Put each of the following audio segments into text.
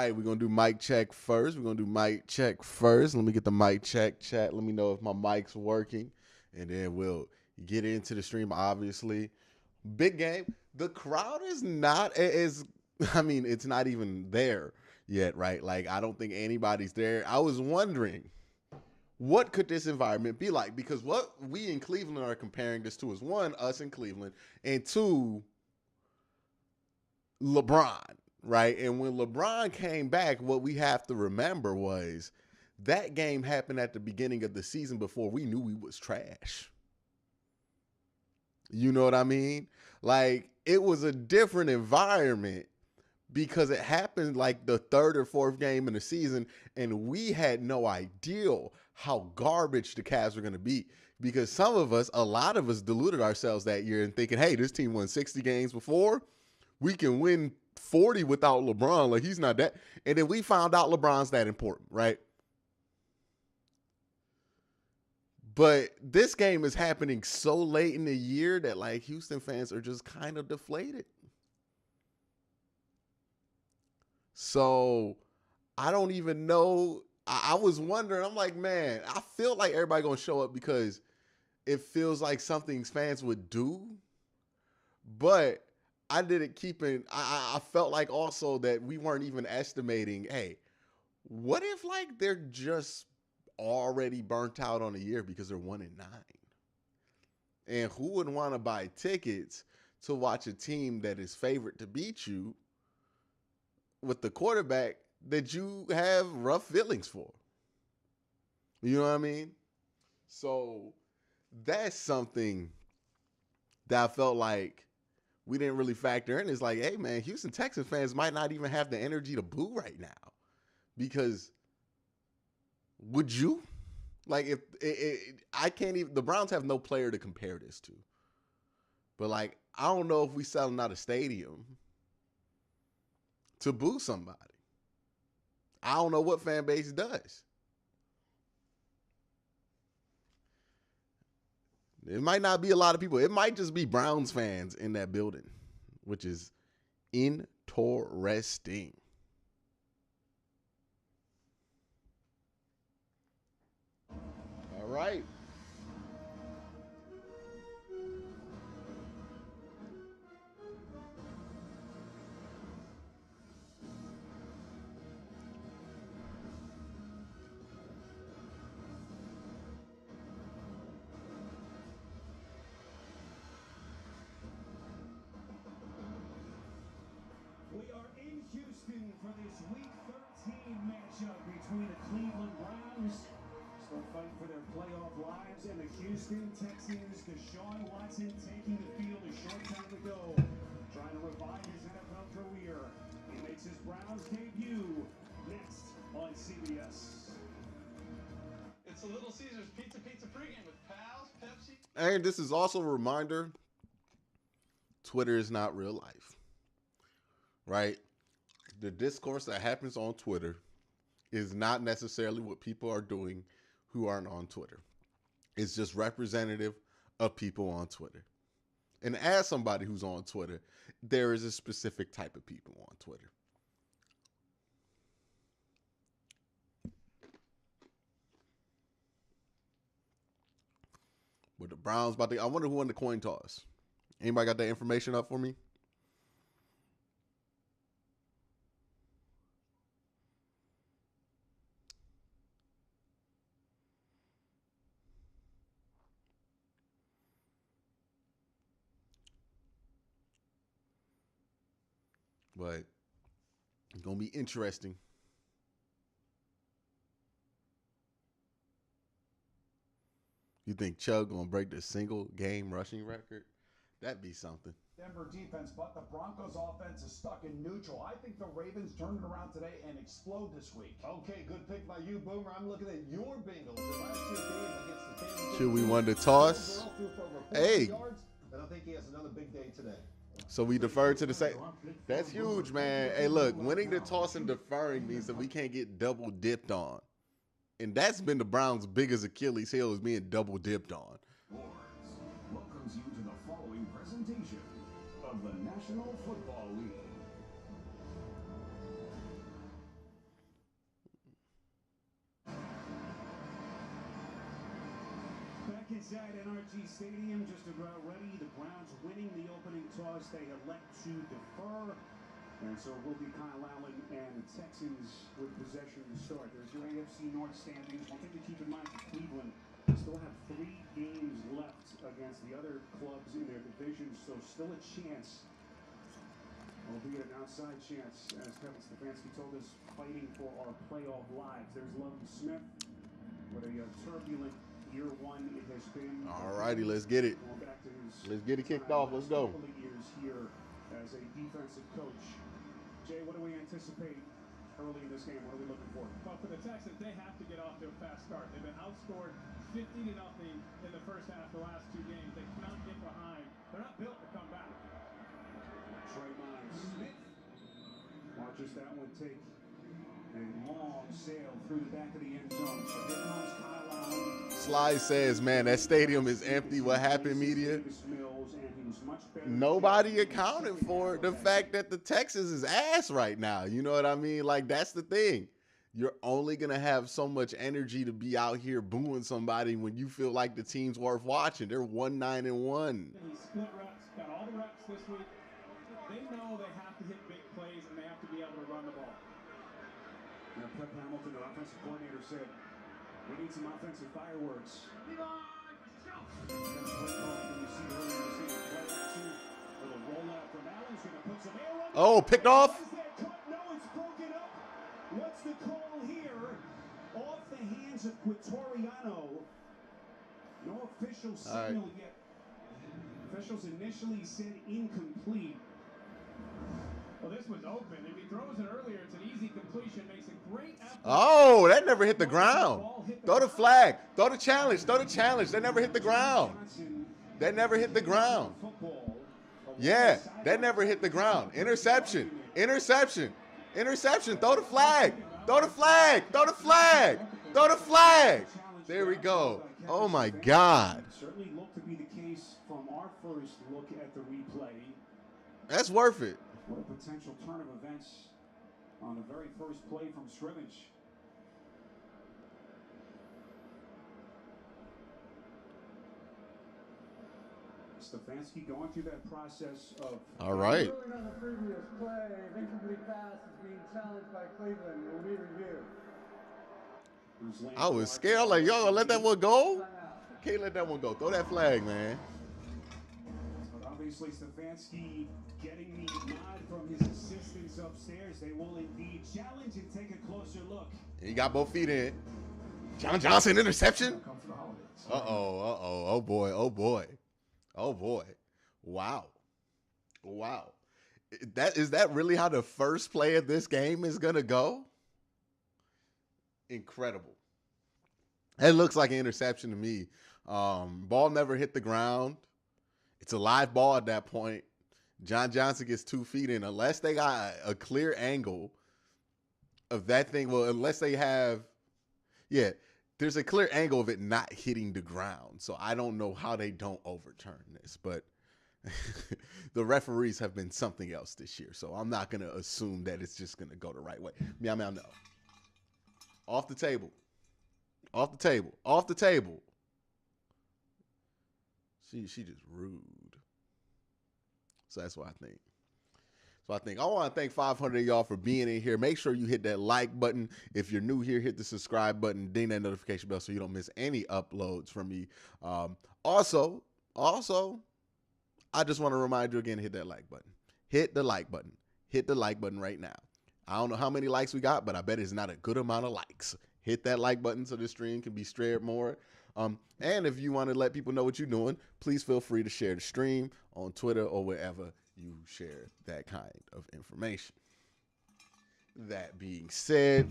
right, we're going to do mic check first. Let me get the mic check chat. Let me know if my mic's working. And then we'll get into the stream, obviously. Big game. The crowd is not as, I mean, it's not even there yet, right? Like, I don't think anybody's there. I was wondering, what could this environment be like? Because what we in Cleveland are comparing this to is, one, us in Cleveland, and two, LeBron, right? And when LeBron came back, what we have to remember was that game happened at the beginning of the season before we knew we was trash. You know what I mean? Like, it was a different environment because it happened like the third or fourth game in the season, and we had no idea how garbage the Cavs were going to be. Because some of us, a lot of us, deluded ourselves that year and thinking, hey, this team won 60 games before. We can win 40 without LeBron. Like, he's not that. And then we found out LeBron's that important, right? But this game is happening so late in the year that, like, Houston fans are just kind of deflated. So I don't even know. I was wondering. I'm like, man, I feel like everybody going to show up because it feels like something fans would do. But I didn't keep in. I felt like also that we weren't even estimating, hey, what if like they're just already burnt out on a year because they're 1-9? And who would want to buy tickets to watch a team that is favored to beat you with the quarterback that you have rough feelings for? You know what I mean? So that's something that I felt like we didn't really factor in. It's like, hey, man, Houston Texans fans might not even have the energy to boo right now. Because would you? Like, if I can't even, the Browns have no player to compare this to. But, like, I don't know if we selling out a stadium to boo somebody. I don't know what fan base does. It might not be a lot of people. It might just be Browns fans in that building, which is interesting. All right. We are in Houston for this Week 13 matchup between the Cleveland Browns, still fighting for their playoff lives, and the Houston Texans. Deshaun Watson taking the field a short time ago, trying to revive his NFL career. He makes his Browns debut next on CBS. It's a Little Caesars Pizza pregame with Pals, Pepsi. And this is also a reminder, Twitter is not real life. Right? The discourse that happens on Twitter is not necessarily what people are doing who aren't on Twitter. It's just representative of people on Twitter. And as somebody who's on Twitter, there is a specific type of people on Twitter. But the Browns about to, I wonder who won the coin toss. Anybody got that information up for me? But it's going to be interesting. You think Chubb going to break the single game rushing record? That'd be something. Denver defense, but the Broncos offense is stuck in neutral. I think the Ravens turn it around today and explode this week. Okay, good pick by you, Boomer. I'm looking at your Bengals. The last year game against the Kansas Should we want to toss? Hey. And I think he has another big day today. So we defer to the same. That's huge, man. Hey, look, winning the toss and deferring means that we can't get double dipped on. And that's been the Browns' biggest Achilles heel, is being double dipped on. Welcomes you to the following presentation of the National Football League. inside NRG Stadium, just about ready. The Browns winning the opening toss. They elect to defer. And so it will be Kyle Allen and the Texans with possession to start. There's your AFC North standings. One thing to keep in mind for Cleveland, they still have 3 games left against the other clubs in their division, so still a chance, albeit an outside chance, as Kevin Stefanski told us, fighting for our playoff lives. There's Lovie Smith with a turbulent year one it has been. All righty, let's get it. Let's get it kicked off. Let's go. Couple of years here as a defensive coach. Jay, what do we anticipate early in this game? What are we looking for? Well, for the Texans, they have to get off to a fast start. They've been outscored 50-0 in the first half the last 2 games. They cannot get behind. They're not built to come back. Trayvon Smith watches that one take a long sail through the back of the end zone. So here comes Kyle Allen. Sly says, man, that stadium is empty. What happened, media? Nobody accounted for the fact that the Texans is ass right now. You know what I mean? Like, that's the thing. You're only going to have so much energy to be out here booing somebody when you feel like the team's worth watching. They're 1-9-1. He split reps, got all the reps this week. They know they have to hit big plays and they have to be able to run the ball. Now, Pep Hamilton, the offensive coordinator, said, we need some offensive fireworks. Oh, picked off. No, it's broken up. What's the call here? Off the hands of Quitoriano. No official signal yet. Officials initially said incomplete. Well, this was open. If he throws it earlier, it's an easy completion. Makes a great effort. Oh, that never hit the ground. Throw the flag. Throw the challenge. Throw the challenge. That never hit the ground. That never hit the ground. Yeah, that never hit the ground. Interception. Interception. Interception. Throw the flag. Throw the flag. Throw the flag. Throw the flag. There we go. Oh, my God. Certainly looked to be the case from our first look at the replay. That's worth it. What a potential turn of events on the very first play from scrimmage. Stefanski going through that process of... All right. On the previous play, incomplete pass is being challenged by Cleveland. Will be reviewed. I was scared. Like, yo, let that one go. Can't let that one go. Throw that flag, man. But obviously, Stefanski getting the nod from his assistants upstairs. They will indeed challenge and take a closer look. He got both feet in. John Johnson interception. Uh-oh. Oh, boy. Oh, boy. Oh, boy. Wow. Wow. Is that really how the first play of this game is going to go? Incredible. It looks like an interception to me. Ball never hit the ground. It's a live ball at that point. John Johnson gets 2 feet in. Unless they got a clear angle of that thing. Well, unless they have, yeah, there's a clear angle of it not hitting the ground. So I don't know how they don't overturn this. But the referees have been something else this year. So I'm not going to assume that it's just going to go the right way. Meow, meow, no. Off the table. Off the table. Off the table. She just rude. So that's what I think. I want to thank 500 of y'all for being in here. Make sure you hit that like button. If you're new here, hit the subscribe button. Ding that notification bell so you don't miss any uploads from me. Also, I just want to remind you again, hit that like button. Hit the like button. Hit the like button right now. I don't know how many likes we got, but I bet it's not a good amount of likes. Hit that like button so the stream can be shared more. And if you want to let people know what you're doing, please feel free to share the stream on Twitter or wherever you share that kind of information. That being said,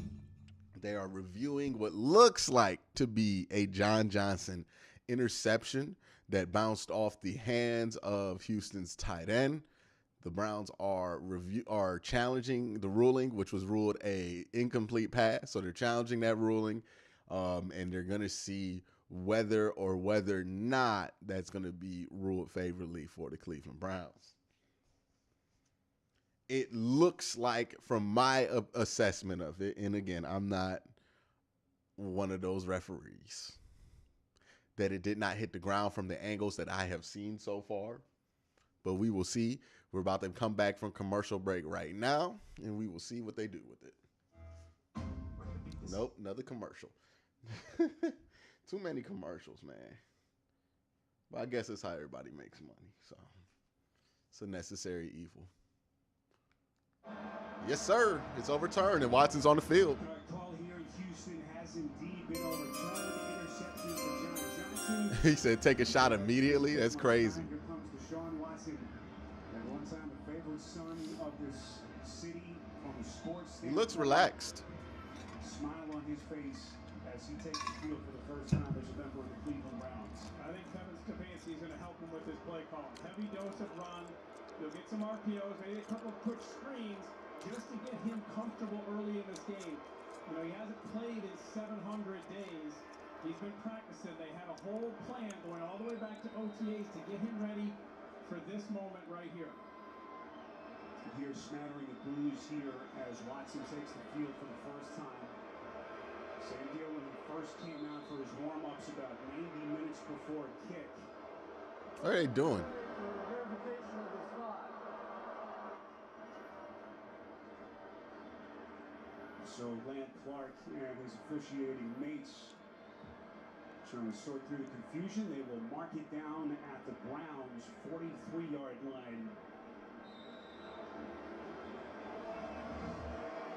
they are reviewing what looks like to be a John Johnson interception that bounced off the hands of Houston's tight end. The Browns are challenging the ruling, which was ruled a incomplete pass. So they're challenging that ruling, and they're going to see whether or not that's going to be ruled favorably for the Cleveland Browns. It looks like, from my assessment of it, and again, I'm not one of those referees, that it did not hit the ground from the angles that I have seen so far. But we will see. We're about to come back from commercial break right now, and we will see what they do with it. Nope, another commercial. Too many commercials, man. But I guess it's how everybody makes money. So it's a necessary evil. Yes, sir. It's overturned, and Watson's on the field. Call here in Houston has indeed been overturned. Interception for John Johnson. He said take a shot immediately. That's crazy. Here comes Deshaun Watson, at one time the favorite son of this city from a sports He looks standpoint. relaxed. Smile on his face as he takes the field for the first time as a member of the Cleveland Browns. I think Kevin Stefanski is going to help him with his play call. Heavy dose of run. You'll get some RPOs, maybe a couple of quick screens just to get him comfortable early in this game. You know, he hasn't played in 700 days. He's been practicing. They had a whole plan going all the way back to OTAs to get him ready for this moment right here. You hear smattering of blues here as Watson takes the field for the first time. Same deal when he first came out for his warm-ups about 90 minutes before kick. What are they doing? Verification of the spot. So Lant Clark and his officiating mates trying to sort through the confusion. They will mark it down at the Browns' 43-yard line.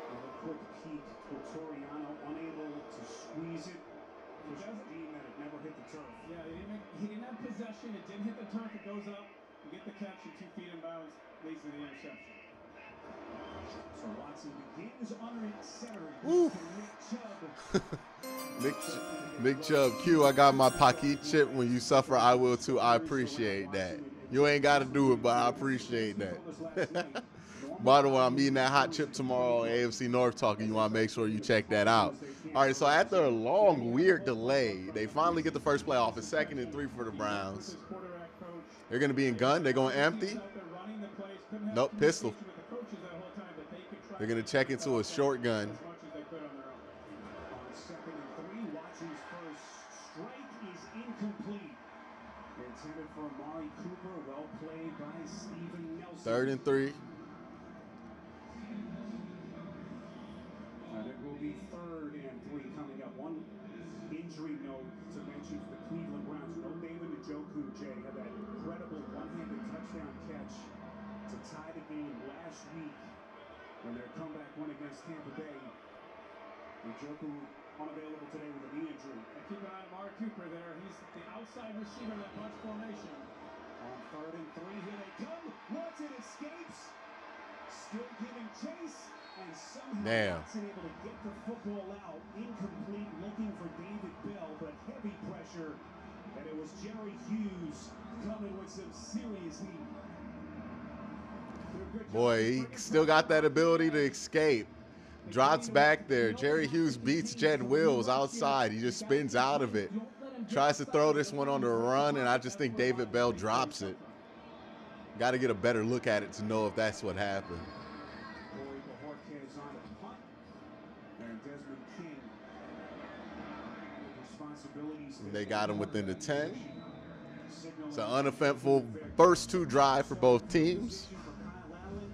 A quick peek, Toriano unable to squeeze it. It doesn't mean that it never hit the turf. Yeah, he didn't have possession. It didn't hit the turf. It goes up. You get the catch at 2 feet in bounds. Leads to the interception. So Watson begins under center. Woo. Nick Chubb, Q, I got my Paquette chip. When you suffer, I will too. I appreciate that. You ain't got to do it, but I appreciate that. By the way, I'm eating that hot chip tomorrow on AFC North Talking. You want to make sure you check that out. All right, so after a long, weird delay, they finally get the first play off. It's 2nd and 3 for the Browns. They're going to be in gun. They're going empty. Nope, pistol. They're going to check into a short gun. On 2nd and 3, Watson's first strike is incomplete. Intended for Amari Cooper, well played by Steven Nelson. 3rd and 3. And it will be 3rd and 3 coming up. One injury note to mention for the Cleveland Browns. No David Njoku, Jay, had that incredible one-handed touchdown catch to tie the game last week when their comeback won against Tampa Bay. Njoku unavailable today with a knee injury. And keep an eye on Amari Cooper there. He's the outside receiver in that bunch formation. On 3rd and 3, here they come. Watson escapes. Still giving chase. And somehow Watson able to get the football out. Incomplete, looking for David Bell, but heavy pressure. And it was Jerry Hughes coming with some serious heat. Boy, he still got that ability to escape. Drops back there. Jerry Hughes beats Jed Wills outside. He just spins out of it. Tries to throw this one on the run, and I just think David Bell drops it. Got to get a better look at it to know if that's what happened. They got him within the 10. It's an uneventful first 2 drive for both teams.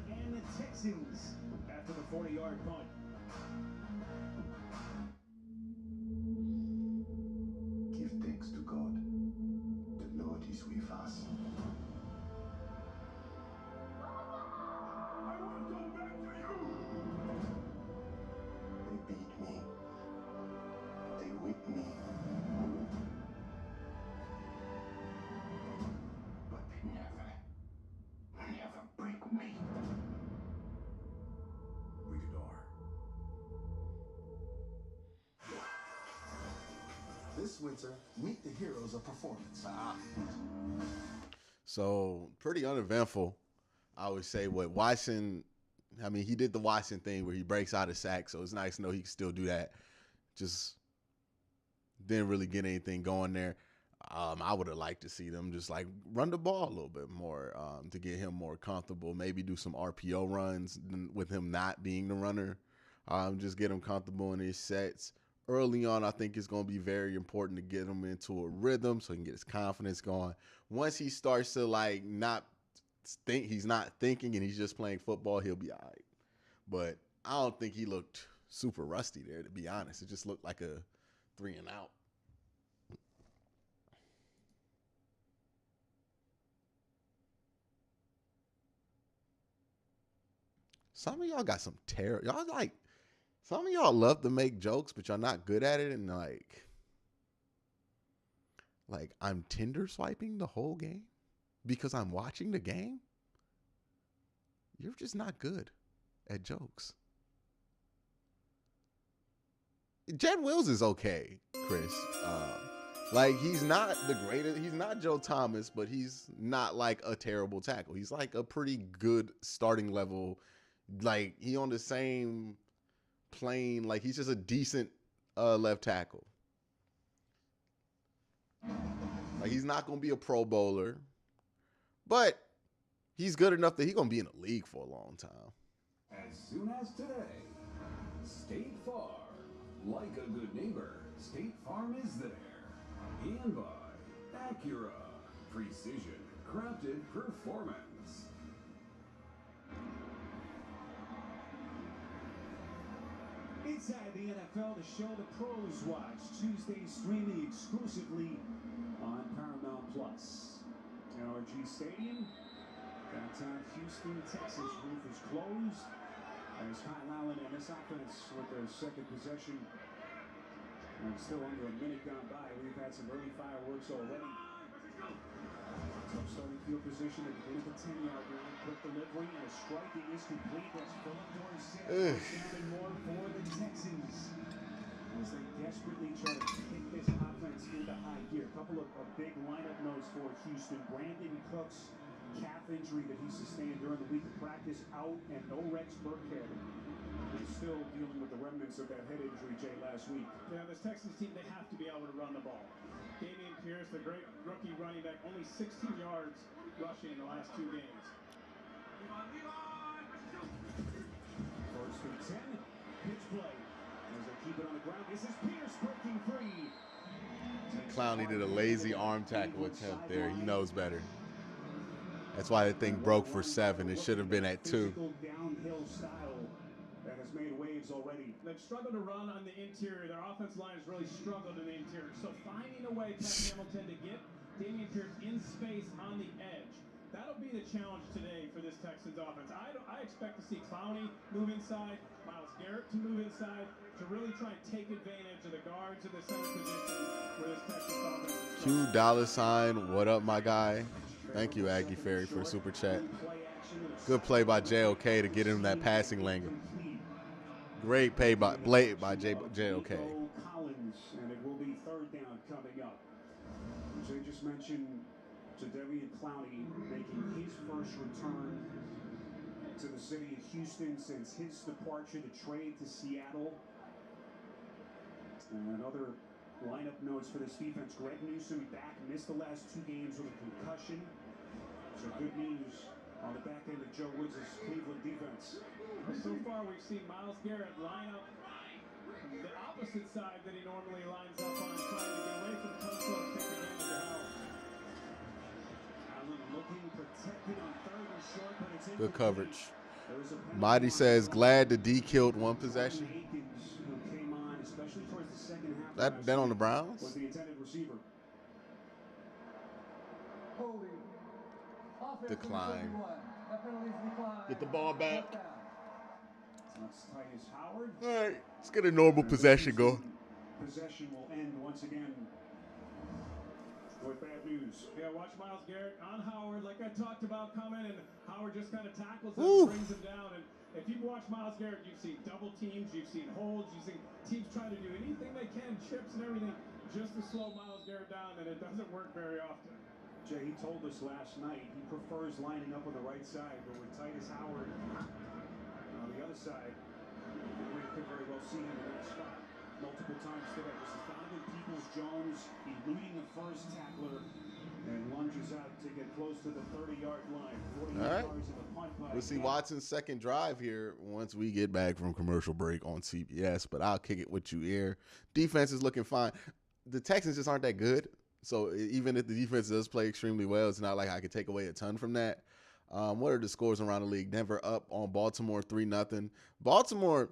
And the Texans after the 40-yard punt. Give thanks to God. The Lord is with us. I will come back to you. They beat me. They whip me. But they never break me. Rated R. This winter, meet the heroes of performance. So pretty uneventful, I would say. What Watson, I mean, he did the Watson thing where he breaks out a sack, so it's nice to know he can still do that. Just didn't really get anything going there. I would have liked to see them just like run the ball a little bit more to get him more comfortable. Maybe do some RPO runs with him not being the runner. Just get him comfortable in his sets. early on, I think it's going to be very important to get him into a rhythm so he can get his confidence going. Once he starts to like not think, he's not thinking and he's just playing football, he'll be all right. But I don't think he looked super rusty there, to be honest. It just looked like a 3 and out. Some of y'all got some terror. Y'all like, some of y'all love to make jokes, but y'all not good at it. And like I'm Tinder swiping the whole game because I'm watching the game. You're just not good at jokes. Jed Wills is okay, Chris. Like he's not the greatest. He's not Joe Thomas, but he's not like a terrible tackle. He's like a pretty good starting level. Like he on the same plane. Like he's just a decent left tackle. Like he's not gonna be a Pro Bowler, but he's good enough that he's gonna be in the league for a long time. As soon as today, State Farm. Like a good neighbor, State Farm is there. And by Acura. Precision, crafted performance. Inside the NFL, the show the pros watch. Tuesday streaming exclusively on Paramount Plus. NRG Stadium, downtown Houston, Texas. Roof is closed. As Kyle Allen and this offense with their second possession. And still under a minute gone by. We've had some early fireworks already. Tough starting field position at the end of the 10-yard line. Quick delivery and a striking is complete. That's Philip Dorsett. Down and more for the Texans. As they desperately try to kick this offense into high gear. A couple of big lineup notes for Houston. Brandon Cooks. Calf injury that he sustained during the week of practice out, and no Rex Burkhead. He's still dealing with the remnants of that head injury, Jay, last week. Yeah, this Texans team, they have to be able to run the ball. Dameon Pierce, the great rookie running back, only 16 yards rushing in the last 2 games. First and 10, pitch play. As they keep it on the ground, this is Pierce breaking free. Clowney did a lazy arm tackle attempt there. He knows better. That's why the thing broke for 7. It should have been at 2. Downhill style that has made waves already. They've struggled to run on the interior. Their offensive line has really struggled in the interior. So finding a way, Pat Hamilton, to get Dameon Pierce in space on the edge. That'll be the challenge today for this Texans offense. I expect to see Clowney move inside, Myles Garrett to move inside, to really try and take advantage of the guards in the center position where this Texans offense is Q$, what up, my guy? Thank you, Aggie Ferry, for the super chat. Good play by JOK to get him that passing lane. Great play by JOK. Collins, and it will be third down coming up. Jay just mentioned Jadeveon Clowney making his first return to the city of Houston since his departure to trade to Seattle. And other lineup notes for this defense. Greg Newsome back, missed the last 2 games with a concussion. So good news on the back end of Joe Woods' Cleveland defense. So far, we've seen Myles Garrett line up the opposite side that he normally lines up on, trying to get away from Tunsil and take advantage of Howard. Allen looking protected on third and short, but it's Good coverage. Mighty says, glad the D killed 1 possession. Who came on, especially towards the second half. That on the Browns? Was the intended receiver. Holding. Offense Decline. 31. That penalty's declined. Get the ball back. That's Titus Howard. All right, let's get a normal possession going. Possession will end once again with bad news. Yeah, watch Myles Garrett on Howard, like I talked about, coming, and Howard just kind of tackles him, and brings him down. And if you've watched Myles Garrett, you've seen double teams, you've seen holds, you've seen teams trying to do anything they can, chips and everything, just to slow Myles Garrett down, and it doesn't work very often. Jay, he told us last night he prefers lining up on the right side, but with Titus Howard on the other side, we could very well see him in that spot multiple times today. This is Donovan Peoples-Jones eluding the first tackler and lunges out to get close to the 30-yard line. 40 yards in the punt by We'll see Watson's second drive here once we get back from commercial break on CBS, but I'll kick it with you here. Defense is looking fine. The Texans just aren't that good, so even if the defense does play extremely well, it's not like I could take away a ton from that. What are the scores around the league? Denver up on Baltimore 3-0. Baltimore,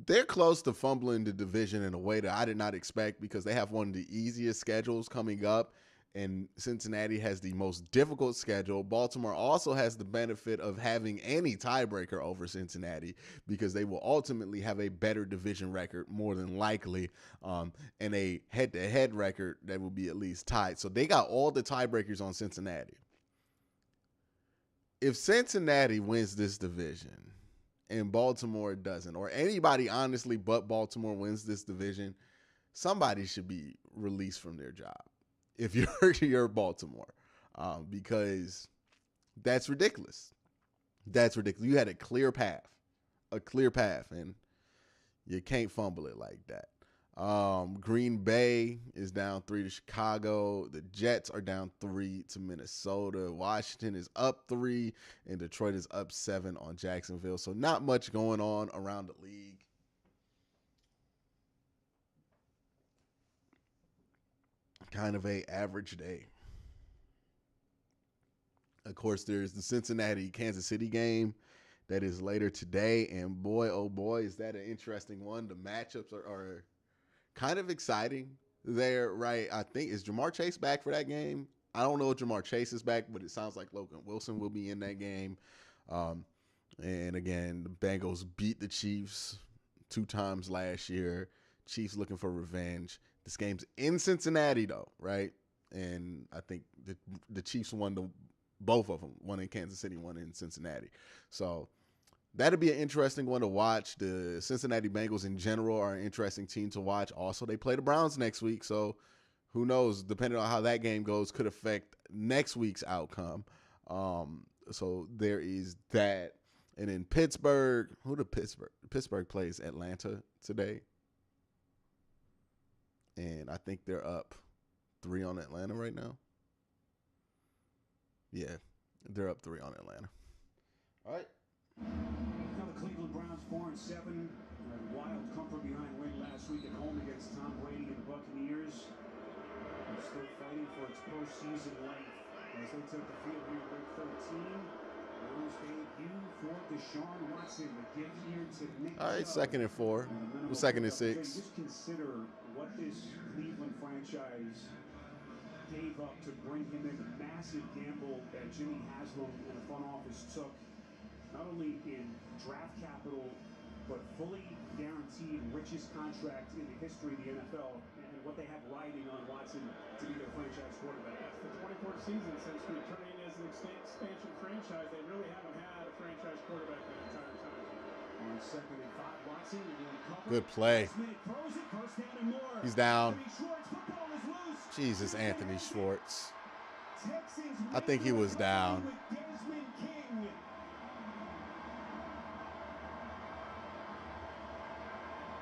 they're close to fumbling the division in a way that I did not expect because they have one of the easiest schedules coming up, and Cincinnati has the most difficult schedule. Baltimore also has the benefit of having any tiebreaker over Cincinnati because they will ultimately have a better division record, more than likely, and a head-to-head record that will be at least tied. So they got all the tiebreakers on Cincinnati. If Cincinnati wins this division and Baltimore doesn't, or anybody honestly but Baltimore wins this division, somebody should be released from their job. If you're Baltimore, because that's ridiculous. That's ridiculous. You had a clear path, and you can't fumble it like that. Green Bay is down 3 to Chicago. The Jets are down 3 to Minnesota. Washington is up 3, and Detroit is up 7 on Jacksonville. So not much going on around the league. Kind of a average day. Of course, there's the Cincinnati-Kansas City game that is later today, and boy, oh boy, is that an interesting one. The matchups are kind of exciting there, right? I think, is Jamar Chase back for that game? I don't know if Jamar Chase is back, but it sounds like Logan Wilson will be in that game. And again, the Bengals beat the Chiefs 2 times last year. Chiefs looking for revenge. This game's in Cincinnati, though, right? And I think the Chiefs won both of them, one in Kansas City, one in Cincinnati. So that'll be an interesting one to watch. The Cincinnati Bengals in general are an interesting team to watch. Also, they play the Browns next week, so who knows, depending on how that game goes, could affect next week's outcome. So there is that. And in Pittsburgh, Pittsburgh plays Atlanta today. And I think they're up 3 on Atlanta right now. Yeah, they're up 3 on Atlanta. All right. Now the Cleveland Browns 4-7. A wild comfort behind win last week at home against Tom Brady and the Buccaneers. They're still fighting for its postseason life as they took the field here in week 13. Browns debut for Deshaun Watson, the gift here to Nick. All right, 2nd and 4. Well, 2nd and 6. Just consider what this Cleveland franchise gave up to bring him in. The massive gamble that Jimmy Haslam and the front office took, not only in draft capital, but fully guaranteed richest contract in the history of the NFL, and what they have riding on Watson to be their franchise quarterback. The 24th season since returning as an expansion franchise, they really haven't had a franchise quarterback the entire time. On 2nd and 5, Watson will cover. Good play. Throws it, first down and more. He's down. Schwartz, football is loose. Jesus, Anthony Schwartz. Texans I think he was down. with Desmond King.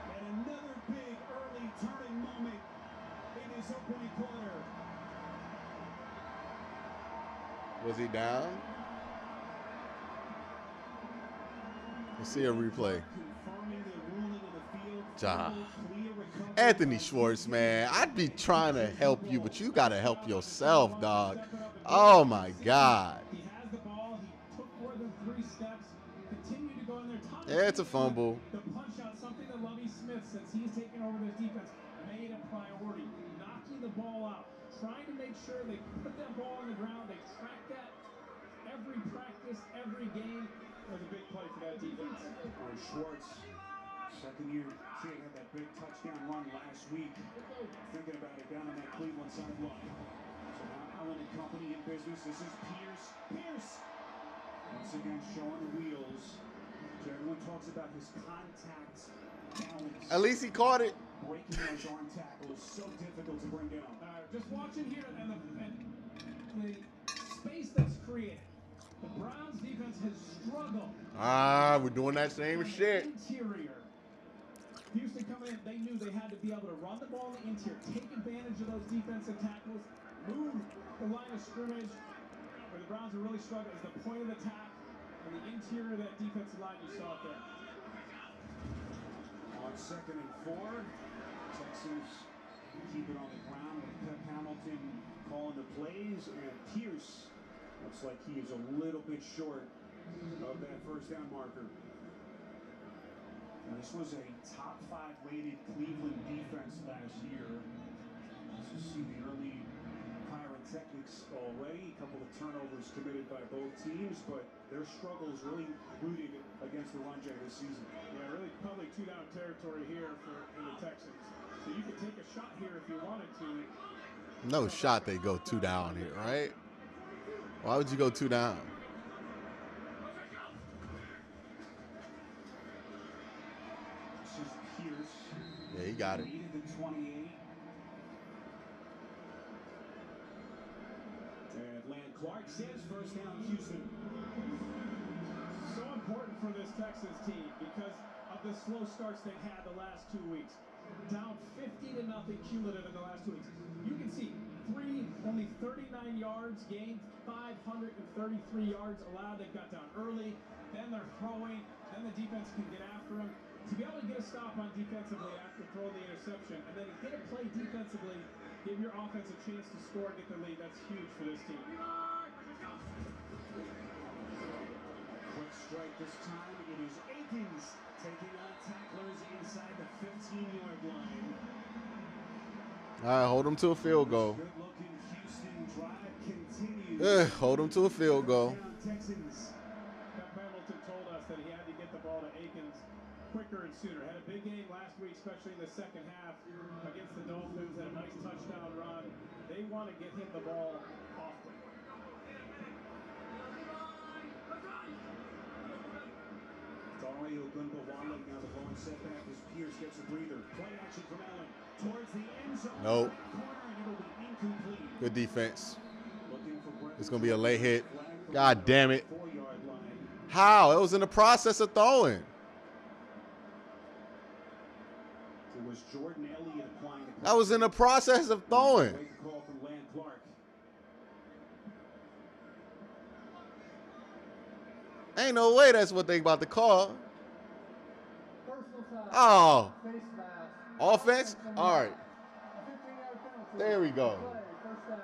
And another big early turning moment in his opening quarter. Was he down? Let's see a replay. Confirming the ruling of the field. Ja. Clear recovery. Anthony Schwartz, man. I'd be trying to help you, but you got to help yourself, dog. Oh, my God. He has the ball. He took more than 3 steps. Continued to go in there. Yeah, it's a fumble. The punch out, something that Lovie Smith, since he's taken over this defense, made a priority. Knocking the ball out. Trying to make sure they put that ball on the ground. They track that every practice, every game. It was a big play for that defense. Schwartz, second year, seeing had that big touchdown run last week. Thinking about it down on that Cleveland sideline. So now Allen and company in business. This is Pierce. Once again showing the wheels. So everyone talks about his contact balance. At least he caught it. Breaking those arm tackle is so difficult to bring down. Just watching here and the space that's created. The Browns defense has struggled. We're doing that same shit. Interior. Houston coming in, they knew they had to be able to run the ball in the interior, take advantage of those defensive tackles, move the line of scrimmage. Where the Browns are really struggling is the point of attack. And the interior of that defensive line. You saw it there. On 2nd and 4, Texans keep it on the ground with Pep Hamilton calling the plays, and Pierce looks like he is a little bit short of that first down marker. And this was a top 5 rated Cleveland defense last year. As you see the early pyrotechnics already, a couple of turnovers committed by both teams, but their struggles really rooted against the run game this season. Yeah, really probably 2-down territory here for the Texans. So you could take a shot here if you wanted to. No shot they go 2 down here, right? Why would you go 2 down? This is Pierce. Yeah, he got it. Needed the 28. And Land Clark says first down Houston. So important for this Texans team because of the slow starts they've had the last 2 weeks. Down 50-0 cumulative in the last 2 weeks. You can see only 39 yards gained, 533 yards allowed. They've got down early, then they're throwing, then the defense can get after them. To be able to get a stop on defensively after throwing the interception, and then get a play defensively, give your offense a chance to score and get the lead, that's huge for this team. Quick strike this time. It is Akins taking on tacklers inside the 15-yard line. All right, hold them to a field goal. Good-looking Houston drive continues. Hold them to a field goal. Texans. Pep Hamilton told us that he had to get the ball to Akins quicker and sooner. Had a big game last week, especially in the second half against the Dolphins. Had a nice touchdown run. They want to get him the ball often. Dario Gunbowale now the ball setback as Pierce gets a breather. Play action from Allen towards the end zone. Nope. Corner, and it'll be incomplete. Good defense. Looking for Brett. It's going to be a late hit. Flag from God damn it. the 4-yard line. How? It was in the process of throwing. It was Jordan Elliott applying the That was in the process of throwing. Wait the call from Land Clark. Ain't no way that's what they about to call. Personal foul. Oh, Face mask. offense? All right. A 15-yard penalty. There we go. Play, first down.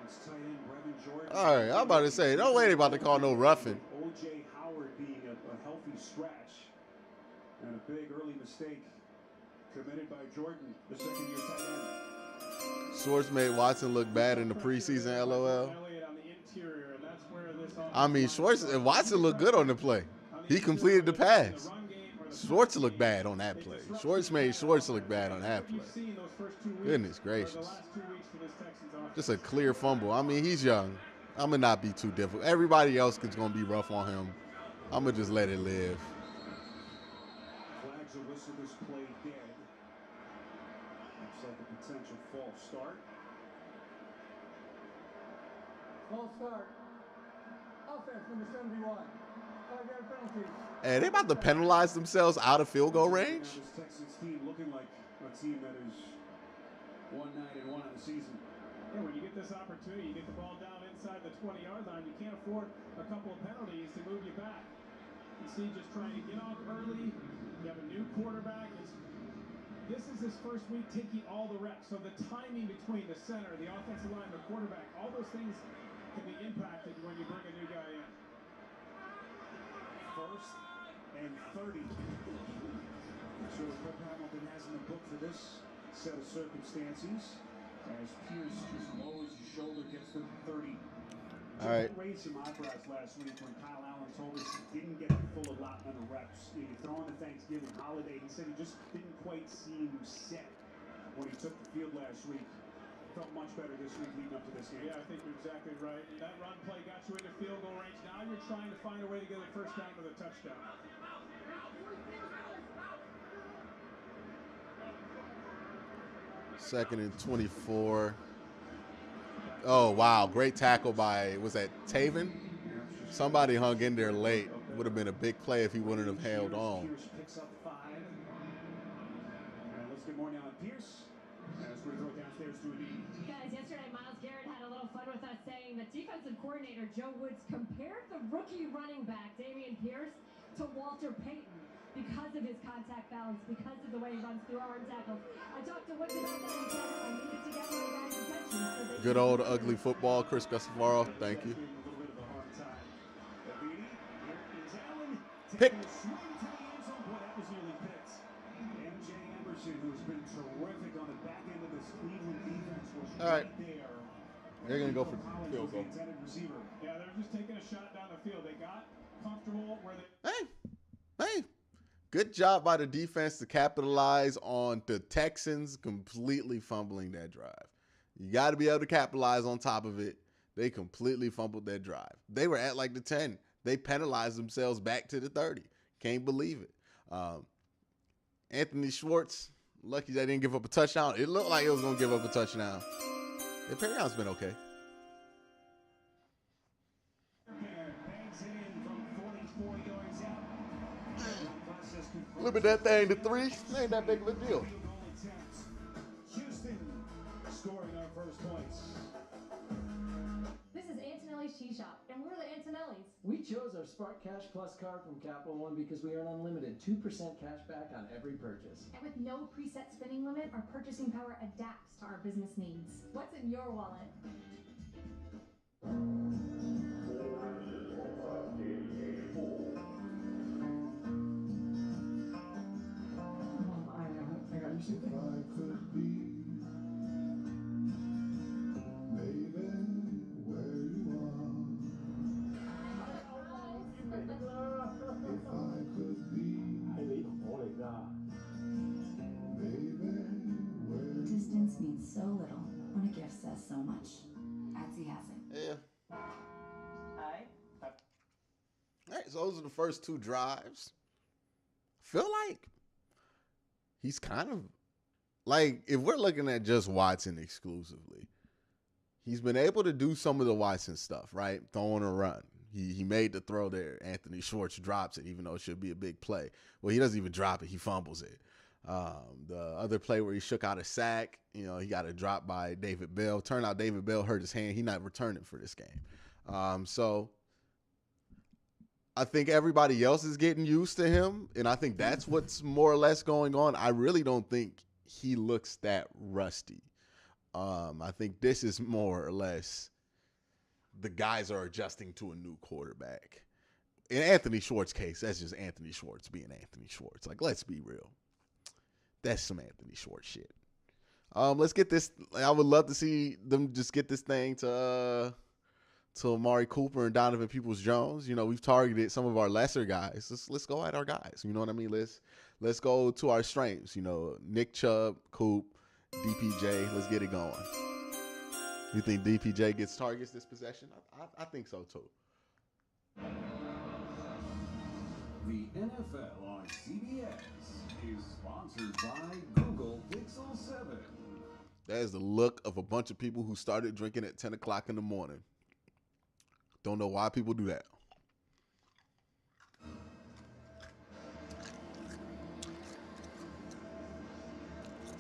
It's tight end Brevin Jordan. All right, I'm about to say, no way they about to call no roughing. O.J. Howard being a healthy scratch. And a big early mistake committed by Jordan, the second-year tight end. Schwartz made Watson look bad in the preseason, LOL. Elliott on the interior, and that's where this I mean, Watson looked good on the play. He completed the pass. Schwartz looked bad on that play. Schwartz made Schwartz look bad on that play. Goodness gracious. Just a clear fumble. I mean, he's young. I'm going to not be too difficult. Everybody else is going to be rough on him. I'm going to just let it live. Flags a whistle, this play dead. Looks like a potential false start. False start. Offense, number 71. 5-yard penalty. Hey, they about to penalize themselves out of field goal range? This Texans team looking like a team that is 1-9-1 on the season. Yeah, when you get this opportunity, you get the ball down inside the 20-yard line, you can't afford a couple of penalties to move you back. You see, just trying to get off early. You have a new quarterback. This is his first week taking all the reps. So the timing between the center, the offensive line, the quarterback, all those things can be impacted when you bring a new guy in. 1st and 30. So Pep Hamilton has in the book for this set of circumstances. As Pierce just lowers his shoulder, gets to the 30. All right. Raised some eyebrows last week when Kyle Allen told us he didn't get the full allotment of reps. You throw in the Thanksgiving holiday, he said he just didn't quite seem set when he took the field last week. Felt much better this week leading up to this game. Yeah, I think you're exactly right. That run play got you into field goal range. Now you're trying to find a way to get a first down with a touchdown. Second and 24. Oh, wow. Great tackle by, was that Taven? Somebody hung in there late. Would have been a big play if he wouldn't have held on. Pierce picks up 5. And let's get more now on Pierce. As we throw downstairs to a knee. Guys, yesterday Myles Garrett had a little fun with us saying that defensive coordinator Joe Woods compared the rookie running back, Dameon Pierce, to Walter Payton because of his contact balance, because of the way he runs through arm tackles. I talked to Woods about that. He said, I needed to get my guys' attention. So Good old ugly football, Chris Gustafaro. Thank you. Pick. All right. They're going to go for field goal. Yeah, they're just taking a shot down the field. They got comfortable where they... Hey. Good job by the defense to capitalize on the Texans completely fumbling that drive. You got to be able to capitalize on top of it. They completely fumbled that drive. They were at like the 10. They penalized themselves back to the 30. Can't believe it. Anthony Schwartz, lucky they didn't give up a touchdown. It looked like it was going to give up a touchdown. Yeah, Perion's been okay. Limit that thing to 3. Ain't that big of a deal. Houston scoring our first points. This is Antonelli's Tea Shop, and we're the Antonellis. We chose our Spark Cash Plus card from Capital One because we earn unlimited 2% cash back on every purchase. And with no preset spending limit, our purchasing power adapts to our business needs. What's in your wallet? If I could be, baby, where you are. If I could be, baby, where Distance means so little when a gift says so much. Etsy has it. Yeah. All right, so those are the first 2 drives. Feel like he's kind of like, if we're looking at just Watson exclusively, he's been able to do some of the Watson stuff, right? Throwing a run. He made the throw there. Anthony Schwartz drops it, even though it should be a big play. Well, he doesn't even drop it. He fumbles it. The other play where he shook out a sack, he got a drop by David Bell. Turned out David Bell hurt his hand. He's not returning for this game. So I think everybody else is getting used to him, and I think that's what's more or less going on. I really don't think he looks that rusty. I think this is more or less the guys are adjusting to a new quarterback. In Anthony Schwartz's case, that's just Anthony Schwartz being Anthony Schwartz. Like, let's be real. That's some Anthony Schwartz shit. Let's get this. I would love to see them just get this thing to Amari Cooper and Donovan Peoples-Jones. We've targeted some of our lesser guys. Let's go at our guys. You know what I mean? Let's go to our strengths. Nick Chubb, Coop, DPJ. Let's get it going. You think DPJ gets targets this possession? I think so too. The NFL on CBS is sponsored by Google Pixel 7. That is the look of a bunch of people who started drinking at 10 o'clock in the morning. Don't know why people do that.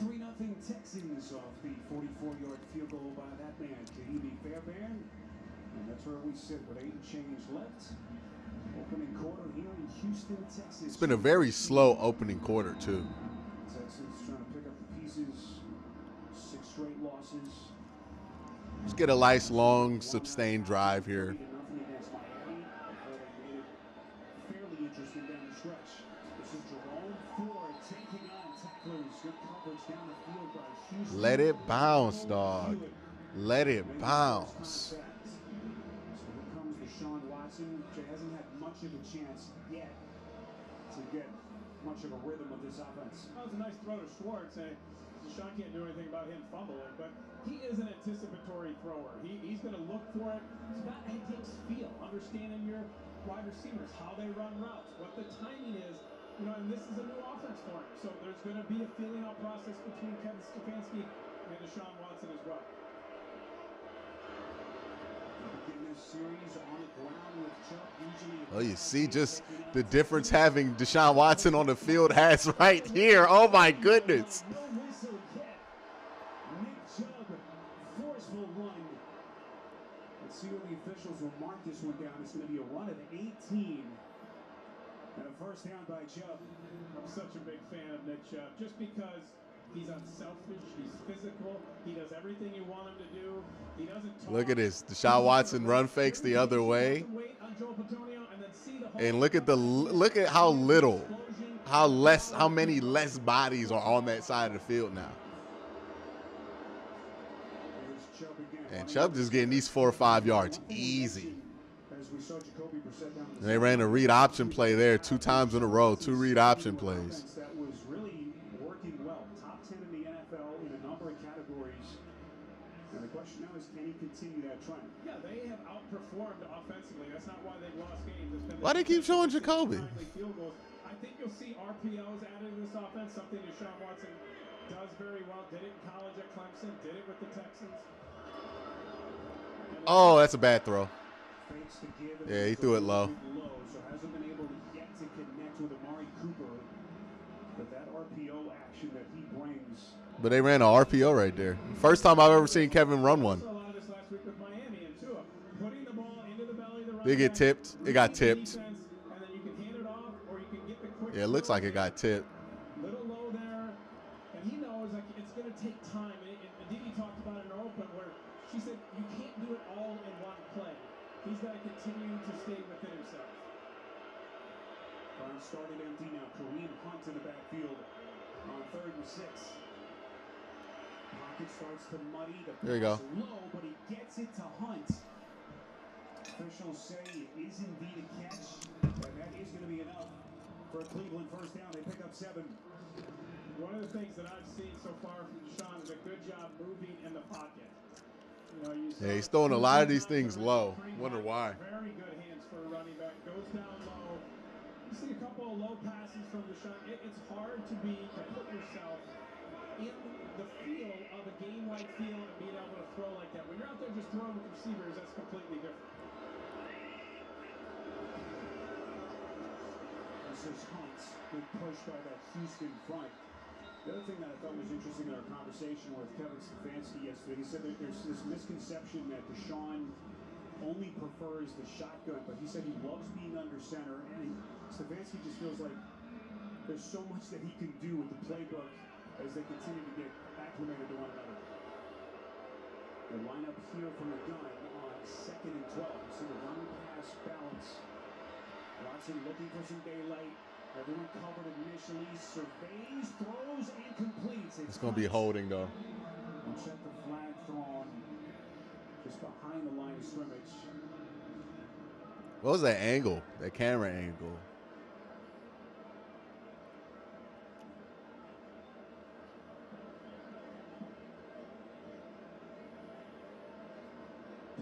3-0 Texans off the 44-yard field goal by that man, Tahiti Fairbairn. And that's where we sit with 8 change left. Opening quarter here in Houston, Texas. It's been a very slow opening quarter, too. Texans trying to pick up the pieces. 6 straight losses. Let's get a nice, long, sustained drive here. Fairly interesting down the stretch. This is Jerome Ford taking on tacklers. Good coverage down the field by Houston. Let it bounce, dog. Let it bounce. So here comes Deshaun Watson. He hasn't had much of a chance yet to get much of a rhythm of this offense. That was a nice throw to Schwartz. Deshaun can't do anything about him fumbling, but he is an anticipatory thrower. He's going to look for it. Scott takes feel, understanding your wide receivers, how they run routes, what the timing is, and this is a new offense for him. So there's going to be a feeling out process between Kevin Stefanski and Deshaun Watson as well. Oh, you see just the difference having Deshaun Watson on the field has right here. Oh, my goodness. See what the officials will mark this this one down. It's going to be a run of 18. And a first down by Chubb. I'm such a big fan of Nick Chubb, just because he's unselfish, he's physical, he does everything you want him to do. He doesn't talk. Look at this. Deshaun Watson run fakes the other way. And look at how many less bodies are on that side of the field now. And Chubb just getting these 4 or 5 yards easy. And they ran a read option play there 2 times in a row, 2 read option plays. That was really working well. Top 10 in the NFL in a number of categories. And the question now is, can he continue that trend? Yeah, they have outperformed offensively. That's not why they've lost games. Why they keep showing Jacoby? I think you'll see RPOs added to this offense, something Deshaun Watson does very well. Did it in college at Clemson, did it with the Texans. Oh, that's a bad throw. Yeah, he threw it low. So hasn't been able to get to connect with Amari Cooper. But that RPO action that he brings. But they ran an RPO right there. First time I've ever seen Kevin run one. They get tipped. It got tipped. Yeah, it looks like it got tipped. Little low there, and he knows like it's going to take time. And Didi talked about it in her open where she said you can't do it all in one play. He's got to continue to stay within himself. Barnes started empty now. Kareem Hunt in the backfield on 3rd and 6. Pocket starts to muddy. There you go. Low, but he gets it to Hunt. Officials say it is indeed a catch, and that is going to be enough for a Cleveland first down. They pick up 7. One of the things that I've seen so far from Deshaun is a good job moving in the pocket. Yeah, he's throwing a lot of these things low. Wonder why. Very good hands for a running back. Goes down low. You see a couple of low passes from Deshaun. It's hard to put yourself in the feel of a game-like feel and being able to throw like that. When you're out there just throwing with receivers, that's completely different. This is Hunt, good push by that Houston front. The other thing that I thought was interesting in our conversation with Kevin Stefanski yesterday, he said that there's this misconception that Deshaun only prefers the shotgun, but he said he loves being under center, and Stefanski just feels like there's so much that he can do with the playbook as they continue to get acclimated to one another. They line up here from the gun on 2nd and 12. You see the run pass balance. Watson looking for some daylight. Everyone covered initially. Surveys, throws, and completes. It's going to be holding, though. And set the flag thrown just behind the line of scrimmage. What was that angle? That camera angle?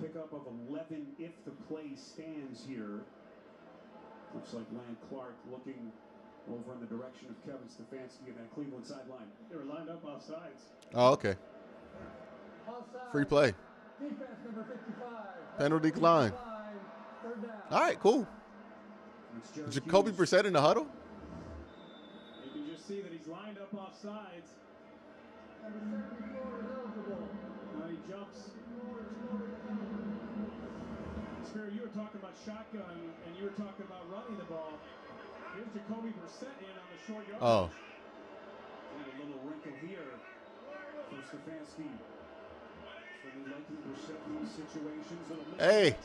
Pickup of 11 if the play stands here. Looks like Land Clark looking over in the direction of Kevin Stefanski and that Cleveland sideline. They were lined up off sides. Oh, okay. Free play. Defense number 55. Penalty line. 3rd down. All right, cool. Jacoby Brissett in the huddle. You can just see that he's lined up off sides. Number 74 is eligible. Now he jumps. Spirit, you were talking about shotgun, and you were talking about running the ball. Here's Jacoby Brissett in on the short yardage. Oh. And a little wrinkle here for Stefanski. So liking Brissett in these situations. Hey.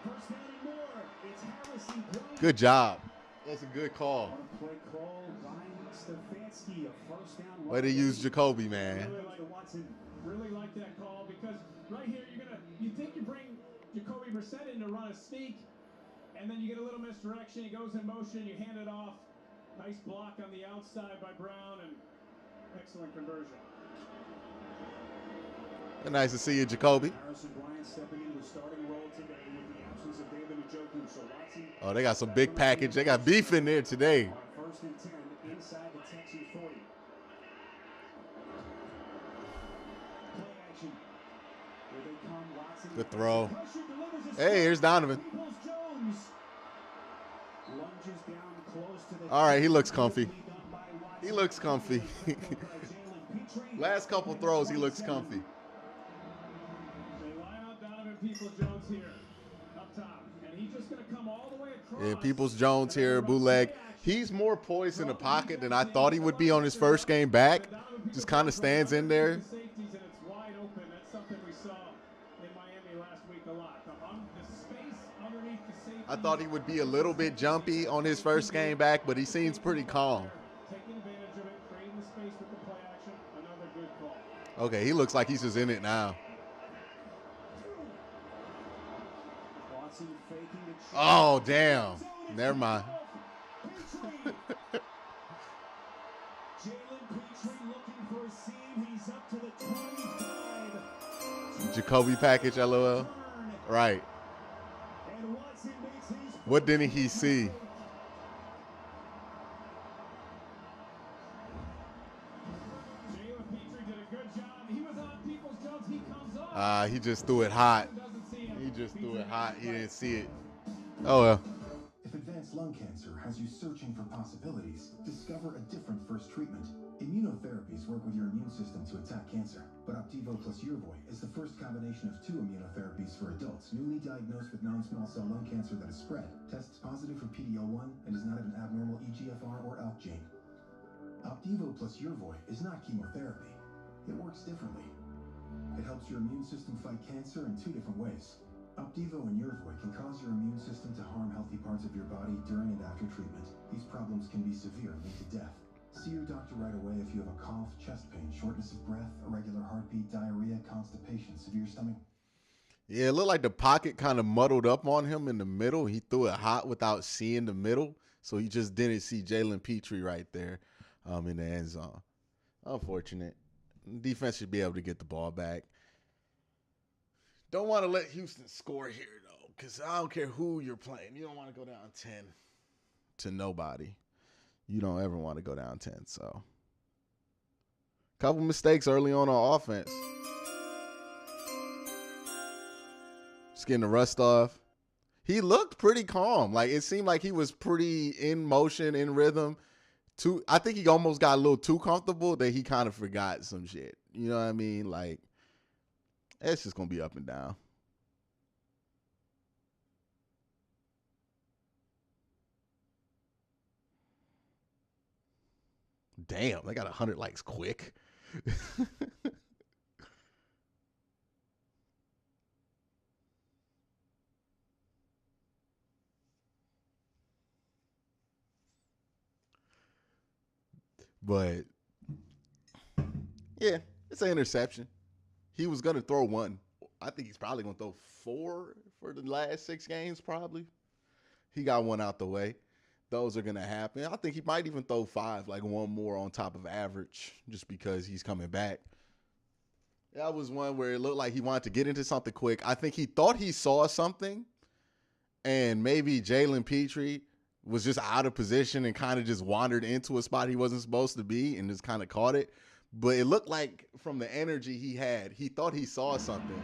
First down and more. It's Harrison Bryant. Good job. That's a good call. Play call by Stefanski. A first down. Way to use Jacoby, man. Really like that call because right here you think you bring Jacoby Brissett in to run a sneak, and then you get a little misdirection. He goes in motion, you hand it off. Nice block on the outside by Brown, and excellent conversion. Nice to see you, Jacoby. Harrison Bryant stepping into the starting role today with the absence of David Njoku. So Watson. Oh, they got some big package. They got beef in there today. On 1st and 10 inside the Texans 40. Play action. Here they come. Watson. Good throw. Hey, here's Donovan. All right, he looks comfy. He looks comfy. Last couple throws, he looks comfy. They line up Donovan Peoples-Jones here, up top, and And he's just going to come all the way across. Yeah, Peoples-Jones here, bootleg. He's more poised in the pocket than I thought he would be on his first game back. Just kind of stands in there. Safeties, and it's wide open. That's something we saw in Miami last week a lot. The space underneath the safety. I thought he would be a little bit jumpy on his first game back, but he seems pretty calm. Taking advantage of it, creating the space with the play action. Another good call. Okay, he looks like he's just in it now. Oh, damn. Never mind. Jacoby package, LOL. Right. What didn't he see? He just threw it hot. He just threw it hot. He didn't see it. Oh, well. If advanced lung cancer has you searching for possibilities, discover a different first treatment. Immunotherapies work with your immune system to attack cancer, but Opdivo plus Yervoy is the first combination of 2 immunotherapies for adults newly diagnosed with non-small cell lung cancer that is spread, tests positive for PD-L1, and does not have an abnormal EGFR or ALK gene. Opdivo plus Yervoy is not chemotherapy. It works differently. It helps your immune system fight cancer in 2 different ways. Opdivo and Yervoy can cause your immune system to harm healthy parts of your body during and after treatment. These problems can be severe and lead to death. See your doctor right away if you have a cough, chest pain, shortness of breath, irregular heartbeat, diarrhea, constipation, severe stomach. Yeah, it looked like the pocket kind of muddled up on him in the middle. He threw it hot without seeing the middle, so he just didn't see Jalen Petrie right there in the end zone. Unfortunate. Defense should be able to get the ball back. Don't want to let Houston score here, though, because I don't care who you're playing. You don't want to go down 10 to nobody. You don't ever want to go down 10, so. Couple mistakes early on offense. Just getting the rust off. He looked pretty calm. Like, it seemed like he was pretty in motion, in rhythm. I think he almost got a little too comfortable that he kind of forgot some shit. You know what I mean? Like, it's just going to be up and down. Damn, they got 100 likes quick. But, yeah, it's an interception. He was going to throw 1. I think he's probably going to throw 4 for the last 6 games, probably. He got 1 out the way. Those are going to happen. I think he might even throw 5, like 1 more on top of average, just because he's coming back. That was one where it looked like he wanted to get into something quick. I think he thought he saw something, and maybe Jalen Petrie was just out of position and kind of just wandered into a spot he wasn't supposed to be and just kind of caught it. But it looked like from the energy he had, he thought he saw something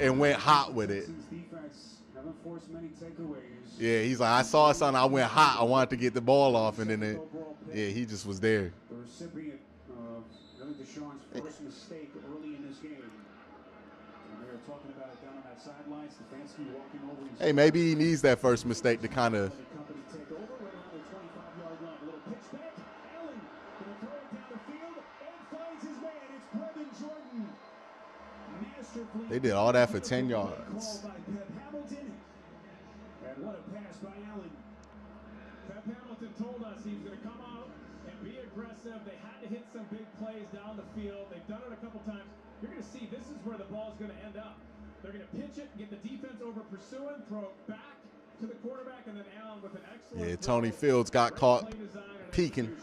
and went hot with it. Yeah, he's like, I saw something, I went hot, I wanted to get the ball off, and then he just was there. The recipient of Deshaun's first mistake early in this game. And they were talking about it down on that sideline. Stefanski walking over. Hey, maybe he needs that first mistake to kind of. Take over right around the 25-yard line. A little pitch back. Allen going to throw it down the field and finds his man. It's Brevin Jordan. Masterfully. They did all that for 10 yards. And what a pass by Allen. Pep Hamilton told us he was going to come out and be aggressive. They had to hit some big plays down the field. They've done it a couple times. You're going to see this is where the ball is going to end up. They're going to pitch it, get the defense over pursuing, throw it back to the quarterback, and then Allen with an excellent. Yeah, Tony Fields got caught peeking.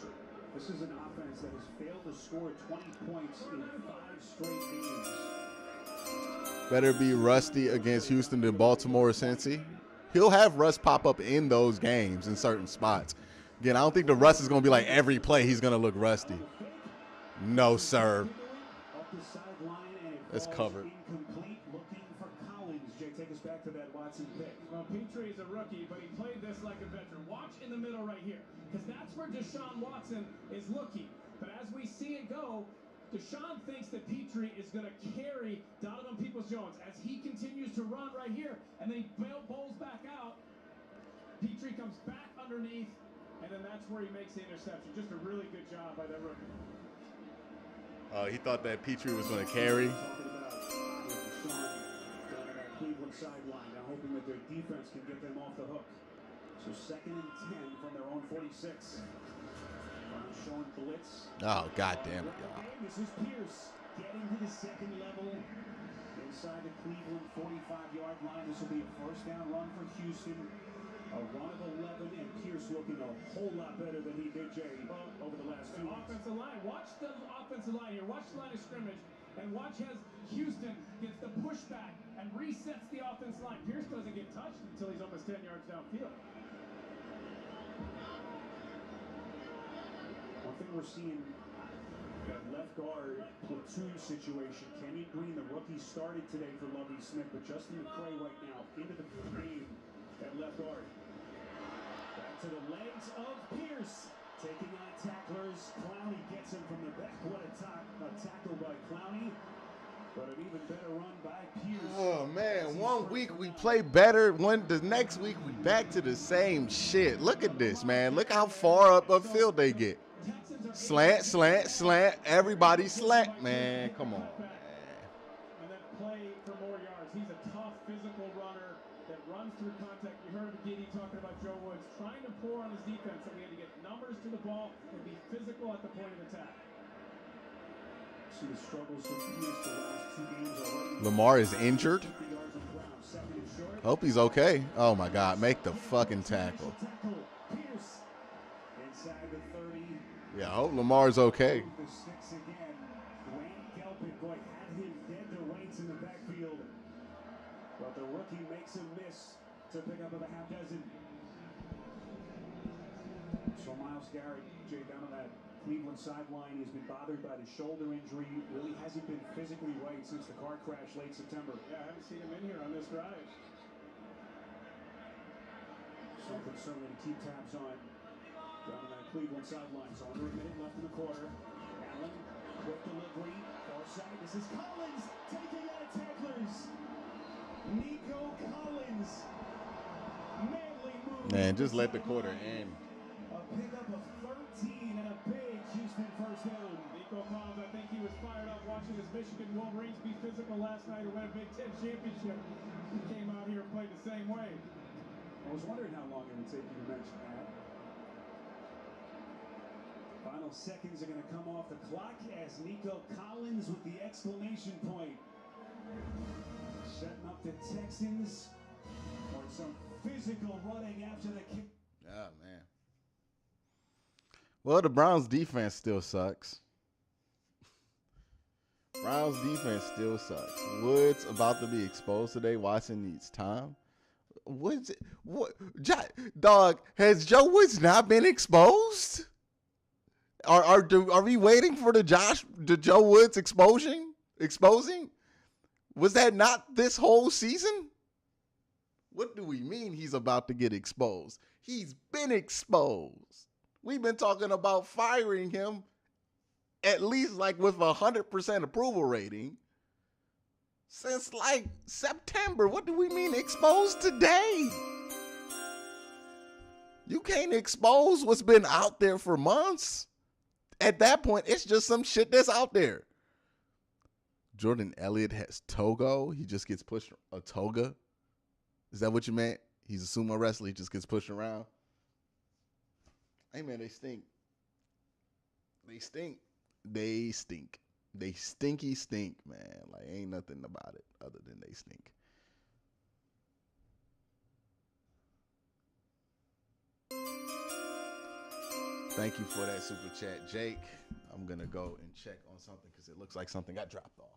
This is an offense that has failed to score 20 points in 5 straight games. Better be rusty against Houston than Baltimore or Cincy. He'll have rust pop up in those games in certain spots. Again, I don't think the rust is going to be like every play he's going to look rusty. No, sir. It's covered. Incomplete, looking for Collins. Jay, take us back to that Watson pick. Well, Petrie is a rookie, but he played this like a veteran. Watch in the middle right here, because that's where Deshaun Watson is looking. But as we see it go, Deshaun thinks that Petrie is going to carry Donovan Peoples-Jones as he continues to run right here, and then he bowls back out. Petrie comes back underneath, and then that's where he makes the interception. Just a really good job by that rookie. He thought that Petrie was going to carry. Talking about Deshaun down at that Cleveland sideline, now hoping that their defense can get them off the hook. So 2nd and 10 from their own 46. Showing blitz. Oh, goddamn it, y'all. This is Pierce getting to the second level inside the Cleveland 45-yard line. This will be a first down run for Houston. A run of 11, and Pierce looking a whole lot better than he did, Jay, over the last 2 weeks. Offensive line. Watch the offensive line here. Watch the line of scrimmage, and watch as Houston gets the pushback and resets the offensive line. Pierce doesn't get touched until he's almost 10 yards downfield. One thing we're seeing, that left guard platoon situation. Kenyon Green, the rookie, started today for Lovie Smith, but Justin McCray right now into the game at left guard. Back to the legs of Pierce, taking on tacklers. Clowney gets him from the back. What a tackle by Clowney, but an even better run by Pierce. Oh man, 1 week we play better, the next week we back to the same shit. Look at this, man. Look how far up field they get. Slant, slant, slant. Everybody slant, man. Come on, man. And then play for more yards. He's a tough, physical runner that runs through contact. You heard Giddy talking about Joe Woods trying to pour on his defense, that we had to get numbers to the ball and be physical at the point of attack. See the struggles of Pierce the last 2 games already. Lamar is injured. Hope he's okay. Oh my God, make the fucking tackle. Pierce inside the 30. Yeah, I hope Lamar's okay. The six again. Grant Delpit, boy, had him dead to rights in the backfield. But the rookie makes a miss to pick up a half dozen. So Myles Garrett, Jay, down on that Cleveland sideline, he's been bothered by the shoulder injury. Really hasn't been physically right since the car crash late September. Yeah, I haven't seen him in here on this drive. Something certainly to keep tabs on. Down on that Cleveland sideline. So under a minute left in the quarter. Allen, quick delivery. Far side. This is Collins taking out tacklers. Nico Collins. Manly move. Man, just let the quarter end. A pickup of 13 and a big Houston first down. Nico Collins, I think he was fired up watching his Michigan Wolverines be physical last night and win a Big Ten championship. He came out here and played the same way. I was wondering how long it would take you to mention that. Final seconds are going to come off the clock as Nico Collins with the exclamation point. Setting up the Texans for some physical running after the kick. Oh, man. Well, the Browns' defense still sucks. Browns' defense still sucks. Woods about to be exposed today. Watson needs time. What's it? What? Dog, has Joe Woods not been exposed? Are we waiting for the Joe Woods exposing? Was that not this whole season? What do we mean he's about to get exposed? He's been exposed. We've been talking about firing him at least like with 100% approval rating since like September. What do we mean exposed today? You can't expose what's been out there for months. At that point, it's just some shit that's out there. Jordan Elliott has Togo. He just gets pushed a toga. Is that what you meant? He's a sumo wrestler. He just gets pushed around. Hey, man, they stink. They stink. They stink. They stinky stink, man. Like, ain't nothing about it other than they stink. Thank you for that super chat, Jake. I'm going to go and check on something because it looks like something got dropped off.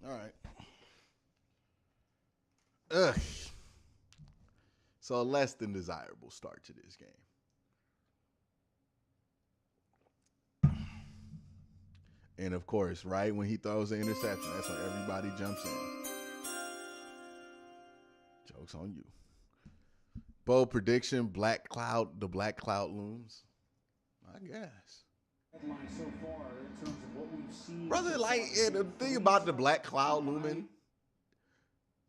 All right. Ugh. So a less than desirable start to this game. And of course, right when he throws the interception, that's when everybody jumps in. Joke's on you. Bold prediction, the black cloud looms. I guess. So far, in terms of what we've seen, Brother, like, the thing about the black cloud looming,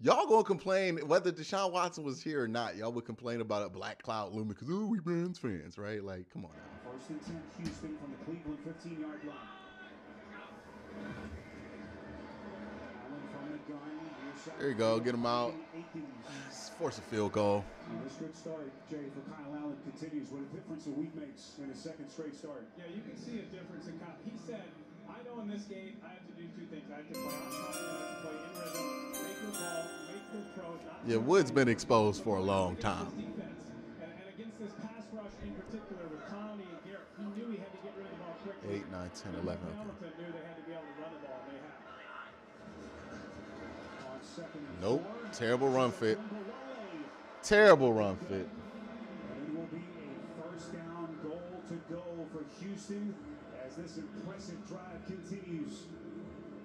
y'all gonna complain whether Deshaun Watson was here or not. Y'all would complain about a black cloud looming because, oh, we Browns fans, right? Like, come on now. First and 10, Houston from the Cleveland 15-yard line. Allen from the gun. There you go. Get him out. Force a field goal. This good start, Jay, for Kyle Allen continues. What a difference a week makes in a second straight start. Yeah, you can see a difference in Kyle. He said, I know in this game I have to do two things. I have to play on time and I have to play in rhythm, make the ball, make the throws. Yeah, Wood's been exposed for a long time. And against this pass rush in particular with Conley and Garrett, he knew he had to get rid of the ball quickly. 8, 9, 10, 11. Hamilton knew they had to be able to run the ball, and they have. Nope. Terrible run fit. Terrible run fit. And it will be a first down goal to go for Houston as this impressive drive continues.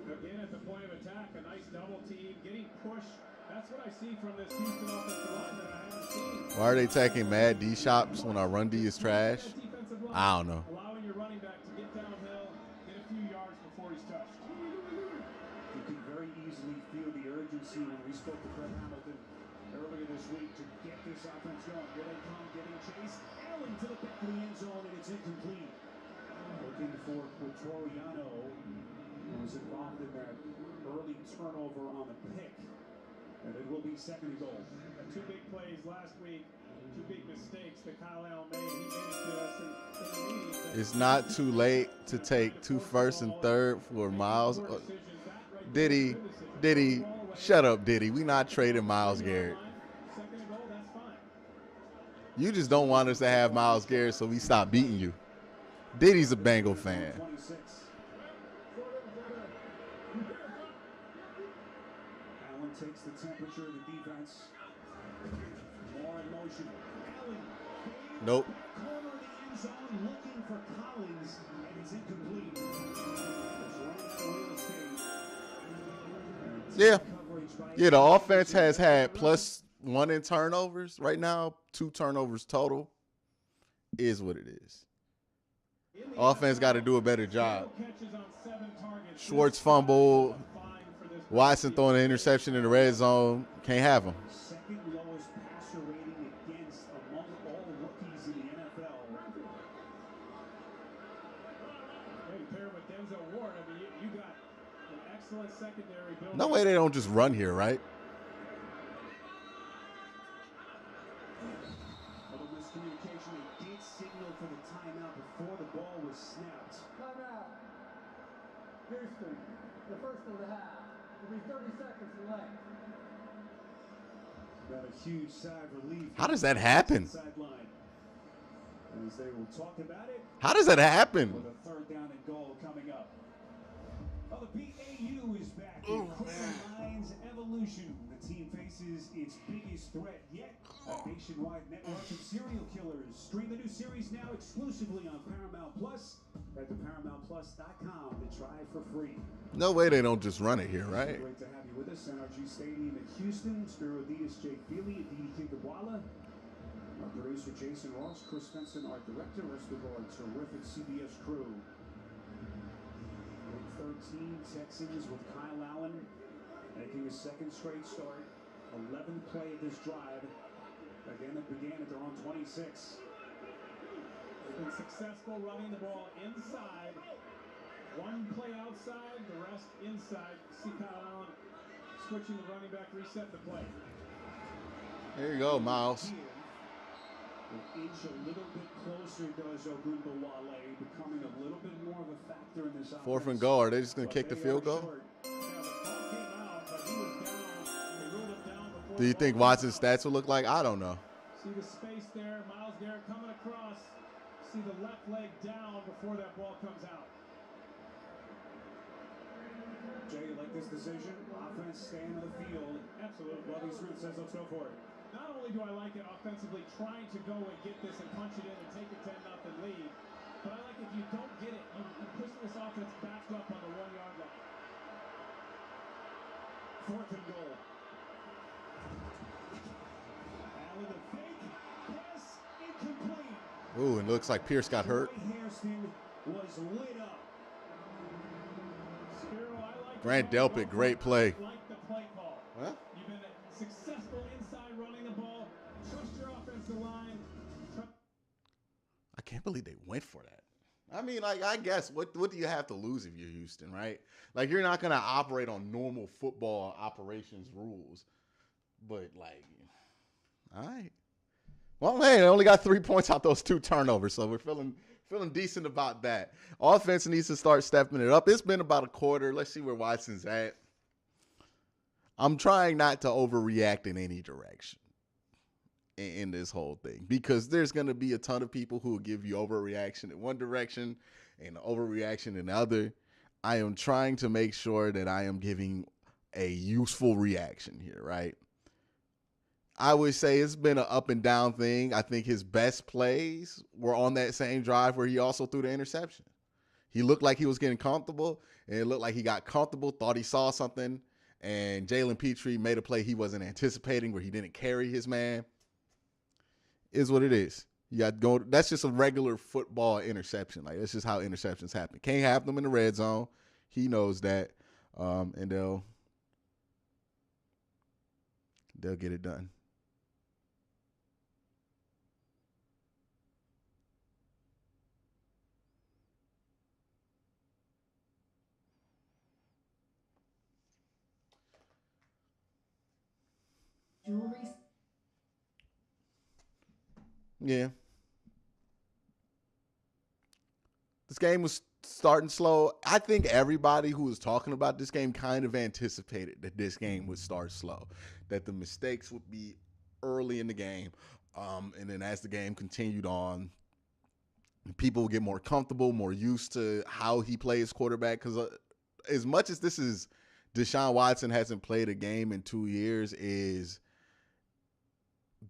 Again, at the point of attack, a nice double team, getting pushed. That's what I see from this Houston offensive line that I haven't seen. Why are they taking mad D shots when our run D is trash? I don't know. Allowing your running back to get downhill, get a few yards before he's touched. You can very easily feel the urgency when we spoke to Fred Hamilton earlier this week to get this offense going. Here they come, getting chased. Allen to the back of the end zone, and it's incomplete. Looking for Quattoriano, who was involved in that early turnover on the pick. And it will be second and goal. Two big plays last week, two big mistakes that Kyle Allen made. He made it to us in the meetings. It's not too late to take 2 first and third for Miles. Diddy, shut up, Diddy. We not trading Myles Garrett. Second and goal, that's fine. You just don't want us to have Myles Garrett, so we stop beating you. Diddy's a Bengal fan. 26. Allen takes the temperature of the defense. More in motion. Allen. Nope. Corner of the end zone looking for Collins, and it's incomplete. It's running out of real estate. Yeah. Yeah, the offense has had +1 in turnovers right now, 2 turnovers total. Is what it is. Offense got to do a better job. Schwartz fumbled. Watson throwing an interception in the red zone. Can't have him. Second lowest passer rating against among all rookies in the NFL. Hey, pair with Denzel Ward. I mean, you got an excellent secondary build. No way they don't just run here, right? Little miscommunication. They did signal for the timeout before the ball was snapped. Timeout. Houston, the first of the half. It'll be 30 seconds left. Got a huge sigh of relief. How does that happen? Sideline. As they will talk about it. How does that happen? With a third down and goal coming up. Well, the BAU is back in Cleveland Lions evolution. The team faces its biggest threat yet. A nationwide network of serial killers. Stream the new series now exclusively on Paramount Plus at theparamountplus.com to try for free. No way they don't just run it here, right? Great to have you with us. NRG Stadium in Houston. Spiro Diaz, Jake Feely, Aditi Kinkawala. Our producer Jason Ross, Chris Spencer, our director, rest of our terrific CBS crew. Week 13, Texans with Kyle Allen making a second straight start. 11th play of this drive. Again, it began at their own 26. They've been successful running the ball inside. One play outside, the rest inside. See Kyle Allen switching the running back, reset the play. There you go, Miles. An inch a little bit closer does Ogunbowale, becoming a little bit more of a factor in this offense. 4th and goal. Are they just going to kick the field goal? Yeah, the ball came out, but he was down. They ruled him down before. Do you think Watson's stats will look like? I don't know. See the space there. Myles Garrett coming across. See the left leg down before that ball comes out. Jay, you like this decision? Offense staying on the field. Absolutely. Lovie Smith says let's go for it. Not only do I like it offensively, trying to go and get this and punch it in and take a 10-0 lead, but I like if you don't get it, you're pushing this offense back up on the 1-yard line. 4th and goal. Allen the fake. Pass incomplete. Ooh, and it looks like Pierce got hurt. Hairston was lit up. Spiro, I like Grant Delpit, great play. Like the play call. Huh? You've been successful inside running the ball. Trust your offensive line. I can't believe they went for that. I mean, like, I guess what do you have to lose if you're Houston, right? Like, you're not going to operate on normal football operations rules. But, like, all right. Well, hey, they only got 3 points out those 2 turnovers, so we're feeling decent about that. Offense needs to start stepping it up. It's been about a quarter. Let's see where Watson's at. I'm trying not to overreact in any direction in this whole thing, because there's going to be a ton of people who will give you overreaction in one direction and overreaction in the other. I am trying to make sure that I am giving a useful reaction here, right? I would say it's been an up and down thing. I think his best plays were on that same drive where he also threw the interception. He looked like he was getting comfortable, and it looked like he got comfortable, thought he saw something, and Jalen Petrie made a play he wasn't anticipating where he didn't carry his man. Is what it is. You got to go. That's just a regular football interception. Like, that's just how interceptions happen. Can't have them in the red zone. He knows that, and they'll get it done. Yeah. This game was starting slow. I think everybody who was talking about this game kind of anticipated that this game would start slow, that the mistakes would be early in the game. And then as the game continued on, people would get more comfortable, more used to how he plays quarterback. Because as much as this is Deshaun Watson hasn't played a game in 2 years,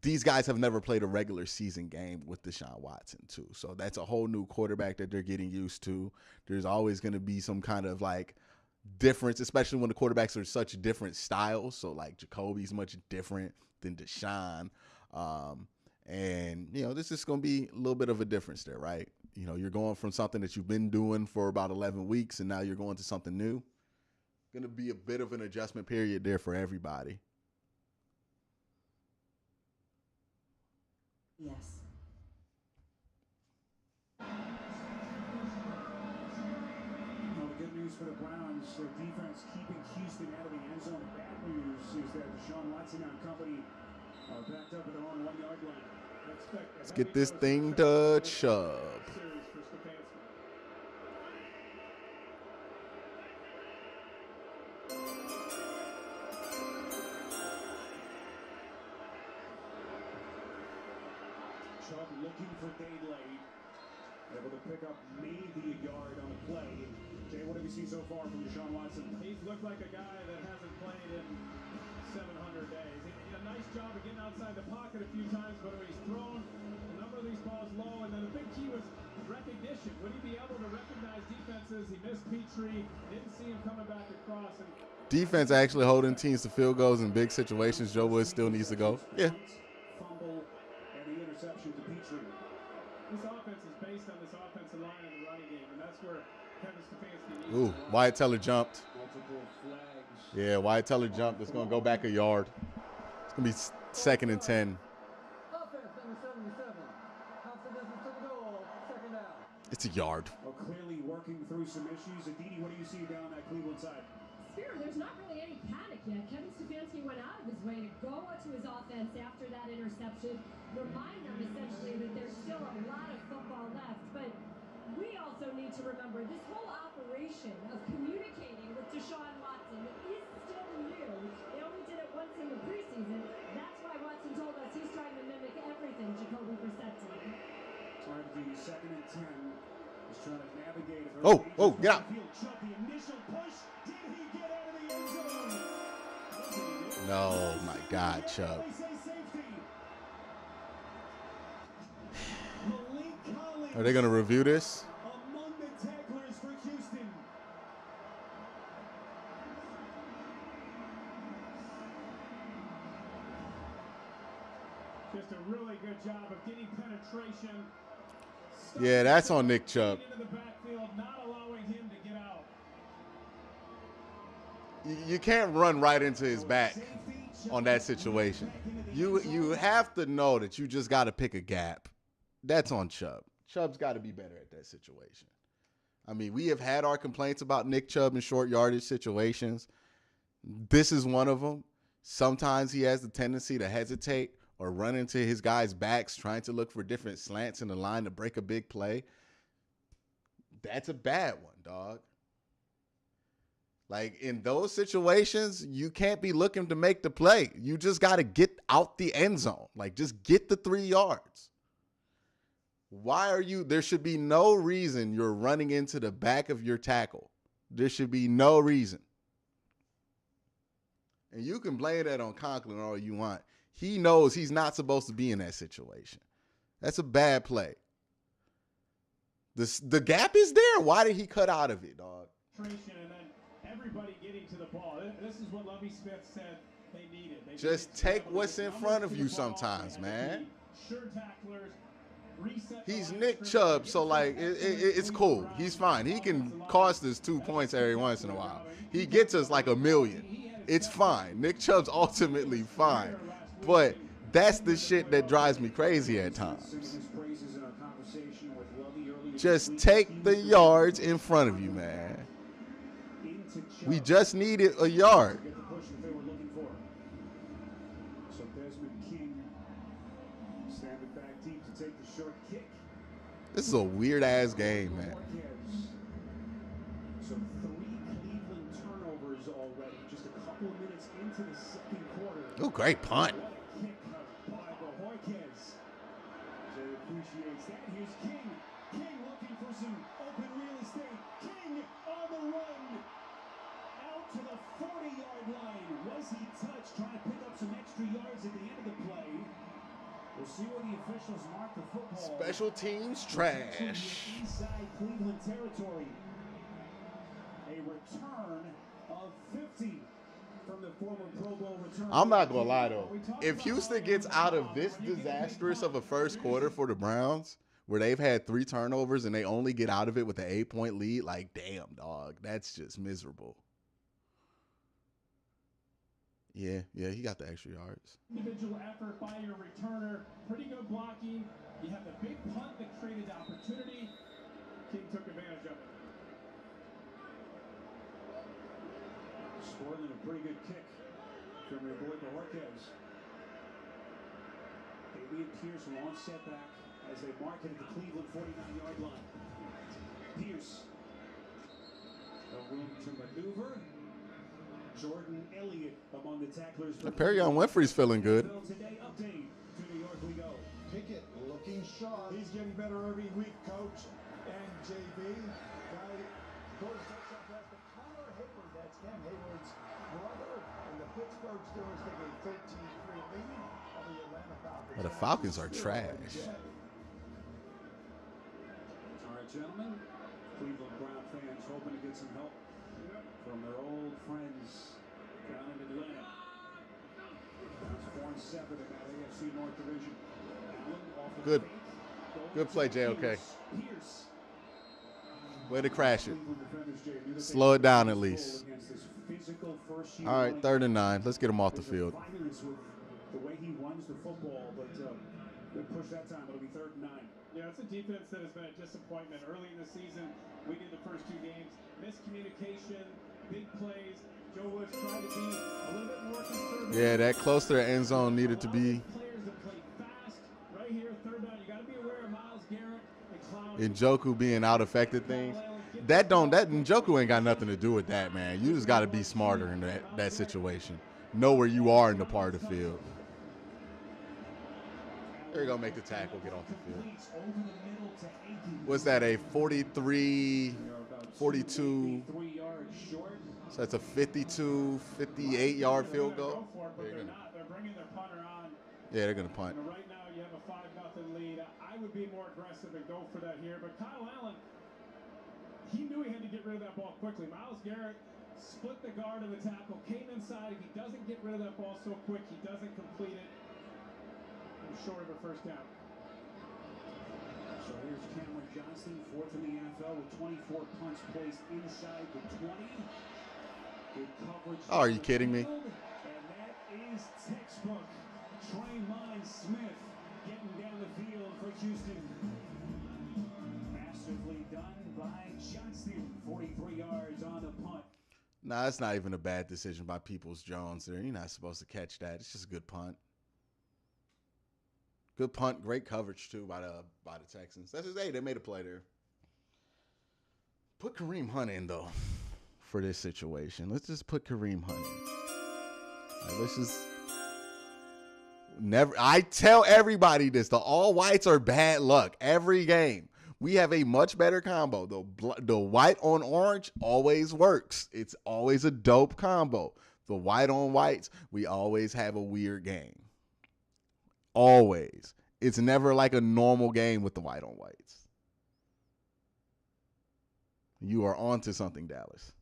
these guys have never played a regular season game with Deshaun Watson too. So that's a whole new quarterback that they're getting used to. There's always going to be some kind of like difference, especially when the quarterbacks are such different styles. So like Jacoby's much different than Deshaun. And, you know, this is going to be a little bit of a difference there, right? You know, you're going from something that you've been doing for about 11 weeks and now you're going to something new. Going to be a bit of an adjustment period there for everybody. Yes. Well, the good news for the Browns, their defense keeping Houston out of the end zone. Bad news is that Deshaun Watson and company are backed up at their own 1-yard line. Let's get this thing to Chubb. Chubb looking for Daylay. Able to pick up maybe a yard on the play. Jay, what have you seen so far from Deshaun Watson? He's looked like a guy that hasn't played in 700 days. He did a nice job of getting outside the pocket a few times, but he's thrown a number of these balls low. And then the big key was recognition. Would he be able to recognize defenses? He missed Petrie. Didn't see him coming back across. And Defense actually holding teams to field goals in big situations. Joe Woods still needs to go. Yeah. Fumble and the interception to Petrie. this offense is based on this offensive line and the running game, and that's where Kevin Stefanski needs. Ooh, Wyatt Teller jumped. Multiple flags. Yeah, Wyatt Teller jumped. It's going to go back a yard. It's going to be 2nd and 10. Offense number 77. Half the distance to the goal. 2nd down. It's a yard. Well, clearly working through some issues. Aditi, what do you see down that Cleveland side? Spiro, there's not really any panic yet. Kevin Stefanski went out of his way to go to his offense after that interception, remind them essentially that there's still a lot of football left. But we also need to remember this whole operation of communicating with Deshaun Watson is still new. They only did it once in the preseason. That's why Watson told us he's trying to mimic everything Jacoby Brissett did. All right, the 2nd and 10. He's trying to navigate. Oh, get out. The initial push. Did he get No, my God, Chubb. Are they going to review this? Among the tacklers for Houston. Just a really good job of getting penetration. Yeah, that's on Nick Chubb. Into the backfield, not allowing him to get out. You can't run right into his back on that situation. You have to know that you just got to pick a gap. That's on Chubb. Chubb's got to be better at that situation. I mean, we have had our complaints about Nick Chubb in short yardage situations. This is one of them. Sometimes he has the tendency to hesitate or run into his guys' backs trying to look for different slants in the line to break a big play. That's a bad one, dog. Like, in those situations, you can't be looking to make the play. You just got to get out the end zone. Like, just get the 3 yards. Why are you – there should be no reason you're running into the back of your tackle. There should be no reason. And you can blame that on Conklin all you want. He knows he's not supposed to be in that situation. That's a bad play. The gap is there. Why did he cut out of it, dog? And then everybody getting to the ball. This is what Lovie Smith said they needed. Just take what's in front of you sometimes, man. Sure tacklers. He's Nick Chubb, so, like, it's cool. He's fine. He can cost us 2 points every once in a while. He gets us like $1 million. It's fine. Nick Chubb's ultimately fine. But that's the shit that drives me crazy at times. Just take the yards in front of you, man. We just needed a yard. This is a weird-ass game, man. So 3 Cleveland turnovers already, just a couple of minutes into the second quarter. Oh, great punt. What a kick by Bohorquez. Jay appreciates that. Here's King. King looking for some open real estate. King on the run. Out to the 40-yard line. Was he touched? Trying to pick up some extra yards at the end of the play. We'll see where the officials mark the football. Special teams trash. Inside Cleveland territory. A return of 50 from the former Pro Bowl return. I'm not going to lie, though. If Houston gets out of this disastrous of a first quarter for the Browns, where they've had 3 turnovers and they only get out of it with an 8-point lead, like, damn, dog, that's just miserable. Yeah, he got the extra yards. Individual effort by your returner. Pretty good blocking. You have the big punt that created the opportunity. King took advantage of it. Spoiling a pretty good kick from your boy Bohorquez. Damian Pierce long setback as they mark it at the Cleveland 49-yard line. Pierce. No room to maneuver. Jordan Elliott among the tacklers. Perrion Winfrey's feeling good. Today update to New York we go. Pickett looking sharp. He's getting better every week, Coach. And JB, guy goes up as the Connor Hayward. That's Cam Hayward's brother. And the Pittsburgh Steelers take a 13-3 lead on the Atlanta Falcons. But the Falcons are trash. All right, gentlemen. Cleveland Brown fans hoping to get some help from their old friends down in Atlanta. It's 4-7 in that AFC North Division. Good play, JOK. Way to crash it. Slow it down at least. All right, 3rd and 9. Let's get him off the field. The way he runs the football, but good push that time. It'll be 3rd and 9. Yeah, it's a defense that has been a disappointment early in the season. We did the first 2 games. Miscommunication, big plays. Joe Woods tried to be a little bit more conservative. Yeah, that close to the end zone needed to be. Players that play fast. Right here, 3rd down. You got to be aware of Myles Garrett and Clowney. Njoku being out affected things. That Njoku ain't got nothing to do with that, man. You just got to be smarter in that situation. Know where you are in the part of the field. They're going to make the tackle, get off the field. What's that, a 43, 42? 3 yards short. So that's a 52, 58-yard field goal. They're not. They're bringing their punter on. Yeah, they're going to punt. Right now, you have a 5-0 lead. I would be more aggressive and go for that here. But Kyle Allen, he knew he had to get rid of that ball quickly. Myles Garrett split the guard of the tackle, came inside. If he doesn't get rid of that ball so quick, he doesn't complete it. He's short of a first down. So here's Cameron Johnston, fourth in the NFL with 24 punts placed inside the 20. Good coverage. Oh, are you kidding me? And that is textbook. Draymond Smith getting down the field for Houston. Masterfully done by Johnston. 43 yards on the punt. Nah, that's not even a bad decision by Peoples-Jones there. You're not supposed to catch that. It's just a good punt. Good punt, great coverage too by the Texans. That's just, hey, they made a play there. Put Kareem Hunt in though for this situation. Let's just put Kareem Hunt in. Like, let's just never. I tell everybody this: the all whites are bad luck every game. We have a much better combo. The white on orange always works. It's always a dope combo. The white on whites, we always have a weird game. Always. It's never like a normal game with the white on whites. You are onto something, Dallas.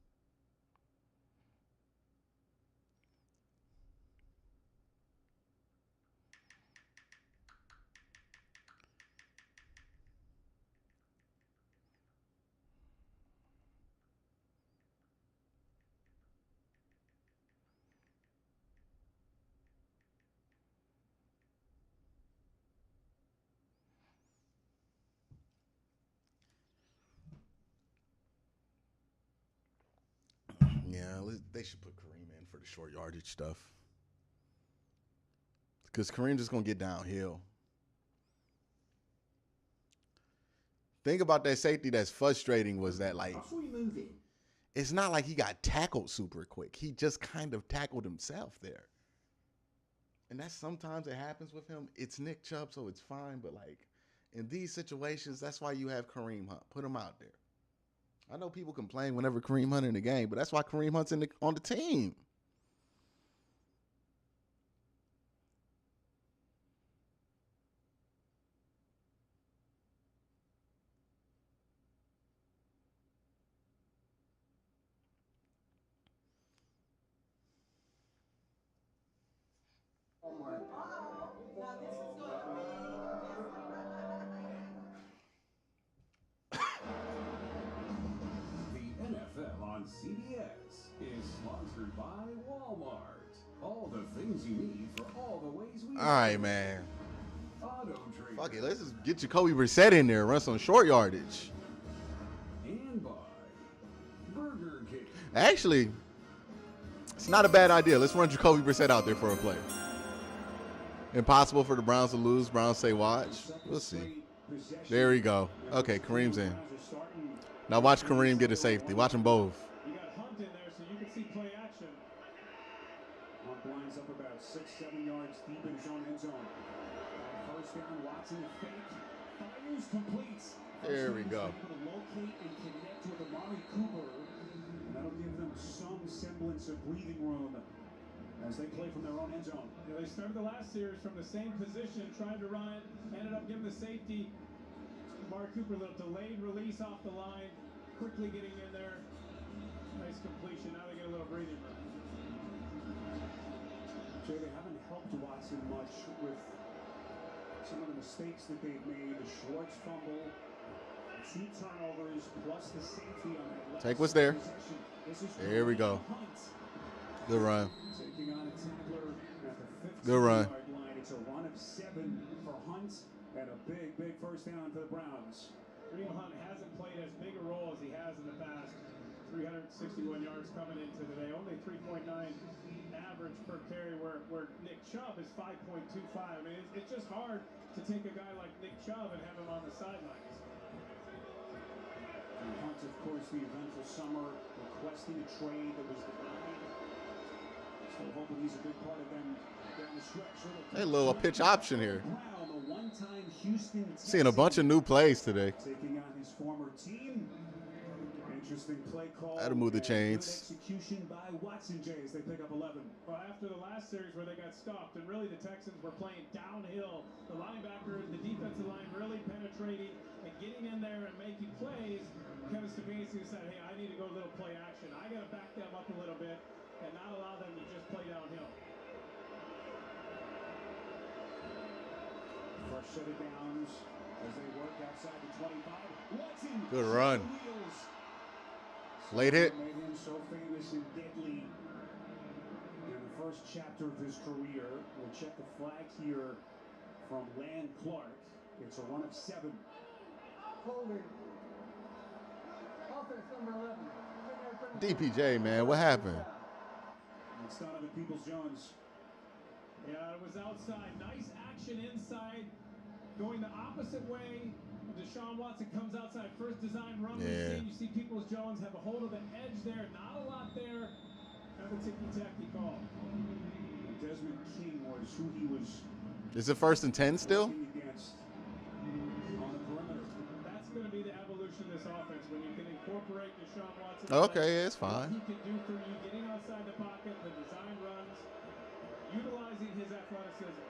Yeah, they should put Kareem in for the short yardage stuff. Because Kareem's just going to get downhill. Thing about that safety that's frustrating was that, like, it's not like he got tackled super quick. He just kind of tackled himself there. And that's sometimes it happens with him. It's Nick Chubb, so it's fine. But, like, in these situations, that's why you have Kareem Hunt. Put him out there. I know people complain whenever Kareem Hunt in the game, but that's why Kareem Hunt's on the team. On CBS is sponsored by Walmart. All the things you need for all the ways we. All right, man. Auto Trader. Fuck it. Let's just get Jacoby Brissett in there, run some short yardage. And by Burger King. Actually, it's not a bad idea. Let's run Jacoby Brissett out there for a play. Impossible for the Browns to lose. Browns say watch. We'll see. There we go. Okay, Kareem's in. Now watch Kareem get a safety. Watch them both. You got Hunt in there, so you can see play action. Hunt lines up about 6-7 yards deep in his own end zone. First down, Watson fake. Fires, completes. There we go. Able to locate and connect with Amari Cooper. And that'll give them some semblance of breathing room as they play from their own end zone. Yeah, they started the last series from the same position, trying to run it, ended up giving the safety. Amari Cooper, a little delayed release off the line, quickly getting in there. Nice completion. Now they get a little breathing room. Jay, they haven't helped Watson much with some of the mistakes that they've made. The Schwartz fumble, 2 turnovers, plus the safety on that last Take what's there. possession. There we go. Good run. Taking on a tackler at the 15 Good run. yard line. It's a run of 7 for Hunt. And a big, big first down for the Browns. Kareem Hunt hasn't played as big a role as he has in the past. 361 yards coming into today. Only 3.9 average per carry, where Nick Chubb is 5.25. I mean, it's just hard to take a guy like Nick Chubb and have him on the sidelines. And Hunt, of course, the eventful summer, requesting a trade that was denied. Still hoping he's a big part of them down the stretch. Hey, little pitch option here. One-time Houston Seeing a bunch of new plays today. Taking on his former team. And Interesting play call. That'll move the and chains. Good execution by Watson Jays. They pick up 11. Well, after the last series where they got stopped, and really the Texans were playing downhill, the linebackers, the defensive line really penetrating and getting in there and making plays. Kevin Stefanski decided, hey, I need to go a little play action. I got to back them up a little bit and not allow them to just play downhill. First set of downs as they work outside the 25. Watson. Good run. Wheels. Late hit. Made him so famous and deadly in the first chapter of his career. We'll check the flag here from Land Clark. It's a run of 7. Holding. Offense number 11. DPJ, man, what happened? It's Donovan Peoples-Jones. Yeah, it was outside. Nice action inside. Going the opposite way. Deshaun Watson comes outside. First design run. Yeah. You see Peoples-Jones have a hold of the edge there. Not a lot there. Kind of a ticky-tacky call. Desmond King was who he was. Is it 1st and 10 still? Against on the perimeter. That's going to be the evolution of this offense when you can incorporate Deshaun Watson. Okay, yeah, it's fine. What he can do for you, getting outside the pocket, the design runs, utilizing his athleticism.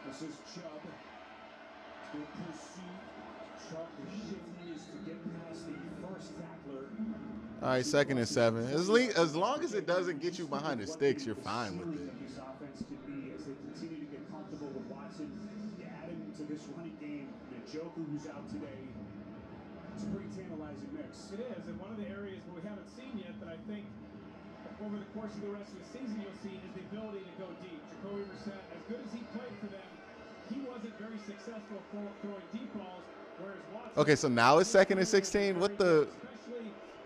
This is Chubb. Good pursuit. Chubb, the shiftiness to get past the first tackler. All right, 2nd and 7. As long as it doesn't get you behind the sticks, you're fine with it. This offense can be as they continue to get comfortable with Watson. You add him to this running game. Njoku, who's out today. It's a pretty tantalizing mix. It is, and one of the areas where we haven't seen yet that I think over the course of the rest of the season you'll see is the ability to go deep. Jacoby Brissett, as good as he played for them, he wasn't very successful throwing deep balls, whereas Watson... Okay, so now it's 2nd and 16? What the...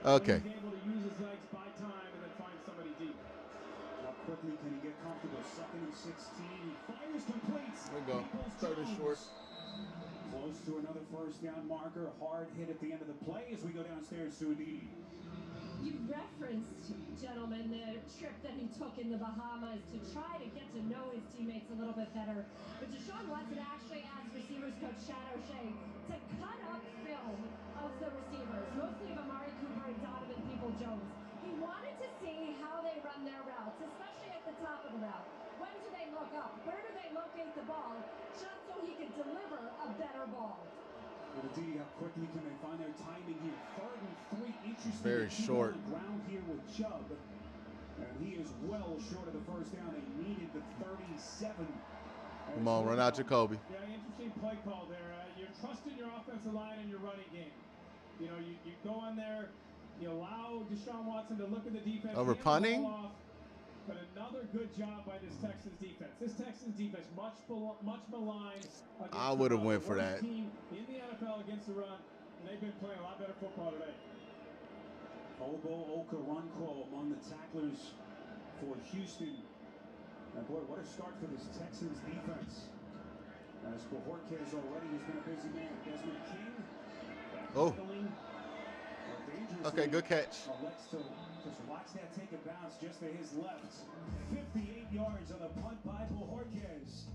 Okay. He's able to use his legs, buy time, and then find somebody deep. How quickly can he get comfortable? 2nd and 16. He fires complete. There we go. 3rd and short. Close to another first down marker. Hard hit at the end of the play as we go downstairs to Aditi. You referenced, gentlemen, the trip that he took in the Bahamas to try to get to know his teammates a little bit better. But Deshaun Watson actually asked receivers coach Shadow Shea to cut up film of the receivers, mostly of Amari Cooper and Donovan Peoples-Jones. He wanted to see how they run their routes, especially at the top of the route. When do they look up? Where do they locate the ball? Just so he could deliver a better ball. And Aditi, how quickly can they find their timing here? 3rd and 3. Interesting. Very short. On the ground here with Chubb. And he is well short of the first down. They needed the 37. Come on, run out Jacoby. Yeah, interesting play call there. You're trusting your offensive line and your running game. You know, you go in there, you allow Deshaun Watson to look at the defense. Over hand the punting? ball off, but another good job by this Texans defense. This Texans defense, much maligned. I would have went for that. Team in the NFL against the run, and they've been playing a lot better football today. Obo Okarunkwo among the tacklers for Houston. And boy, what a start for this Texans defense. As Bojorquez already has been a busy man. Desmond King. Oh. Okay, good catch. Elects to just watch that take a bounce just to his left. 58 yards on the punt by Bojorquez.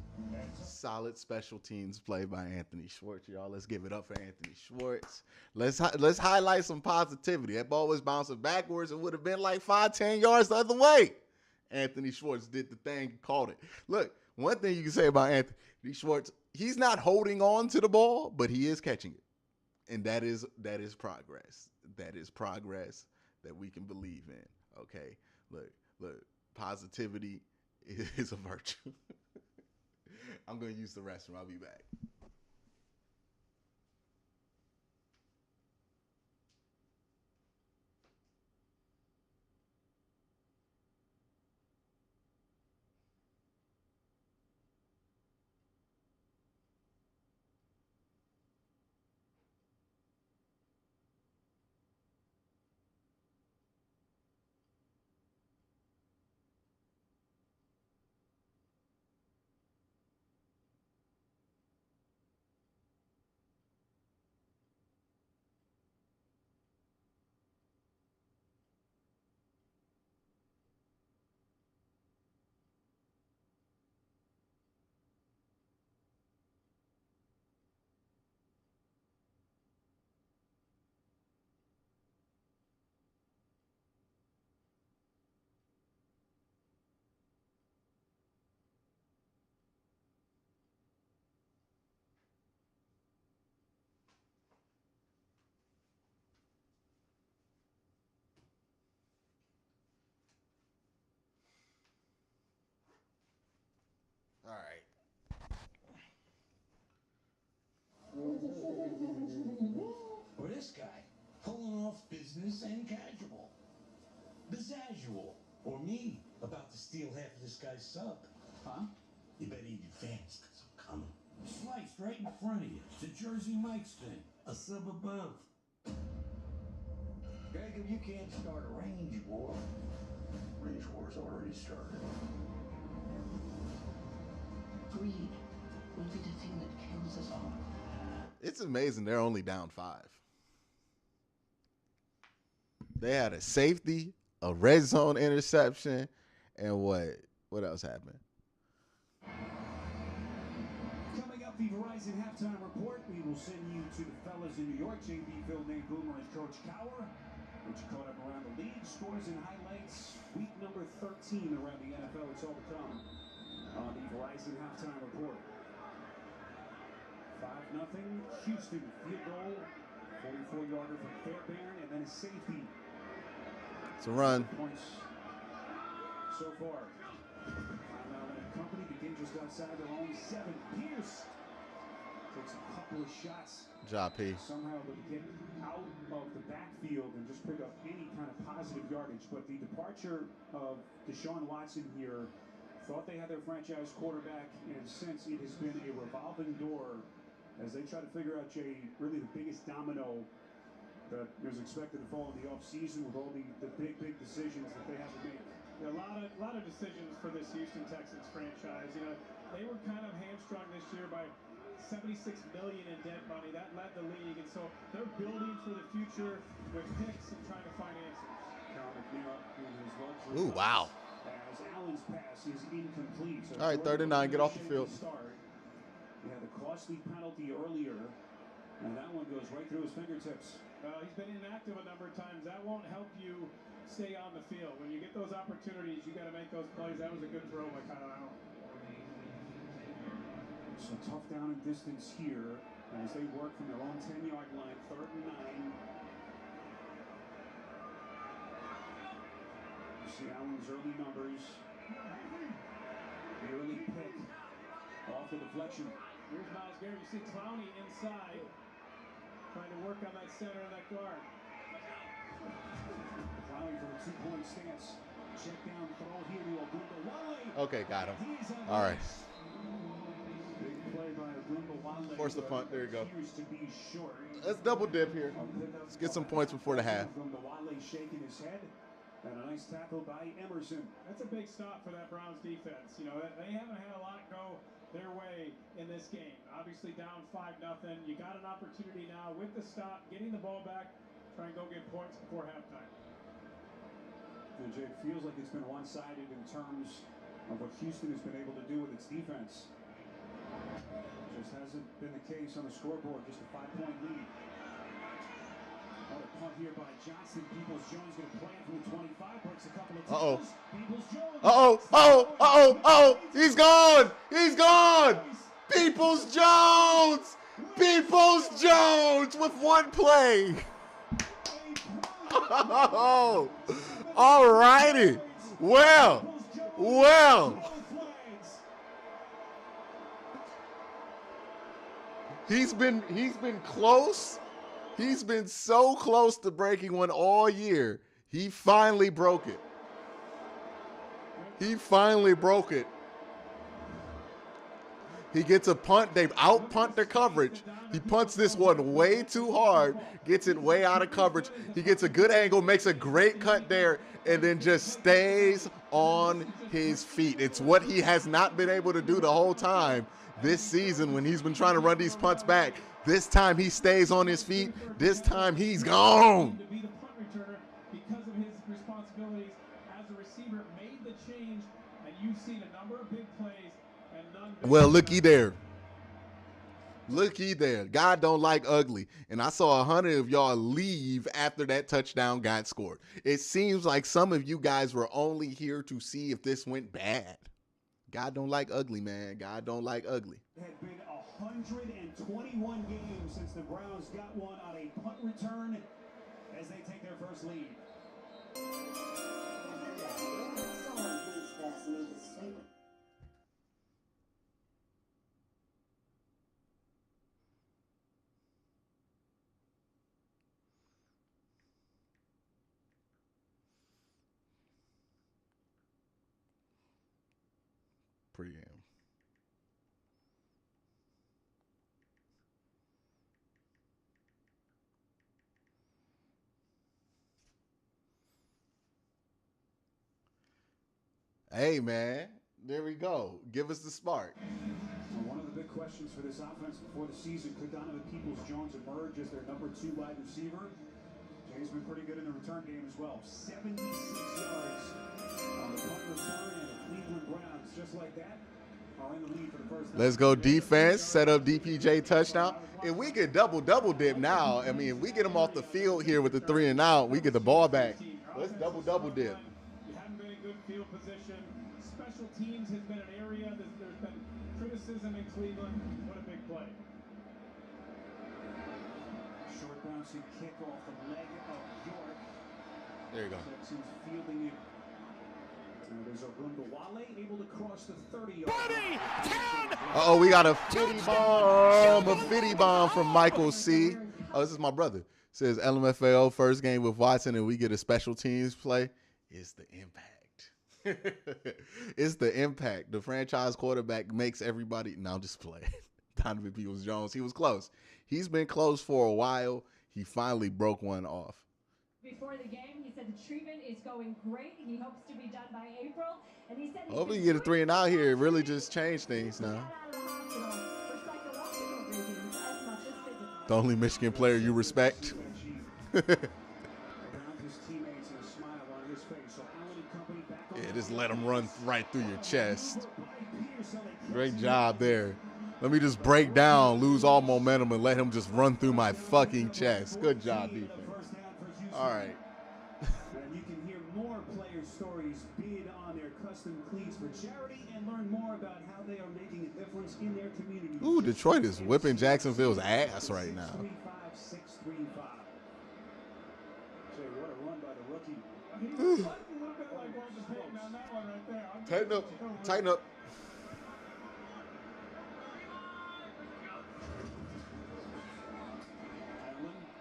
Solid special teams play by Anthony Schwartz, y'all. Let's give it up for Anthony Schwartz. Let's highlight some positivity. That ball was bouncing backwards. It would have been like 5-10 yards the other way. Anthony Schwartz did the thing, caught it. Look, one thing you can say about Anthony Schwartz, he's not holding on to the ball, but he is catching it. And that is progress. That is progress that we can believe in. Okay. Look, positivity is a virtue. I'm going to use the restroom. I'll be back. business and casual. Bizazzual. Or me, about to steal half of this guy's sub. Huh? You better eat advance, because I'm coming. Sliced right in front of you. It's the Jersey Mike's thing. A sub above. Greg, if you can't start a range war, range war's already started. Greed will be the thing that kills us all. It's amazing they're only down 5. They had a safety, a red zone interception, and what else happened? Coming up, the Verizon halftime report. We will send you to the fellas in New York. JB Phil, Nate Boomer, and Coach Cower. Which caught up around the league. Scores and highlights. Week number 13 around the NFL. It's all to come on the Verizon halftime report. 5-0. Houston field goal. 44-yarder from Fairbairn, and then a safety. It's a run. Points so far. Timeout and company begin just outside their own 7. Pierce takes a couple of shots. Job P. Somehow to get out of the backfield and just pick up any kind of positive yardage. But the departure of Deshaun Watson here, thought they had their franchise quarterback, and since it has been a revolving door as they try to figure out, Jay, really the biggest domino that was expected to fall in the offseason with all the big decisions that they have to make. Yeah, a lot of decisions for this Houston Texans franchise. You know, they were kind of hamstrung this year by $76 million in dead money. That led the league, and so they're building for the future with picks and trying to find answers. Ooh, wow. As Allen's pass is incomplete. So all right, 39, get off the field. He had a costly penalty earlier, and that one goes right through his fingertips. He's been inactive a number of times. That won't help you stay on the field. When you get those opportunities, you got to make those plays. That was a good throw by Kyle Allen. So tough down and distance here as they work from their own 10-yard line, 3rd and 9. You see Allen's early numbers. The early pick off the deflection. Here's Myles Garrett. You see Clowney inside, trying to work on that center and that guard. Clowney for a 2-point stance. Check down throw here to Ogunbowale. Okay, got him. All right. Big play by Ogunbowale. Force the punt. There you go. Appears to be short. Let's double dip here. Let's get some points before the half. Ogunbowale shaking his head. And a nice tackle by Emerson. That's a big stop for that Browns defense. You know, they haven't had a lot go their way in this game. Obviously down 5-0. You got an opportunity now with the stop, getting the ball back, try and go get points before halftime. And Jay, it feels like it's been one-sided in terms of what Houston has been able to do with its defense. Just hasn't been the case on the scoreboard, just a 5-point lead. Another punt here by Johnson. Peoples-Jones going to play it from the 25, breaks a couple of tackles. Peoples-Jones. He's gone. He's gone. Peoples-Jones. Peoples-Jones with one play. Oh, all righty. Well. He's been close. He's been so close to breaking one all year. He finally broke it. He gets a punt. They out-punt their coverage. He punts this one way too hard, gets it way out of coverage. He gets a good angle, makes a great cut there, and then just stays on his feet. It's what he has not been able to do the whole time this season when he's been trying to run these punts back. This time he stays on his feet. This time he's gone. To be the punt returner because of his responsibilities as a receiver, made the change, and you've seen a number of big plays and none. Well, looky there. God don't like ugly. And I saw 100 of y'all leave after that touchdown got scored. It seems like some of you guys were only here to see if this went bad. God don't like ugly, man. God don't like ugly. It had been 121 games since the Browns got one on a punt return as they take their first lead. pregame. Hey, man. There we go. Give us the spark. Well, one of the big questions for this offense before the season, could Donovan Peoples-Jones emerge as their number 2 wide receiver? Jay's been pretty good in the return game as well. 76 yards on the punt return, and the Cleveland Browns, just like that, are in the lead for the first time. Let's go defense. Set up DPJ touchdown. If we get double dip now, I mean, if we get them off the field here with the 3 and out, we get the ball back. Let's double dip. You haven't been in good field position. Special teams has been an area that there's been criticism in Cleveland. What a big play. Short bouncing kick off the leg of York. There you go. Texans fielding it. There's Ogunbowale able to cross the 30-yard line. Uh-oh, we got a fitty bomb from Michael C. Oh, this is my brother. Says LMFAO first game with Watson and we get a special teams play. It's the impact. It's the impact. The franchise quarterback makes everybody. No, I'm just playing. Donovan Peoples-Jones. He was close. He's been close for a while. He finally broke one off. Before the game, he said the treatment is going great. He hopes to be done by April. And he said hopefully you get a 3 and out here. It really just changed things now. The only Michigan player you respect. Yeah, just let him run right through your chest. Great job there. Let me just break down, lose all momentum, and let him just run through my fucking chest. Good job, defense. All right. And you can hear more player stories, bid on their custom cleats for charity, and learn more about how they are making a difference in their community. Ooh, Detroit is whipping Jacksonville's ass right now. 635. Jay, what a run by the rookie. He's a little bit like Walter Payton on that one right there. Tighten up. Tighten up.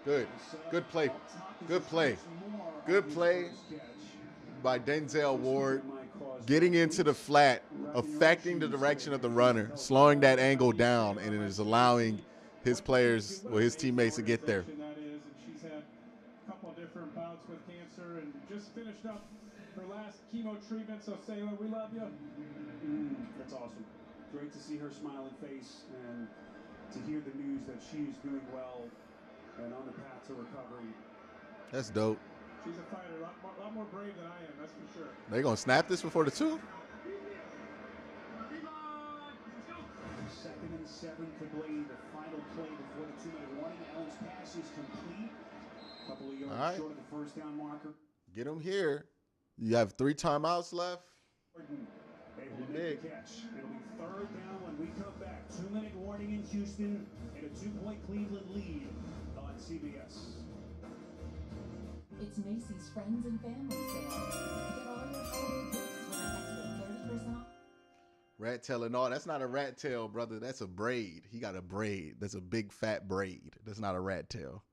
Good. Good play. Good play. Good play by Denzel Ward. Getting into the flat, affecting the direction of the runner, slowing that angle down, and it is allowing his players or his teammates to get there. That is, and she's had a couple of different bouts with cancer and just finished up her last chemo treatment. So, Sailor, we love you. That's awesome. Great to see her smiling face and to hear the news that she's doing well and on the path to recovery. That's dope. She's a fighter, a lot more brave than I am, that's for sure. They gonna snap this before the 2? 2nd and 7 to Blade, the final play before the 2-minute warning. Allen's pass is complete. A couple of yards short of the first down marker. Get him here. You have 3 timeouts left. Able to make the catch. It'll be 3rd down when we come back. 2-minute warning in Houston and a 2-point Cleveland lead on CBS. It's Macy's Friends and Family Sale. Get all your holiday gifts with an extra 30% off. Rat tail and all. That's not a rat tail, brother. That's a braid. He got a braid. That's a big fat braid. That's not a rat tail.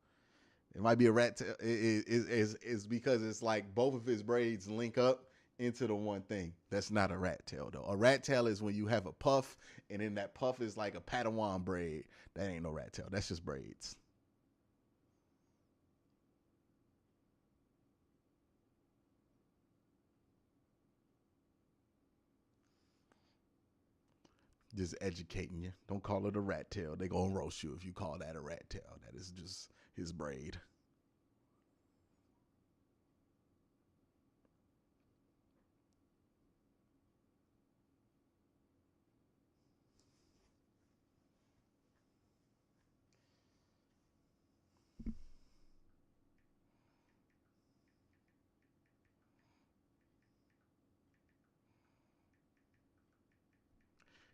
It might be a rat tail. It's because it's like both of his braids link up into the one thing. That's not a rat tail, though. A rat tail is when you have a puff, and then that puff is like a Padawan braid. That ain't no rat tail. That's just braids. Just educating you. Don't call it a rat tail. They gonna roast you if you call that a rat tail. That is just his braid.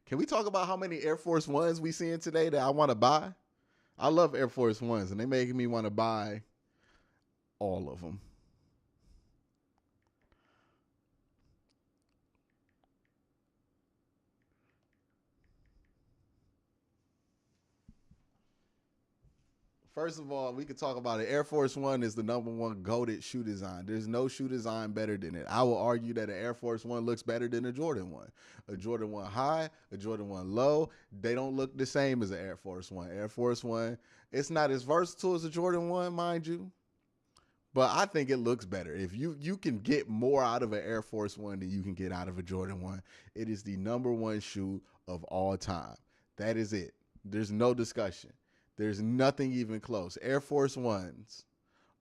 Can we talk about how many Air Force Ones we seeing today that I want to buy? I love Air Force Ones, and they making me want to buy all of them. First of all, we could talk about it. Air Force One is the #1 goated shoe design. There's no shoe design better than it. I will argue that an Air Force One looks better than a Jordan 1. A Jordan 1 high, a Jordan 1 low, they don't look the same as an Air Force One. Air Force One, it's not as versatile as a Jordan 1, mind you, but I think it looks better. If you can get more out of an Air Force One than you can get out of a Jordan 1, it is the #1 shoe of all time. That is it. There's no discussion. There's nothing even close. Air Force Ones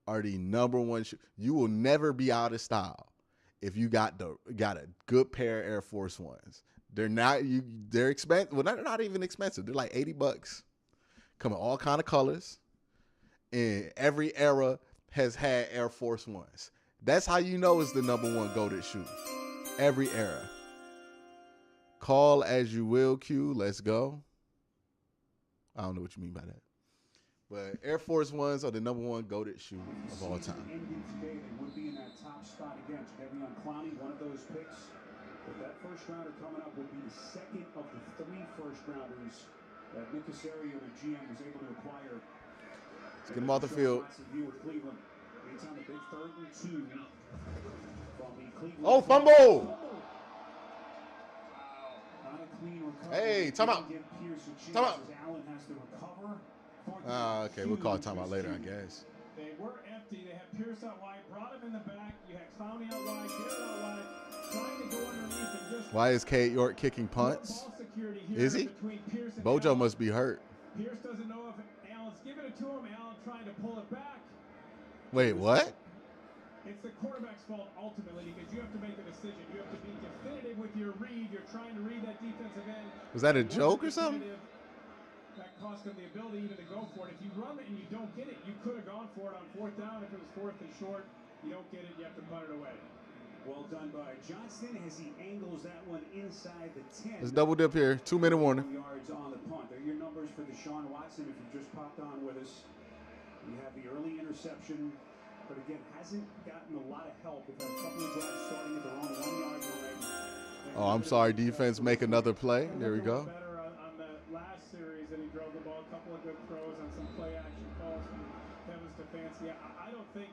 are the #1 shoe. You will never be out of style if you got a good pair of Air Force Ones. They're expensive. Well, they're not even expensive. They're like $80. Come in all kind of colors. And every era has had Air Force Ones. That's how you know it's the #1 goated shoe. Every era. Call as you will, Q. Let's go. I don't know what you mean by that. But Air Force Ones are the #1 goated shoe of all time. Ended today, they would be in that top spot again. Jadeveon Clowney, one of those picks. But that first rounder coming up would be the second of the 3 first rounders that Nick Caserio, the GM, was able to acquire. Let's get him off the field. Anytime a big 3rd and 2 from the Cleveland. Oh, fumble! Not a clean recovery. Hey, timeout. Timeout. Allen has to recover. Okay, we'll call timeout later, I guess. They were empty. They had Pierce out wide, brought him in the back. You had Clowney out wide, Garrett out wide, trying to go underneath and just. Why is Kate York kicking punts? Is he? Bojo must be hurt. Pierce doesn't know if Allen's giving it to him. Allen trying to pull it back. Wait, what? It's the quarterback's fault ultimately because you have to make a decision. You have to be definitive with your read. You're trying to read that defensive end. Was that a joke or something? That cost him the ability even to go for it. If you run it and you don't get it, you could have gone for it on 4th down. If it was 4th and short, you don't get it, you have to punt it away. Well done by Johnston as he angles that one inside the 10. Let's double dip here. 2-minute warning. Yards on the punt. They're your numbers for Deshaun Watson if you just popped on with us. You have the early interception, but again, hasn't gotten a lot of help. They've had a couple of drives starting at their own 1-yard line. Oh, I'm sorry, defense, make another play. There we go. Better on the last series that he drove the ball. A couple of good throws on some play action calls from Kevin Stefanski. I don't think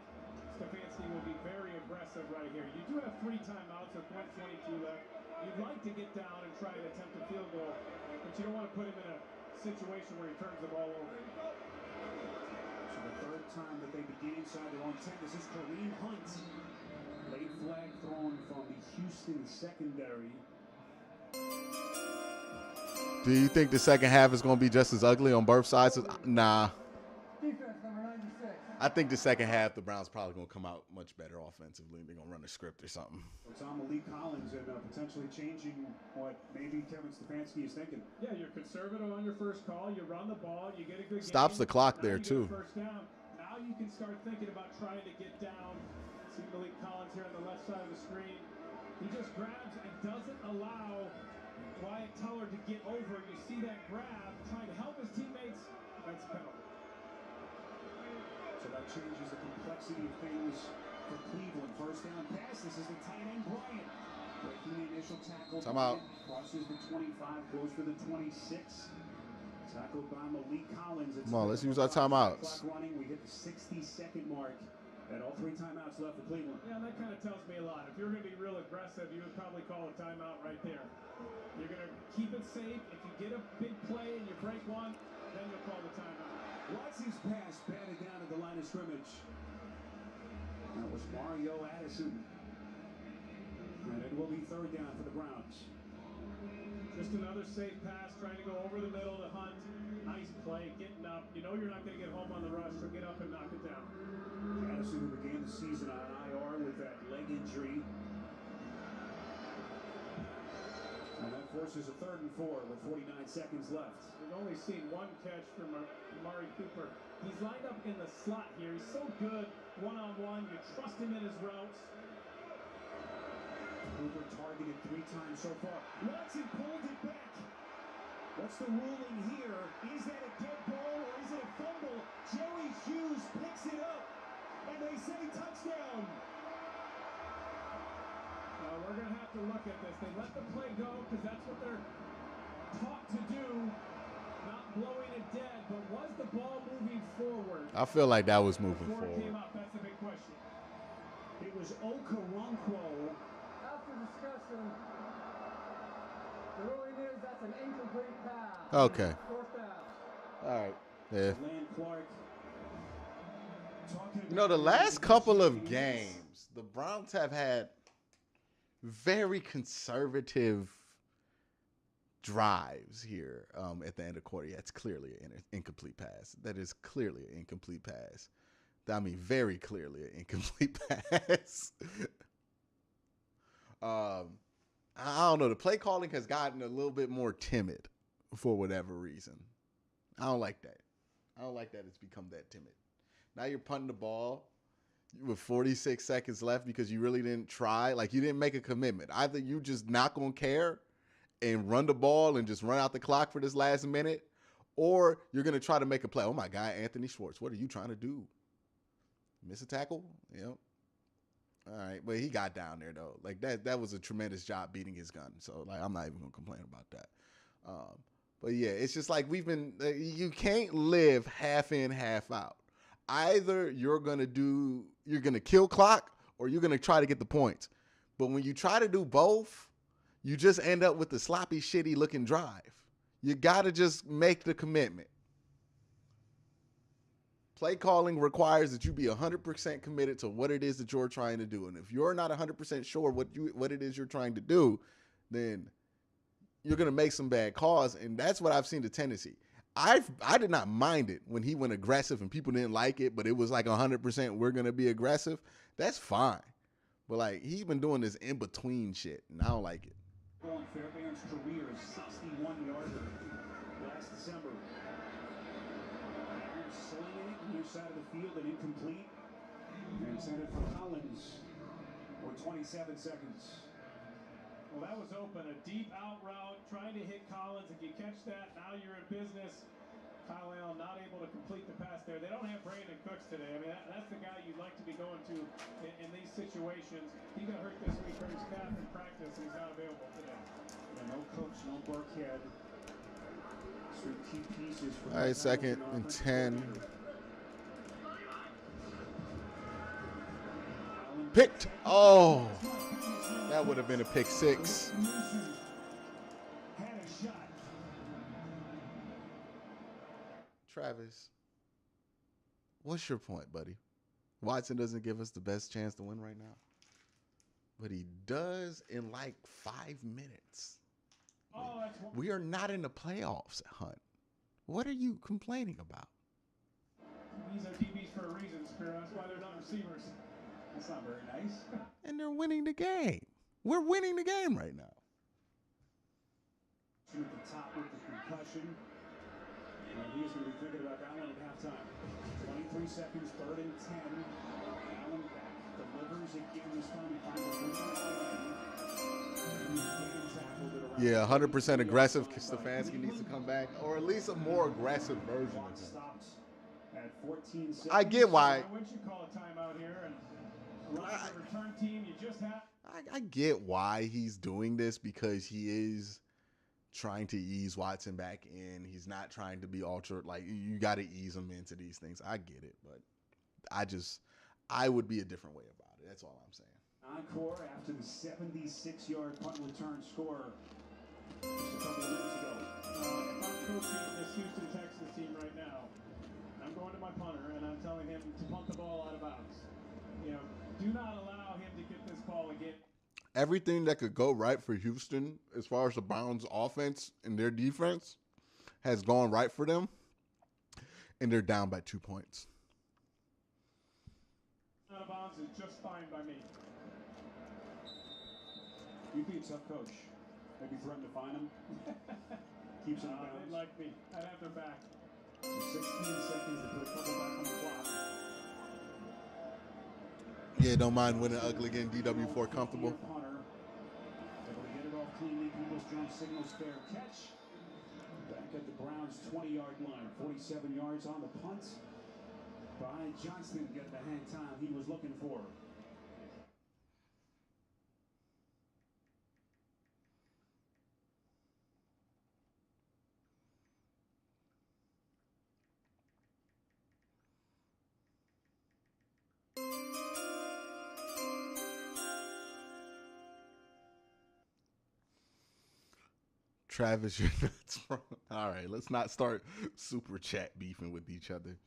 Stefanski will be very aggressive right here. You do have 3 timeouts with 1:22 left. You'd like to get down and try and attempt a field goal, but you don't want to put him in a situation where he turns the ball over. So the 3rd time that they begin inside their own 10. This is Kareem Hunt. Late flag thrown from the Houston secondary. Do you think the second half is going to be just as ugly on both sides? Nah. Defense number 96. I think the second half, the Browns probably going to come out much better offensively. They're going to run a script or something. It's on Malik Collins and potentially changing what maybe Kevin Stefanski is thinking. Yeah, you're conservative on your first call. You run the ball. You get a good Stops game. the clock Now there, you get too. First down. Now you can start thinking about trying to get down. See Malik Collins here on the left side of the screen. He just grabs and doesn't allow Wyatt Teller to get over. You see that grab, trying to help his teammates. That's a penalty. So that changes the complexity of things for Cleveland. First down pass. This is the tight end Bryant. Breaking the initial tackle. Time out. Crosses the 25, goes for the 26. Tackled by Malik Collins. Come on, let's use our timeouts. Clock running. We hit the 60-second mark. And all 3 timeouts left for Cleveland. Yeah, that kind of tells me a lot. If you're going to be real aggressive, you would probably call a timeout right there. You're going to keep it safe. If you get a big play and you break one, then you'll call the timeout. Watson's pass batted down at the line of scrimmage. That was Mario Addison. And it will be 3rd down for the Browns. Just another safe pass, trying to go over the middle to Hunt. Nice play, getting up. You know you're not going to get home on the rush, so get up and knock it down. Addison, who began the season on IR with that leg injury. And that forces a 3rd and 4 with 49 seconds left. We've only seen 1 catch from Amari Cooper. He's lined up in the slot here. He's so good one-on-one. You trust him in his routes. Cooper targeted 3 times so far. Watson pulled it back. What's the ruling here? Is that a dead ball or is it a fumble? Joey Hughes picks it up, and they say touchdown. We're going to have to look at this. They let the play go because that's what they're taught to do, not blowing it dead. But was the ball moving forward? I feel like that was moving Before it forward. came up, that's the big question. It was Okoronkwo. After discussion, the ruling is that's an incomplete pass. Okay. Fourth down. All right. Yeah. Land Clark. Talking You know, the about last couple of negotiating minutes. games, the Browns have had very conservative drives here at the end of quarter. Yeah, it's clearly an incomplete pass. That is clearly an incomplete pass. I mean, very clearly an incomplete pass. I don't know. The play calling has gotten a little bit more timid for whatever reason. I don't like that. I don't like that it's become that timid. Now you're punting the ball with 46 seconds left because you really didn't try. Like, you didn't make a commitment. Either you just not going to care and run the ball and just run out the clock for this last minute, or you're going to try to make a play. Oh, my God, Anthony Schwartz, what are you trying to do? Miss a tackle? Yep. All right, but he got down there, though. Like, that was a tremendous job beating his gun. So, like, I'm not even going to complain about that. But, yeah, it's just like you can't live half in, half out. Either you're going to kill clock or you're going to try to get the points. But when you try to do both, you just end up with the sloppy, shitty looking drive. You got to just make the commitment. Play calling requires that you be 100% committed to what it is that you're trying to do. And if you're not 100% sure what it is you're trying to do, then you're going to make some bad calls. And that's what I've seen the tendency. I did not mind it when he went aggressive and people didn't like it, but it was like 100% we're going to be aggressive. That's fine. But, like, he's been doing this in-between shit, and I don't like it. On Fairbairn's career, 61-yarder last December. Slinging it near side of the field and incomplete. And sent it for Collins for 27 seconds. Well, that was open. A deep out route, trying to hit Collins. If you catch that, now you're in business. Kyle Allen not able to complete the pass there. They don't have Brandon Cooks today. I mean, that's the guy you'd like to be going to in these situations. He got hurt this week, hurt his calf in practice, and he's not available today. Yeah, no Cooks, no Burkhead. Some key pieces for All right, 2nd and 10. Picked. Oh, that would have been a pick six. Had a shot. Travis, what's your point, buddy? Watson doesn't give us the best chance to win right now, but he does in like 5 minutes. Oh, that's one. We are not in the playoffs, Hunt. What are you complaining about? These are DBs for a reason, Spiro. That's why they're not receivers. That's not very nice. And they're winning the game. We're winning the game right now. At the top with the concussion. And he's going to be thinking about that one at halftime. 23 seconds, 3rd and 10. Allen back, delivers it, given this time he finds a Yeah, 100% aggressive. Stefanski needs to come back, or at least a more aggressive version of him. Stopped at 14 seconds. I get why. Why wouldn't you call a timeout here? And allow the return team, you just have. I get why he's doing this, because he is trying to ease Watson back in. He's not trying to be ultra, like, you got to ease him into these things. I get it, but I would be a different way about it. That's all I'm saying. Encore after the 76-yard punt return score just a couple of minutes ago. If I'm coaching this Houston Texans team right now, I'm going to my punter and I'm telling him to punt the ball out of bounds. You know, do not allow him to get this ball again. Everything that could go right for Houston as far as the Browns offense and their defense has gone right for them, and they're down by 2 points. Out of bounds is just fine by me. You'd be a tough coach. Maybe threaten to fine him. Keeps him bounds. They'd like me. I'd have their back. So 16 seconds to put a couple back on the clock. Yeah, don't mind winning ugly again. DW4 comfortable. Punter. Able to get it off cleanly. Peoples Jones signals fair catch. Back at the Browns' 20-yard line. 47 yards on the punt by Johnston, getting the hand time he was looking for. Travis, you're nuts. All right, let's not start super chat beefing with each other.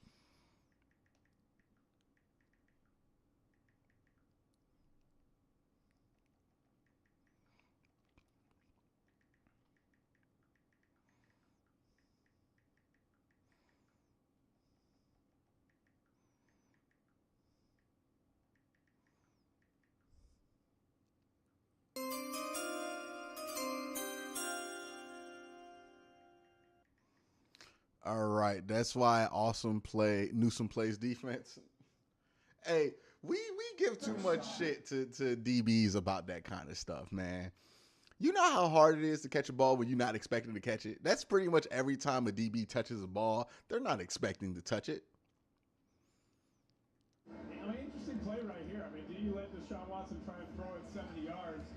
All right, that's why Newsome plays defense. Hey, we give too much shit to DBs about that kind of stuff, man. You know how hard it is to catch a ball when you're not expecting to catch it? That's pretty much every time a DB touches a ball, they're not expecting to touch it. I mean, interesting play right here. I mean, do you let Deshaun Watson try and throw it 70 yards?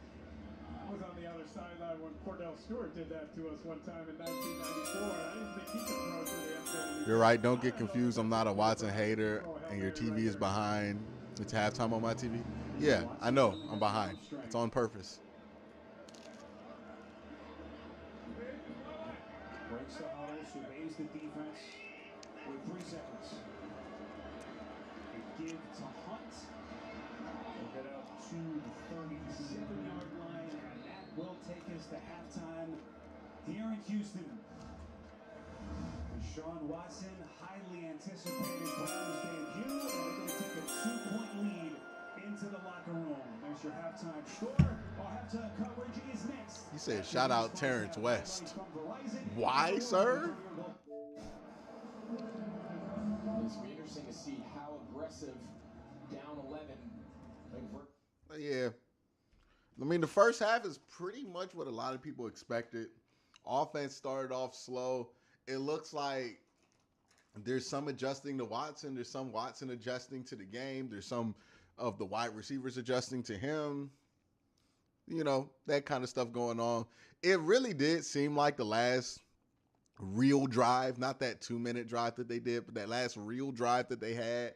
I was on the other sideline when Cordell Stewart did that to us one time in 1994, and I didn't think he could throw it to the end zone. You're right. Don't get confused. I'm not a Watson hater, and your TV is behind. It's halftime on my TV. Yeah, I know. I'm behind. It's on purpose. Breaks the huddle, surveys the defense with 3 seconds. A give to Hunt. We'll get up to the 37-yard line, and that will take us to halftime here in Houston. Deshaun Watson, highly anticipated Browns debut, and they're going to take a 2-point lead into the locker room. There's your halftime score. Our halftime coverage is next. He said, shout out Terrence West. Why, sir? It's be interesting to see how aggressive down 11. Yeah. I mean, the first half is pretty much what a lot of people expected. Offense started off slow. It looks like there's some adjusting to Watson. There's some Watson adjusting to the game. There's some of the wide receivers adjusting to him. You know, that kind of stuff going on. It really did seem like the last real drive, not that 2-minute drive that they did, but that last real drive that they had,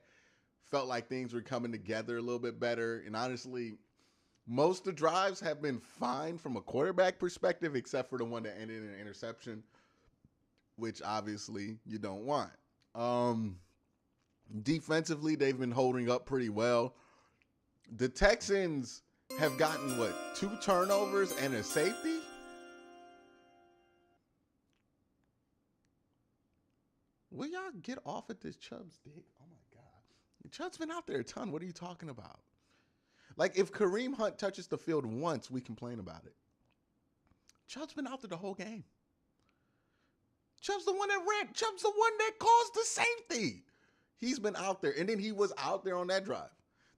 felt like things were coming together a little bit better. And honestly, most of the drives have been fine from a quarterback perspective, except for the one that ended in an interception, which obviously you don't want. Defensively, they've been holding up pretty well. The Texans have gotten, 2 turnovers and a safety? Will y'all get off at this Chubb's dick? Oh, my God. Chubb's been out there a ton. What are you talking about? Like, if Kareem Hunt touches the field once, we complain about it. Chubb's been out there the whole game. Chubb's the one that ran. Chubb's the one that caused the safety. He's been out there. And then he was out there on that drive.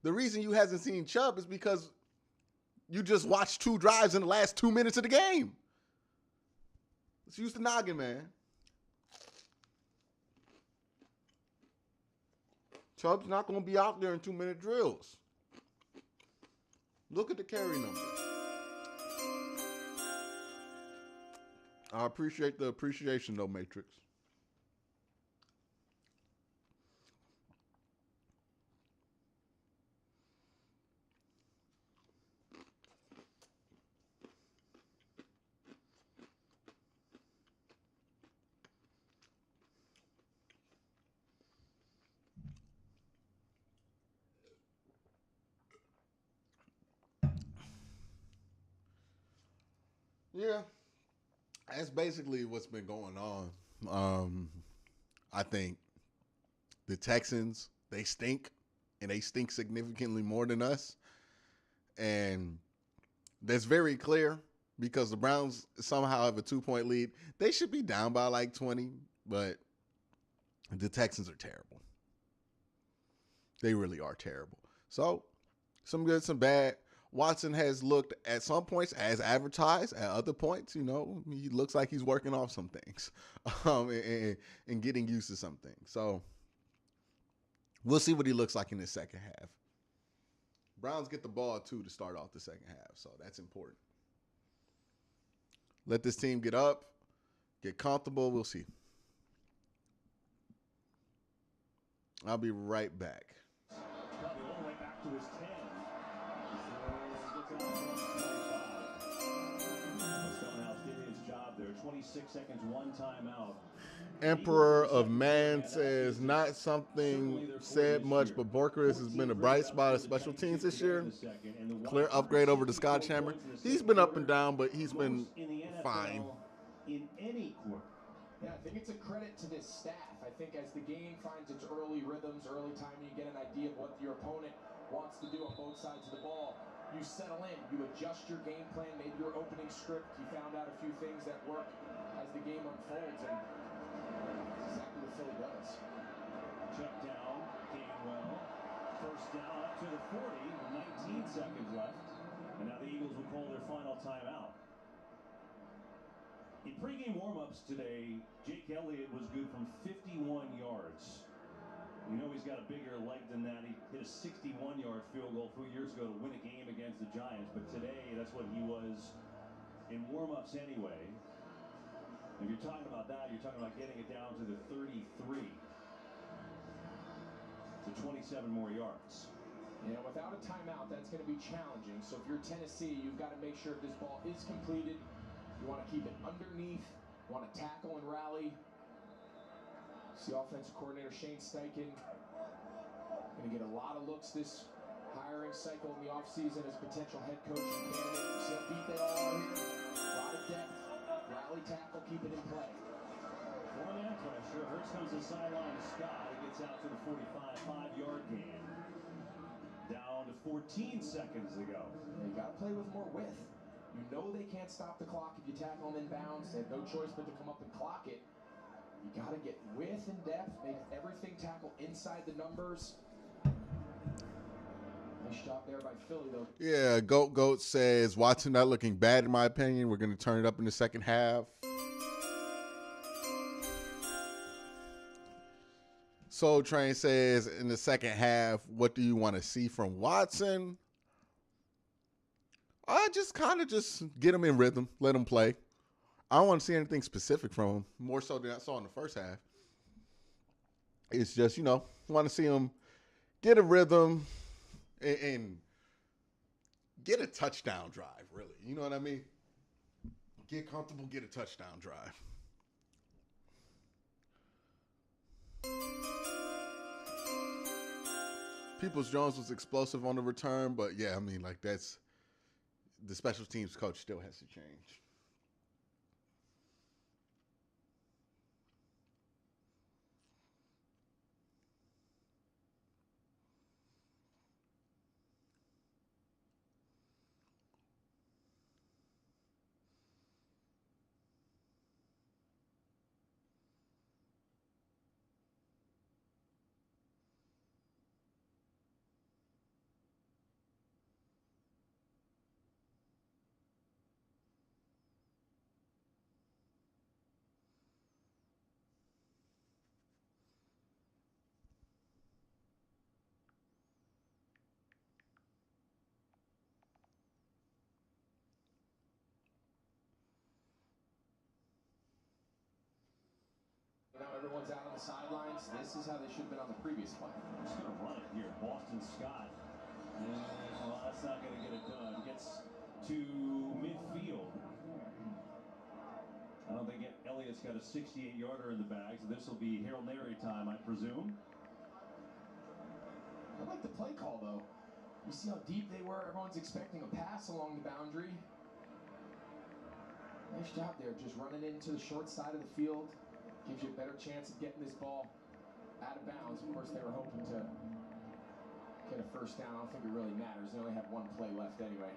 The reason you hasn't seen Chubb is because you just watched 2 drives in the last 2 minutes of the game. Let's use the noggin, man. Chubb's not going to be out there in 2-minute drills. Look at the carry numbers. I appreciate the appreciation, though, Matrix. Yeah, that's basically what's been going on. I think the Texans, they stink, and they stink significantly more than us. And that's very clear because the Browns somehow have a 2-point lead. They should be down by like 20, but the Texans are terrible. They really are terrible. So, some good, some bad. Watson has looked at some points as advertised. At other points, you know, he looks like he's working off some things and getting used to some things. So we'll see what he looks like in the second half. Browns get the ball, too, to start off the second half. So that's important. Let this team get up, get comfortable. We'll see. I'll be right back. Probably all the way back to his 10. Stonehouse did his job there, 26 seconds, one timeout. Emperor of Man says not something said much, but Borchers has been a bright spot of special teams this year. Clear upgrade over to Scott Chamber. He's been up and down, but he's been fine. In any quarter. Yeah, I think it's a credit to this staff. I think as the game finds its early rhythms, early timing, you get an idea of what your opponent wants to do on both sides of the ball. You settle in, you adjust your game plan, maybe your opening script. You found out a few things that work as the game unfolds, and that's exactly what Philly does. Check down, Gainwell. First down up to the 40, 19 seconds left. And now the Eagles will call their final timeout. In pregame warm-ups today, Jake Elliott was good from 51 yards. You know he's got a bigger leg than that. He hit a 61-yard field goal 2 years ago to win a game against the Giants. But today, that's what he was in warm-ups anyway. If you're talking about that, you're talking about getting it down to the 33 to 27 more yards. You know, without a timeout, that's going to be challenging. So if you're Tennessee, you've got to make sure if this ball is completed, you want to keep it underneath, you want to tackle and rally. See offensive coordinator Shane Steichen going to get a lot of looks this hiring cycle in the offseason as potential head coaching candidate. See how deep they all are here. A lot of depth. Rally tackle, keep it in play. Four-man pressure. Hurts comes to the sideline to Scott. He gets out to the 45, 5-yard gain. Down to 14 seconds to go. You got to play with more width. You know they can't stop the clock if you tackle them in bounds. They have no choice but to come up and clock it. You got to get width and depth, make everything tackle inside the numbers. Nice job there by Philly, though. Yeah, Goat says Watson not looking bad in my opinion. We're going to turn it up in the second half. Soul Train says in the second half, what do you want to see from Watson? I just kind of just get him in rhythm, let him play. I don't want to see anything specific from him, more so than I saw in the first half. It's just, want to see him get a rhythm and get a touchdown drive, really. You know what I mean? Get comfortable, get a touchdown drive. Peoples-Jones was explosive on the return, but yeah, I mean, like that's the special teams coach still has to change. Now everyone's out on the sidelines. This is how they should have been on the previous play. Just going to run it here. Boston Scott. And, well, that's not going to get it done. Gets to midfield. I don't think Elliott's got a 68-yarder in the bag, so this will be Hail Mary time, I presume. I like the play call, though. You see how deep they were? Everyone's expecting a pass along the boundary. Nice job there, just running into the short side of the field. Gives you a better chance of getting this ball out of bounds. Of course, they were hoping to get a first down. I don't think it really matters. They only have one play left anyway.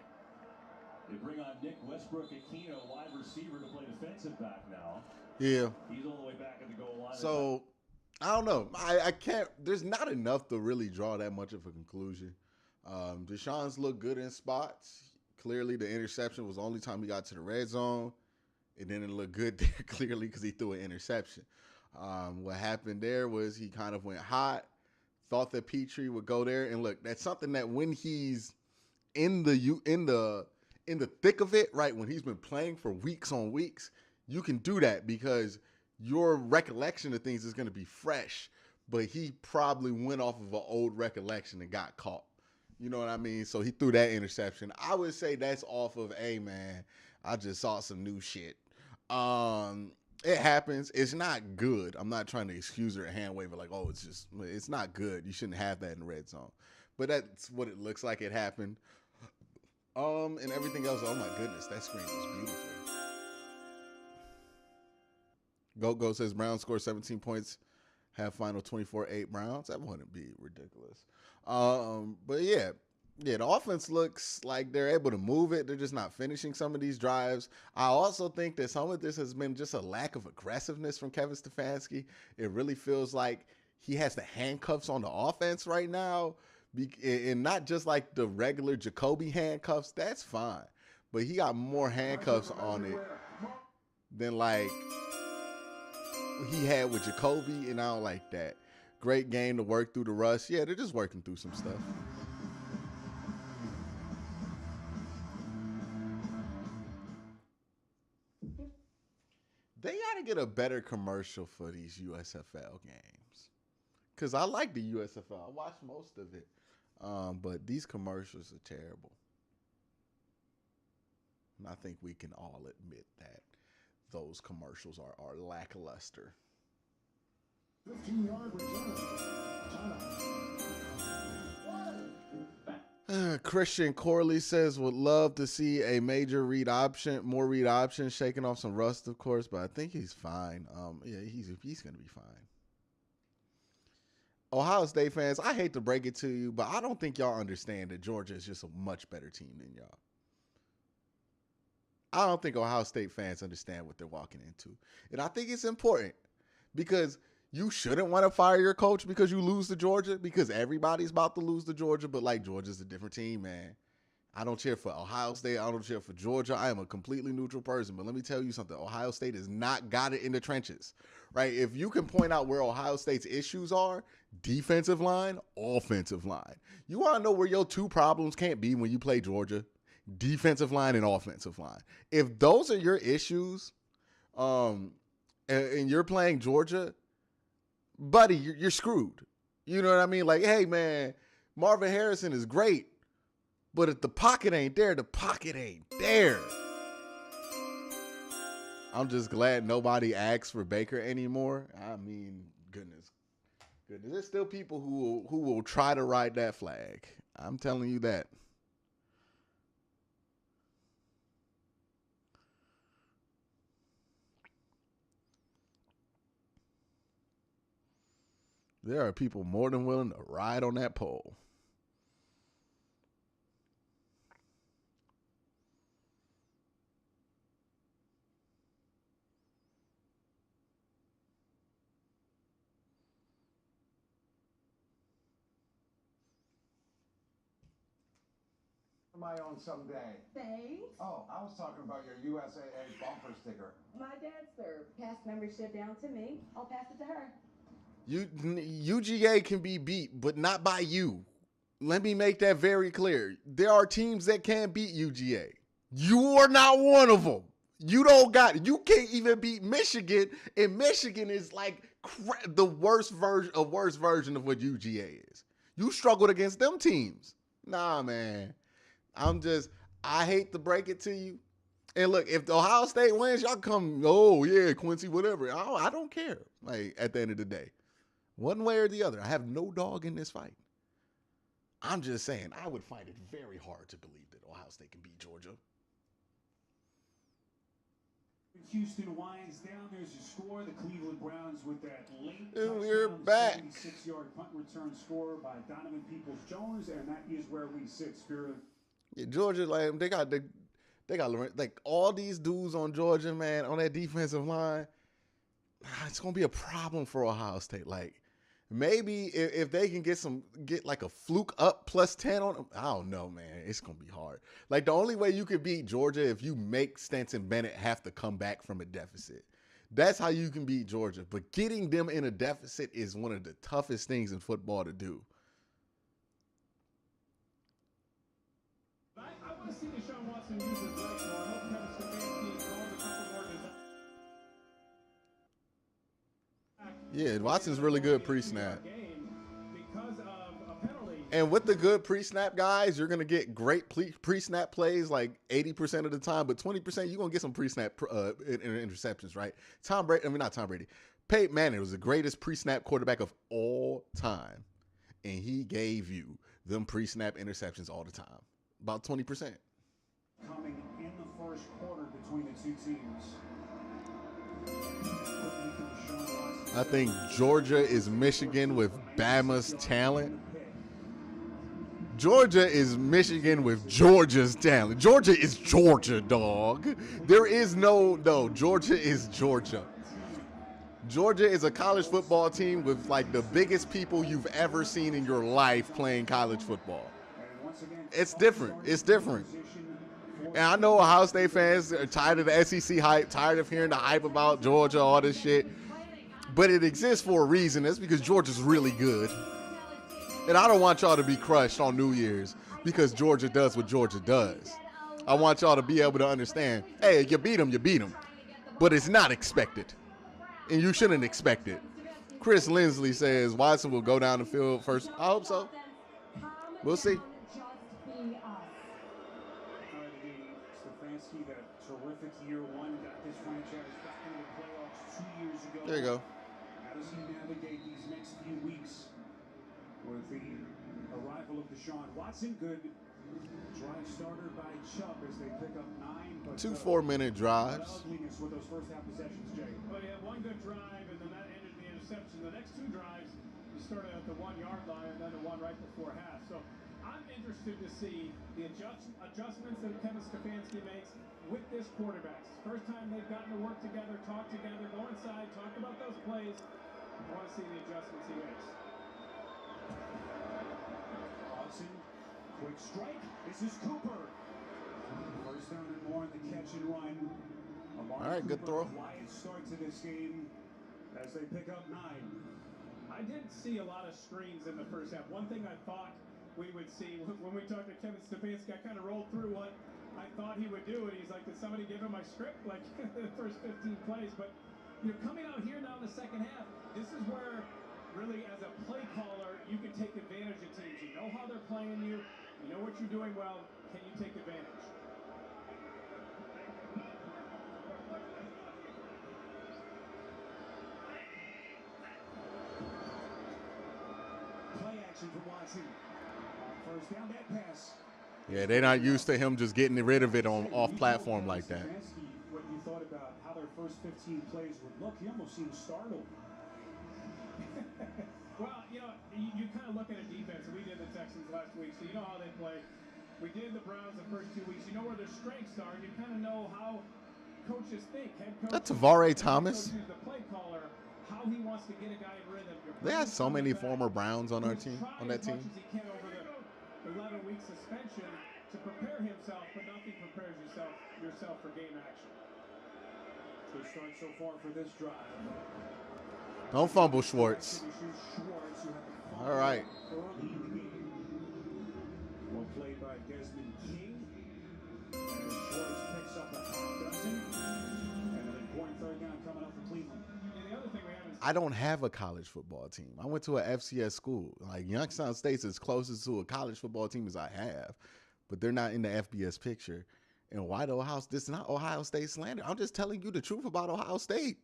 They bring on Nick Westbrook-Aquino, wide receiver, to play defensive back now. Yeah. He's all the way back at the goal line. So, I don't know. I can't – there's not enough to really draw that much of a conclusion. Deshaun's looked good in spots. Clearly, the interception was the only time he got to the red zone. It didn't look good there, clearly, because he threw an interception. What happened there was he kind of went hot, thought that Petrie would go there. And look, that's something that when he's in the thick of it, right, when he's been playing for weeks on weeks, you can do that because your recollection of things is going to be fresh. But he probably went off of an old recollection and got caught. You know what I mean? So he threw that interception. I would say that's off of, hey, man, I just saw some new shit. It happens. It's not good. I'm not trying to excuse her hand wave like, oh, it's not good. You shouldn't have that in the red zone. But that's what it looks like it happened. And everything else, oh my goodness, that screen was beautiful. Go says Browns score 17 points, have final 24-8 Browns. That wouldn't be ridiculous. But yeah, the offense looks like they're able to move it. They're just not finishing some of these drives. I also think that some of this has been just a lack of aggressiveness from Kevin Stefanski. It really feels like he has the handcuffs on the offense right now, and not just like the regular Jacoby handcuffs. That's fine, but he got more handcuffs on it than like he had with Jacoby, and I don't like that. Great game to work through the rush. Yeah, they're just working through some stuff. They got to get a better commercial for these USFL games. Because I like the USFL. I watch most of it. But these commercials are terrible. And I think we can all admit that those commercials are lackluster. 15-yard return. Christian Corley says would love to see a more read option, shaking off some rust, of course, but I think he's fine. Yeah, he's gonna be fine. Ohio State fans, I hate to break it to you, but I don't think y'all understand that Georgia is just a much better team than y'all. I don't think Ohio State fans understand what they're walking into. And I think it's important because you shouldn't want to fire your coach because you lose to Georgia, because everybody's about to lose to Georgia, but like Georgia's a different team, man. I don't cheer for Ohio State. I don't cheer for Georgia. I am a completely neutral person, but let me tell you something. Ohio State has not got it in the trenches, right? If you can point out where Ohio State's issues are, defensive line, offensive line. You want to know where your two problems can't be when you play Georgia? Defensive line and offensive line. If those are your issues, and you're playing Georgia, buddy, you're screwed. You know what I mean? Like, hey, man, Marvin Harrison is great, but if the pocket ain't there, the pocket ain't there. I'm just glad nobody asks for Baker anymore. I mean, goodness. There's still people who will try to ride that flag. I'm telling you that. There are people more than willing to ride on that pole. My own someday. Thanks. Oh, I was talking about your USAA bumper sticker. My dad, sir, passed membership down to me. I'll pass it to her. UGA can be beat, but not by you. Let me make that very clear. There are teams that can beat UGA. You are not one of them. You can't even beat Michigan, and Michigan is like the worst version of what UGA is. You struggled against them teams. Nah, man. I hate to break it to you. And look, if Ohio State wins, y'all come, oh yeah, Quincy, whatever. I don't care. Like, at the end of the day, one way or the other, I have no dog in this fight. I'm just saying, I would find it very hard to believe that Ohio State can beat Georgia. Houston winds down. There's your score. The Cleveland Browns with that late and we're back. 76-yard punt return score by Donovan Peoples-Jones, and that is where we sit, Spirit. Yeah, Georgia, like they got like all these dudes on Georgia, man, on that defensive line. It's gonna be a problem for Ohio State. Like maybe if they can get like a fluke up plus 10 on them, I don't know, man. It's gonna be hard. Like the only way you could beat Georgia if you make Stetson Bennett have to come back from a deficit. That's how you can beat Georgia. But getting them in a deficit is one of the toughest things in football to do. I want to see Deshaun Watson use his legs more. I hope Kevin Stefanski calls a couple more Yeah, Watson's really good pre-snap. because of a penalty. And with the good pre-snap guys, you're going to get great pre-snap plays like 80% of the time, but 20% you're going to get some pre-snap interceptions, right? Not Tom Brady. Peyton Manning was the greatest pre-snap quarterback of all time, and he gave you them pre-snap interceptions all the time, about 20%. Coming in the first quarter between the two teams. I think Georgia is Michigan with Bama's talent. Georgia is Michigan with Georgia's talent. Georgia is Georgia, dog. There is no, Georgia is Georgia. Georgia is a college football team with like the biggest people you've ever seen in your life playing college football. It's different. It's different. And I know Ohio State fans are tired of the SEC hype, tired of hearing the hype about Georgia, all this shit. But it exists for a reason. It's because Georgia's really good. And I don't want y'all to be crushed on New Year's because Georgia does what Georgia does. I want y'all to be able to understand, hey, you beat them. But it's not expected. And you shouldn't expect it. Chris Lindsley says Watson will go down the field first. I hope so. We'll see. Stefanski, that terrific year one, got this franchise back into the playoffs 2 years ago. There you go. How does he navigate these next few weeks with the arrival of Deshaun Watson? Good drive starter by Chubb as they pick up 9. But 2 4-minute drives. Ugliness with those first half possessions, Jay. Well, you had one good drive, and then that ended the interception. The next 2 drives, you started at the 1-yard line, and then the one right before half. So I'm interested to see the adjustments that Kevin Stefanski makes with this quarterback. First time they've gotten to work together, talk together, go inside, talk about those plays. I want to see the adjustments he makes. Watson, quick strike. This is Cooper. First down and more on the catch and run. All right, good throw. Quiet start to this game as they pick up 9. I did see a lot of screens in the first half. One thing I thought we would see when we talked to Kevin Stefanski, I kind of rolled through what I thought he would do, and he's like, did somebody give him my script like the first 15 plays? But you're coming out here now in the second half. This is where really as a play caller you can take advantage of teams. You know how they're playing you know what you're doing well. Can you take advantage? Play action for Watson. First down, that pass. Yeah, they're not used to him just getting rid of it on off-platform like that. What you thought about how their first 15 plays would look, he almost seemed startled. Well, you kind of look at a defense, and we did the Texans last week, so you know how they play. We did the Browns the first 2 weeks. You know where their strengths are, and you kind of know how coaches think. Head coach, That's Tavare Thomas. The play caller, how he wants to get a guy in rhythm. They had so many former Browns on our team, on that team. As much as he can over the 11-week suspension to prepare himself, but nothing prepares yourself for game action. Good start so far for this drive. Don't fumble, Schwartz. All right. Well played by Desmond King. And Schwartz picks up a half dozen. And an important third down coming up for Cleveland. And the other thing we haven't I don't have a college football team. I went to a FCS school. Like Youngstown State's as closest to a college football team as I have, but they're not in the FBS picture. And why the Ohio? This is not Ohio State slander. I'm just telling you the truth about Ohio State.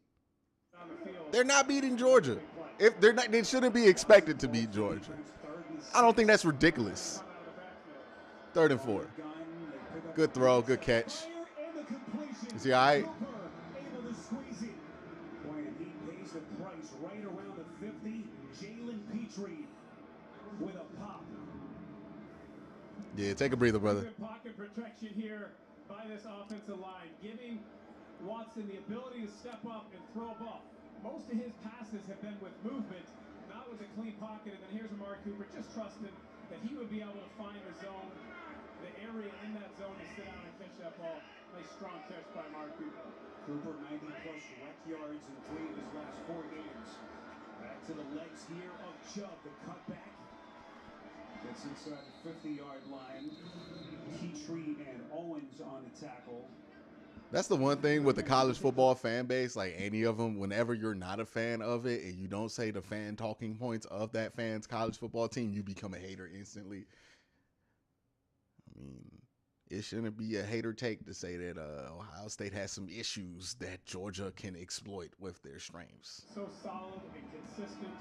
They're not beating Georgia. If they're not, they shouldn't be expected to beat Georgia. I don't think that's ridiculous. 3rd and 4. Good throw, good catch. Is he all right? Right around the 50, Jalen Petrie with a pop. Yeah, take a breather, brother. Good pocket protection here by this offensive line, giving Watson the ability to step up and throw a ball. Most of his passes have been with movement, not with a clean pocket. And then here's Amari Cooper, just trusting that he would be able to find the zone, the area in that zone to sit down and catch that ball. Nice strong catch by Amari Cooper. Cooper 90-plus rec yards in 3 of his last 4 games. Back to the legs here of Chubb, the cutback. Gets inside the 50-yard line. Petrie and Owens on the tackle. That's the one thing with the college football fan base, like any of them, whenever you're not a fan of it and you don't say the fan talking points of that fan's college football team, you become a hater instantly. I mean, it shouldn't be a hater take to say that Ohio State has some issues that Georgia can exploit with their strengths. So solid and consistent.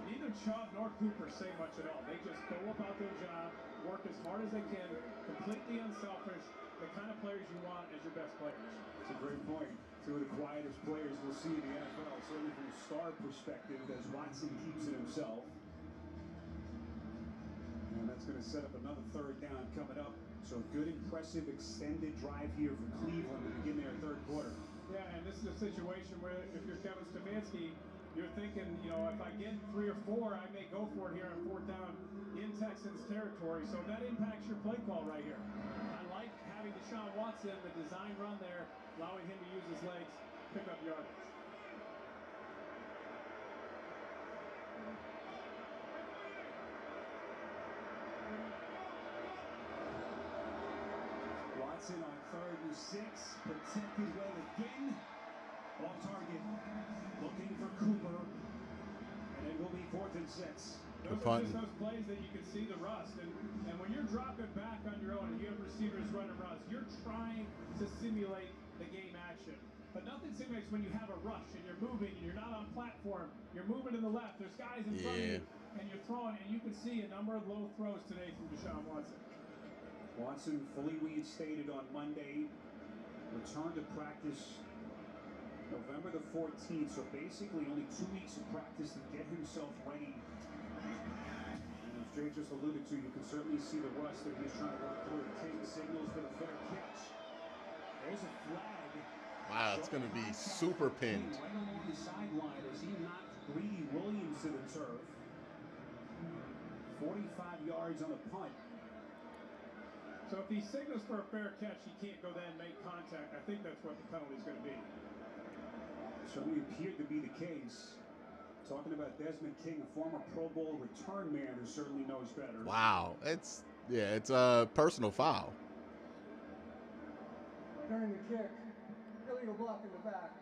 Neither Chubb nor Cooper say much at all. They just go about their job, work as hard as they can, completely unselfish, the kind of players you want as your best players. It's a great point. Two of the quietest players we'll see in the NFL, certainly from a star perspective, as Watson keeps it himself. And that's going to set up another third down coming up. So a good, impressive, extended drive here for Cleveland to begin their third quarter. Yeah, and this is a situation where if you're Kevin Stefanski, you're thinking, you know, if I get 3 or 4, I may go for it here on fourth down in Texans territory. So that impacts your play call right here. I like having Deshaun Watson, the design run there, allowing him to use his legs, pick up yardage. Watson on 3rd and 6, protected well again. Off target, looking for Cooper, and it will be 4th and 6. Those are just those plays that you can see the rust. And when you're dropping back on your own and you have receivers running rust, you're trying to simulate the game action. But nothing simulates when you have a rush and you're moving and you're not on platform. You're moving to the left. There's guys in front of you and you're throwing. And you can see a number of low throws today from Deshaun Watson. Watson fully reinstated on Monday. Returned to practice November the 14th, so basically only 2 weeks of practice to get himself ready. And as Jay just alluded to, you can certainly see the rust that he's trying to work through. King signals for the fair catch. There's a flag. Wow, it's going to be super pinned. Right along the sideline as he knocked Greedy Williams to the turf. 45 yards on the punt. So if he signals for a fair catch, he can't go then make contact. I think that's what the penalty is going to be. Certainly appeared to be the case. Talking about Desmond King, a former Pro Bowl return man who certainly knows better. Wow, it's a personal foul. During the kick, illegal block in the back.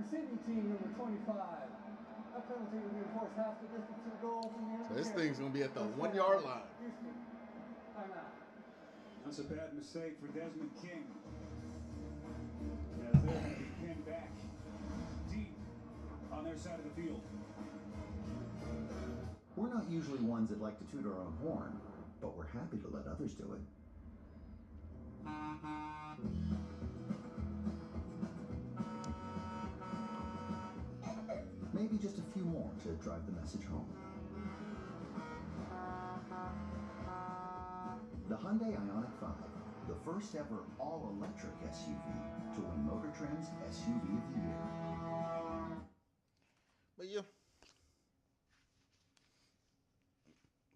Receiving team number 25. That penalty will be enforced half the distance to the goal from the end. So this thing's gonna be at the 1 yard line. Houston, timeout. That's a bad mistake for Desmond King. As they're going to be pinned back deep on their side of the field. We're not usually ones that like to toot our own horn, but we're happy to let others do it. Maybe just a few more to drive the message home. The Hyundai Ioniq 5, the first ever all-electric SUV to win Motor Trend's SUV of the Year. But yeah,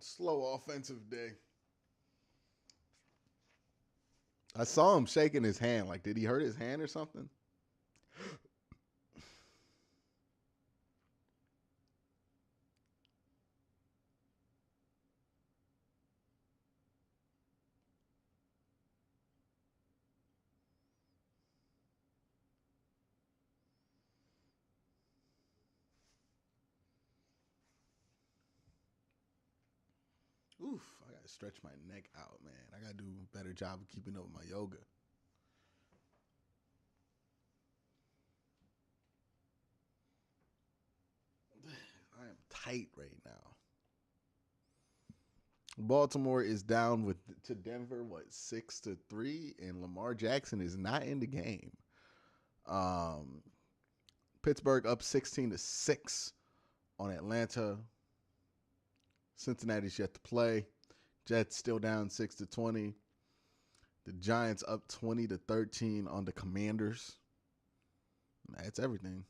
slow offensive day. I saw him shaking his hand. Like, did he hurt his hand or something? Oof, I gotta stretch my neck out, man. I gotta do a better job of keeping up with my yoga. I am tight right now. Baltimore is down to Denver, 6-3, and Lamar Jackson is not in the game. Pittsburgh up 16-6 on Atlanta. Cincinnati's yet to play. Jets still down 6-20. The Giants up 20-13 on the Commanders. That's everything.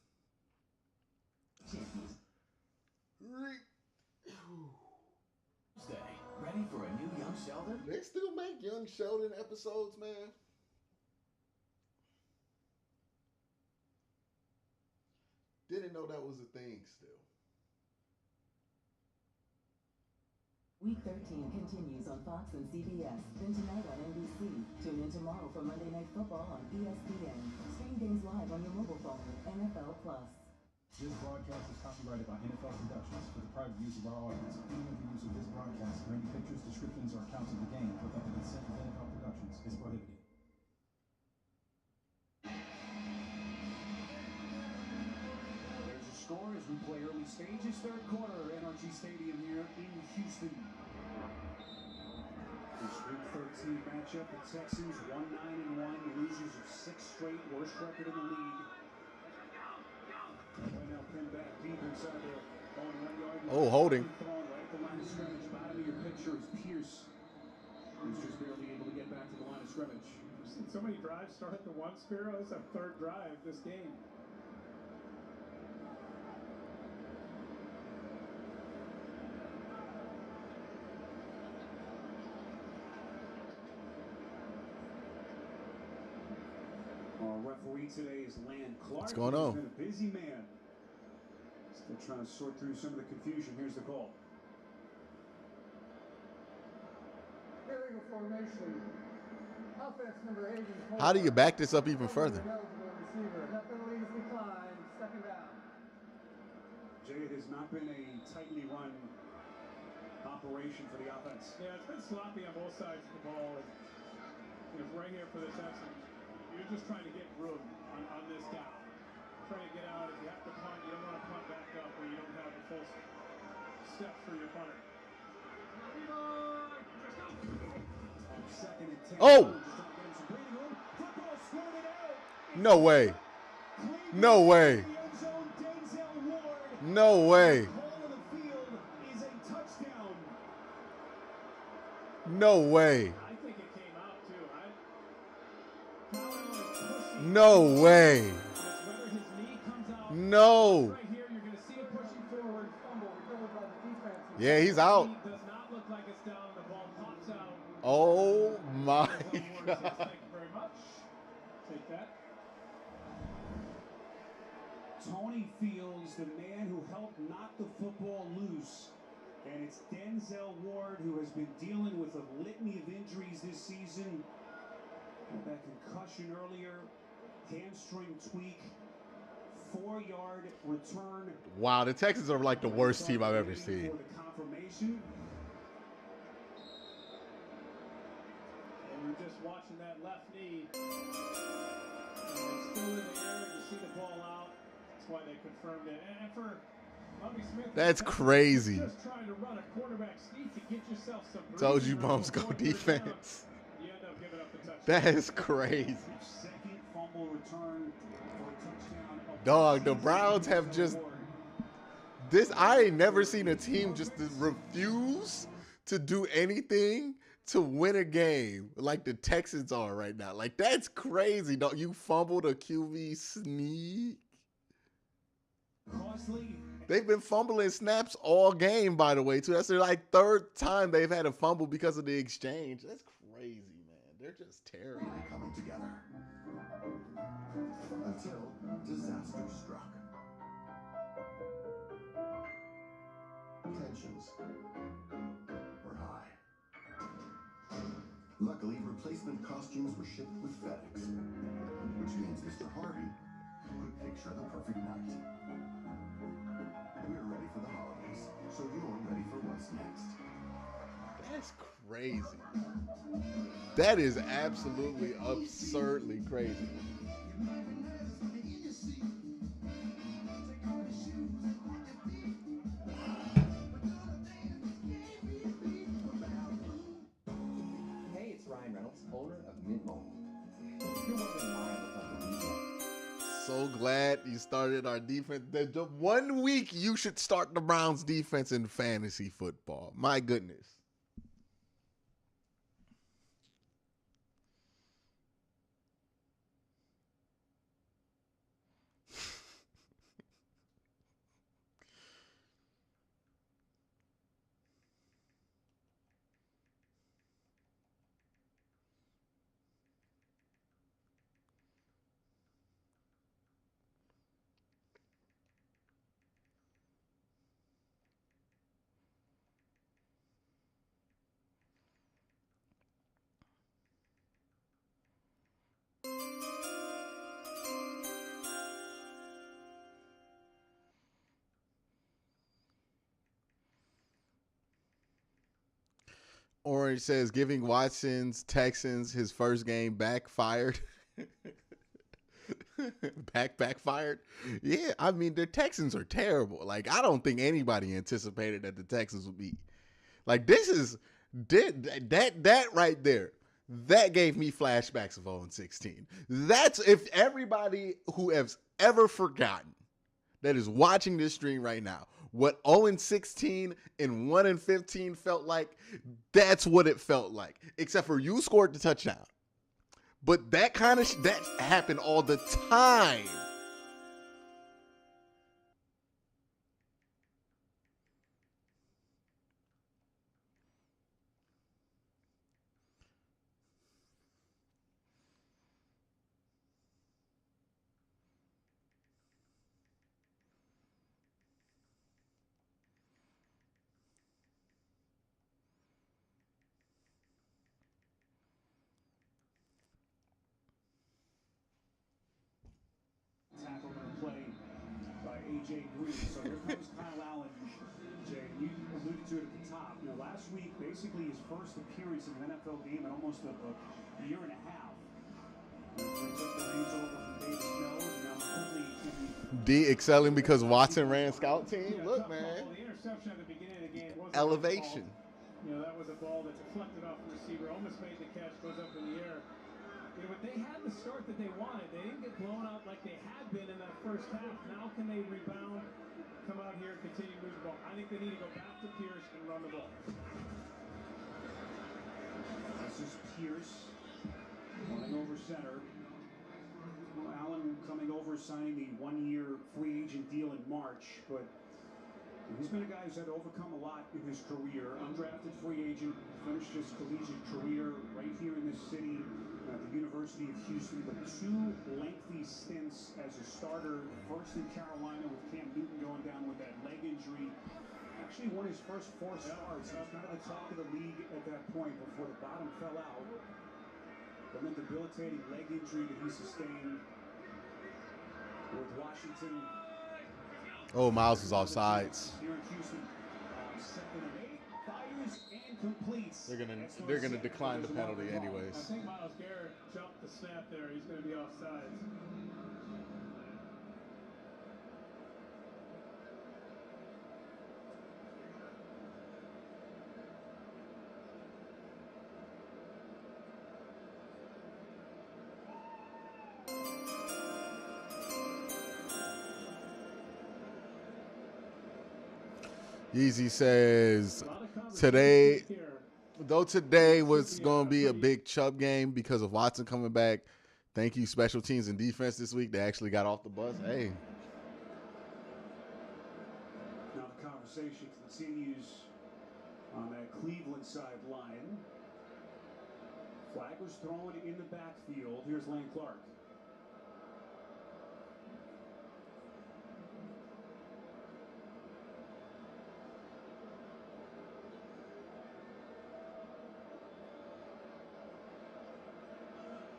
Ready for a new Young Sheldon? They still make Young Sheldon episodes, man. Didn't know that was a thing still. Week 13 continues on Fox and CBS, then tonight on NBC. Tune in tomorrow for Monday Night Football on ESPN. Stream games live on your mobile phone with NFL Plus. This broadcast is copyrighted by NFL Productions for the private use of our audience. Any of the use of this broadcast or any pictures, descriptions, or accounts of the game without the consent of NFL Productions is prohibited. There's a score as we play early stages, third quarter, NRG Stadium here in Houston. This Week 13 matchup, the Texans 1-9-1, losers of 6 straight, worst record in the league. Right now, pinned back deep inside their own 1 yard line. Oh, holding. Right at the line of scrimmage. Bottom of your picture is Pierce, who's just barely able to get back to the line of scrimmage. I've seen so many drives start at the one, Spiro. This is our third drive this game. Our referee today is Land Clark. What's going on? He's been a busy man. Still trying to sort through some of the confusion. Here's the call. Illegal formation. Offense number 8. How do you back this up even further? That penalty is declined. Second down. Jay, it has not been a tightly run operation for the offense. Yeah, it's been sloppy on both sides of the ball. And, right here for the Texans, you're just trying to get room on this down. Trying to get out. If you have to punt, you don't want to punt back up where you don't have the full step for your punter. Oh! No way. No way. No way. No way. No way. No. Yeah, he's out. Oh my God. Thank you very much. Take that. Tony Fields, the man who helped knock the football loose. And it's Denzel Ward who has been dealing with a litany of injuries this season. That concussion earlier, hamstring tweak, 4-yard return. Wow, the Texans are like the worst team I've ever seen. For the confirmation. And we're just watching that left knee. It's still in the air. You see the ball out. That's why they confirmed it. And for Bobby Smith, that's crazy. Just trying to run a quarterback sneak to get yourself some. Told you bums go defense. You end up giving up the touchdown. That is crazy. Second fumble return for a touchdown. Dog, the Browns have just this. I ain't never seen a team just refuse to do anything to win a game like the Texans are right now. Like, that's crazy. Don't you fumbled a QB sneak? Costly. They've been fumbling snaps all game, by the way, too. That's their like third time they've had a fumble because of the exchange. That's crazy, man. They're just terrible. Coming together until disaster struck. Tensions were high. Luckily, replacement costumes were shipped with FedEx, which means Mr. Harvey could picture the perfect night. We're ready for the holidays, so you're ready for what's next. That's crazy. That is absolutely absurdly crazy. Hey, it's Ryan Reynolds, owner of Mint Mobile. You're wondering why I look like a weasel. So glad you started our defense. The 1 week you should start the Browns defense in fantasy football. My goodness. Orange says giving Watson's Texans his first game backfired. Backfired. Yeah, I mean the Texans are terrible. Like I don't think anybody anticipated that the Texans would be like this is that right there. That gave me flashbacks of 0-16. That's if everybody who has ever forgotten that is watching this stream right now what 0-16 and 1-15 felt like, that's what it felt like. Except for you scored the touchdown. But that kind of that happened all the time. Tackle on a play by A.J. Green. So here comes Kyle Allen. Jay, you alluded to it at the top. You know, last week, basically his first appearance in an NFL game in almost a year and a half. He took the reins over from Davis Mills, and now quickly D excelling because Watson ran scout team. Yeah, Look, tough man. call. The interception at the beginning of the game wasn't Elevation. You know, that was a ball that deflected off the receiver, almost made the catch, goes up in the air. You know, but they had the start that they wanted. They didn't get blown out like they had been in that first half. Now can they rebound, come out here, and continue to move the ball? I think they need to go back to Pierce and run the ball. this is Pierce running over center. Well, Allen coming over, signing the one-year free agent deal in March, but he's been a guy who's had to overcome a lot in his career. Undrafted free agent, finished his collegiate career right here in this city at the University of Houston, but 2 lengthy stints as a starter, first in Carolina with Cam Newton going down with that leg injury. Actually won his first 4 starts. He was kind of the talk of the league at that point before the bottom fell out. From a debilitating leg injury that he sustained with Washington. Oh, Miles was off sides. Here in Houston, 2nd and 8, fires and completes. They're gonna decline the penalty anyways. I think Myles Garrett jumped the snap there. He's going to be offsides. Yeezy says today was going to be a big Chubb game because of Watson coming back. Thank you, special teams and defense this week. They actually got off the bus. Hey. Now the conversation continues on that Cleveland sideline. Flag was thrown in the backfield. Here's Lane Clark.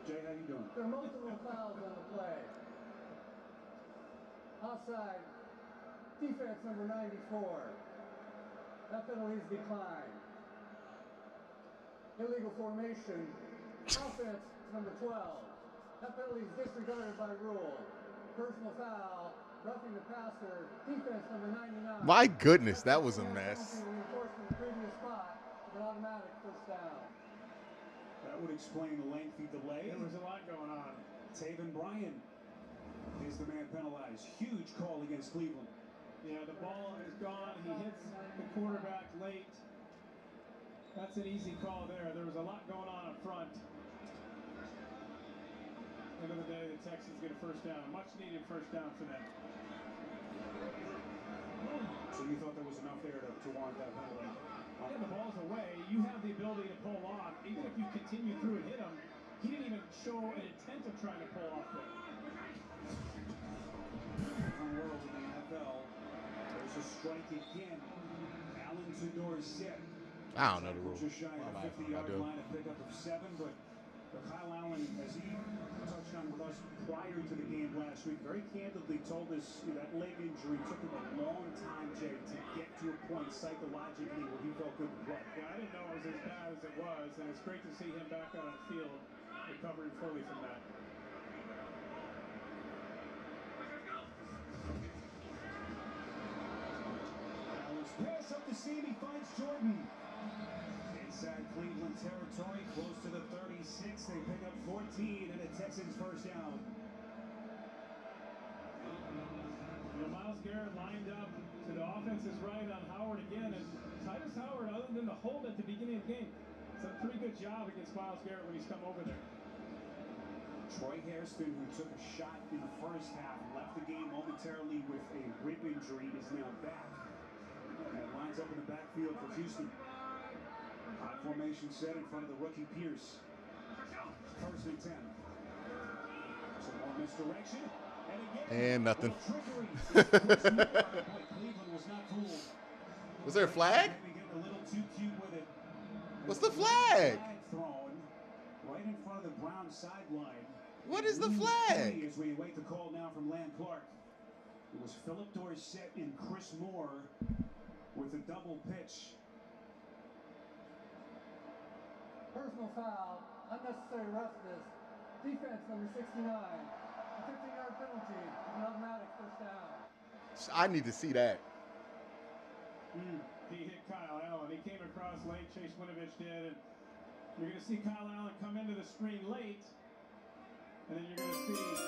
Jay, how you doing? There are multiple fouls on the play. Offside, defense number 94. That penalty is declined. Illegal formation, offense number 12. That penalty is disregarded by rule. Personal foul, roughing the passer, defense number 99. My goodness, that was a mess. Reinforcement in the previous spot, an automatic first down. That would explain the lengthy delay. There was a lot going on. Taven Bryan is the man penalized. Huge call against Cleveland. Yeah, the ball is gone. He hits the quarterback late. That's an easy call there. There was a lot going on up front. End of the day, the Texans get a first down. A much-needed first down for them. So you thought there was enough there to warrant that penalty? Yeah, the ball's away. You have the ability to pull off. Even if you continue through and hit him, he didn't even show an intent of trying to pull off there. Different world in the NFL. There's a strike again. Allen to Dorsett. I don't know the rule. Just shy of the 50-yard line, a pickup of 7, but But Kyle Allen, as he touched on with us prior to the game last week, very candidly told us that leg injury took him a long time, Jay, to get to a point psychologically where he felt good to play. Yeah, I didn't know it was as bad as it was, and it's great to see him back out on the field, recovering fully from that. Allen's pass up the seam, he finds Jordan. Inside Cleveland territory, close to the 36. They pick up 14 and a Texans first down. Myles Garrett lined up to the offense's right on Howard again, and Titus Howard, other than the hold at the beginning of the game, has done a pretty good job against Myles Garrett when he's come over there. Troy Hairston, who took a shot in the first half, left the game momentarily with a rib injury, is now back. And lines up in the backfield for Houston. High formation set in front of the rookie Pierce. First and 10. Some more misdirection. And nothing. Cleveland was not fooled. Was there a flag? Maybe getting a little too cute with it. What's the flag? Thrown right in front of the Browns sideline. What is the flag? As we await the call now from Land Clark. It was Philip Dorsett and Chris Moore with a double pitch. Personal foul, unnecessary roughness. Defense number 69. A 15-yard penalty, an automatic first down. I need to see that. He hit Kyle Allen. He came across late. Chase Winovich did, and you're going to see Kyle Allen come into the screen late, and then you're going to see right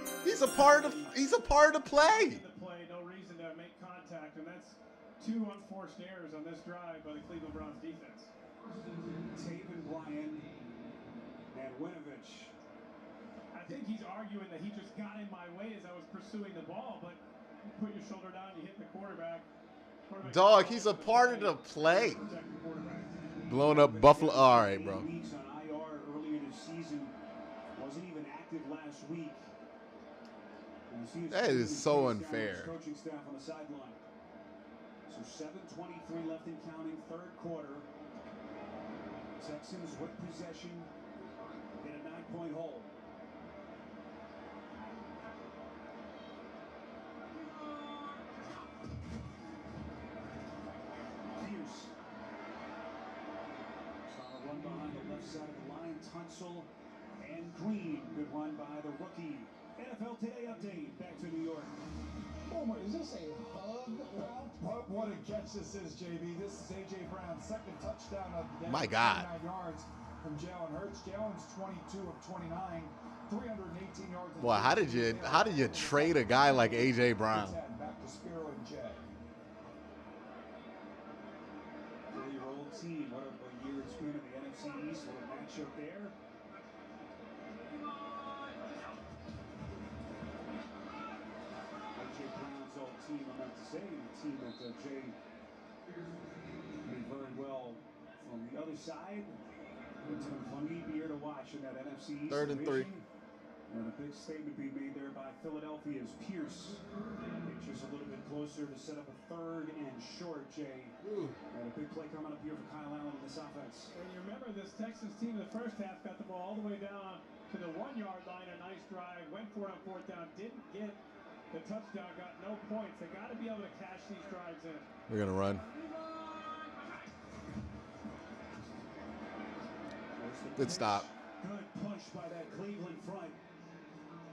there. He's a part of the play. The play, no reason to make contact, and that's two unforced errors on this drive by the Cleveland Browns defense. Taven Bryan and Winovich. I think he's arguing that he just got in my way as I was pursuing the ball, but you put your shoulder down, you hit the quarterback. Dog, he's a part of the play. Blowing up Buffalo. All right, bro. Weeks on IR earlier this season. Wasn't even active last week. That is so unfair. Coaching staff on the sideline. So 7:23 left and counting, third quarter. Texans with possession in a 9-point hole. Pierce. Solid run behind the left side of the line. Tunsil and Green. Good run by the rookie. NFL Today update. Back to New York. Boomer, is this a hug? Well, what a catch this is, JB. This is A.J. Brown's second touchdown of the day. My God. 29 yards from Jalen Hurts. Jalen's 22 of 29, 318 yards. Boy, how did you trade a guy like A.J. Brown? Back to Spiro and Jay. 3-year-old team. What a year it's been in the NFC East. What a matchup there. A.J. Brown's old team, I meant to say, the team that Jay did very well from the other side. It's been fun year to watch in that NFC East. Third and 3. And a big statement being made there by Philadelphia's Pierce. Just a little bit closer to set up a third and short, Jay. And a big play coming up here for Kyle Allen in this offense. And you remember this Texans team in the first half got the ball all the way down to the 1-yard line. A nice drive. Went for it on fourth down. Didn't get the touchdown. Got no points. They got to be able to cash these drives in. We're going to run. Good stop. Good push by that Cleveland front.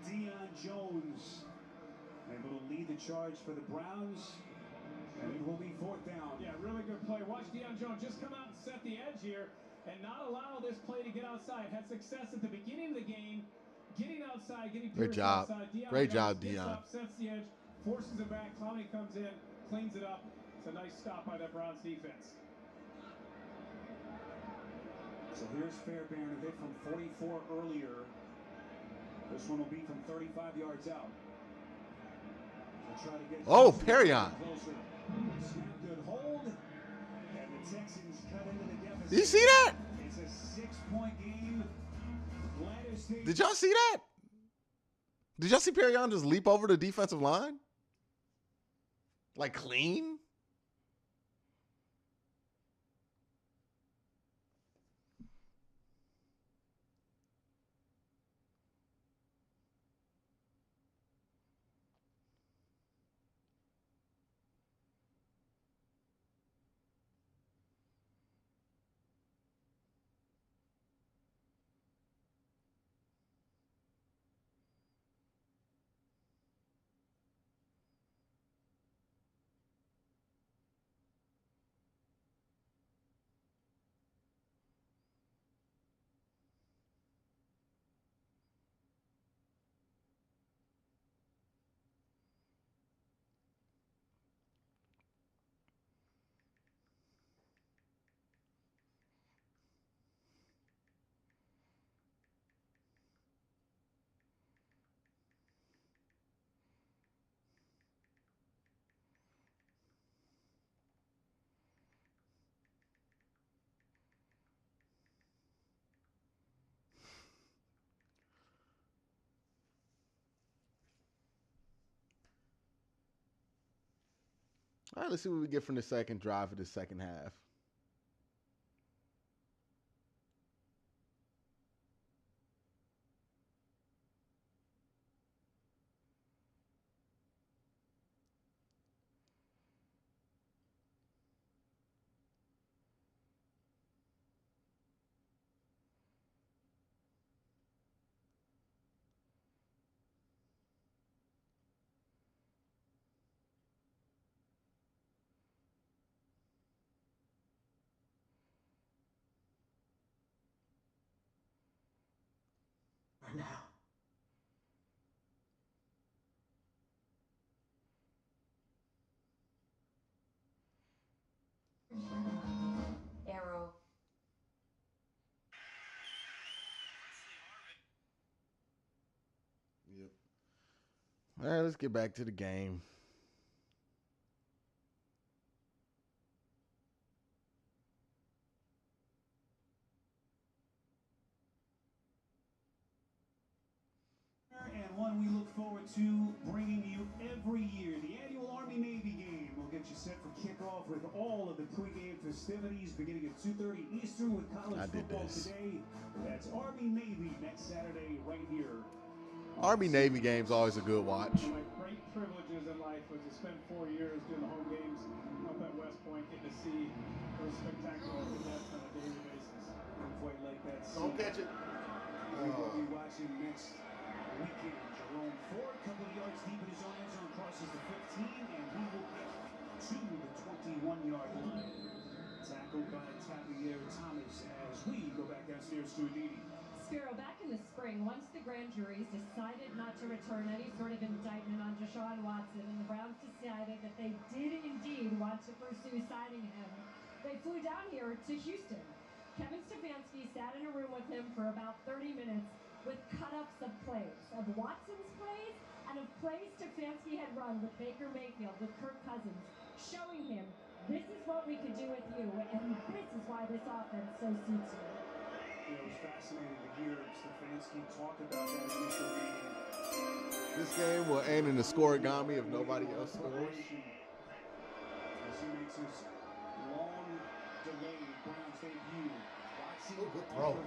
Deion Jones able to lead the charge for the Browns, and it will be fourth down. Yeah, really good play. Watch Deion Jones just come out and set the edge here and not allow this play to get outside. Had success at the beginning of the game, getting outside, getting Pierce outside. Great job, Deion. Up, sets the edge, forces it back. Clowney comes in, cleans it up. It's a nice stop by that Browns defense. So here's Fairbairn, who hit from 44 earlier. This one will be from 35 yards out. Try to get Perrion. Snap, good hold. And the Texans cut into the deficit. Did you see that? It's a 6-point game. Did y'all see that? Did y'all see Perrion just leap over the defensive line? Like clean? All right, let's see what we get from the second drive of the second half. Now. Arrow. Yep. All right, let's get back to the game. And one we look forward to bringing you every year. The annual Army-Navy game will get you set for kickoff with all of the pregame festivities beginning at 2:30 Eastern with college football today. That's Army-Navy next Saturday right here. Army-Navy game's always a good watch. One of my great privileges in life was to spend 4 years doing the home games up at West Point, getting to see those spectacular events on a daily basis. Quite like that. Don't catch it. We will be watching next weekend. Jerome Ford, couple of yards deep in his own end zone, crosses the 15, and he will get to the 21-yard line. Tackled by Tavier Thomas as we go back downstairs to Aditi. Spiro, back in the spring, once the grand juries decided not to return any sort of indictment on Deshaun Watson, and the Browns decided that they did indeed want to pursue signing him, they flew down here to Houston. Kevin Stefanski sat in a room with him for about 30 minutes with cut-ups of plays, of Watson's plays, and of plays Stefanski had run with Baker Mayfield, with Kirk Cousins, showing him, this is what we could do with you, and this is why this offense so suits you. It was fascinating to hear Stefanski talk about that initial meeting. This game will end in the scoregami if nobody else scores. As he makes his long-delayed Browns debut, Watson good throw.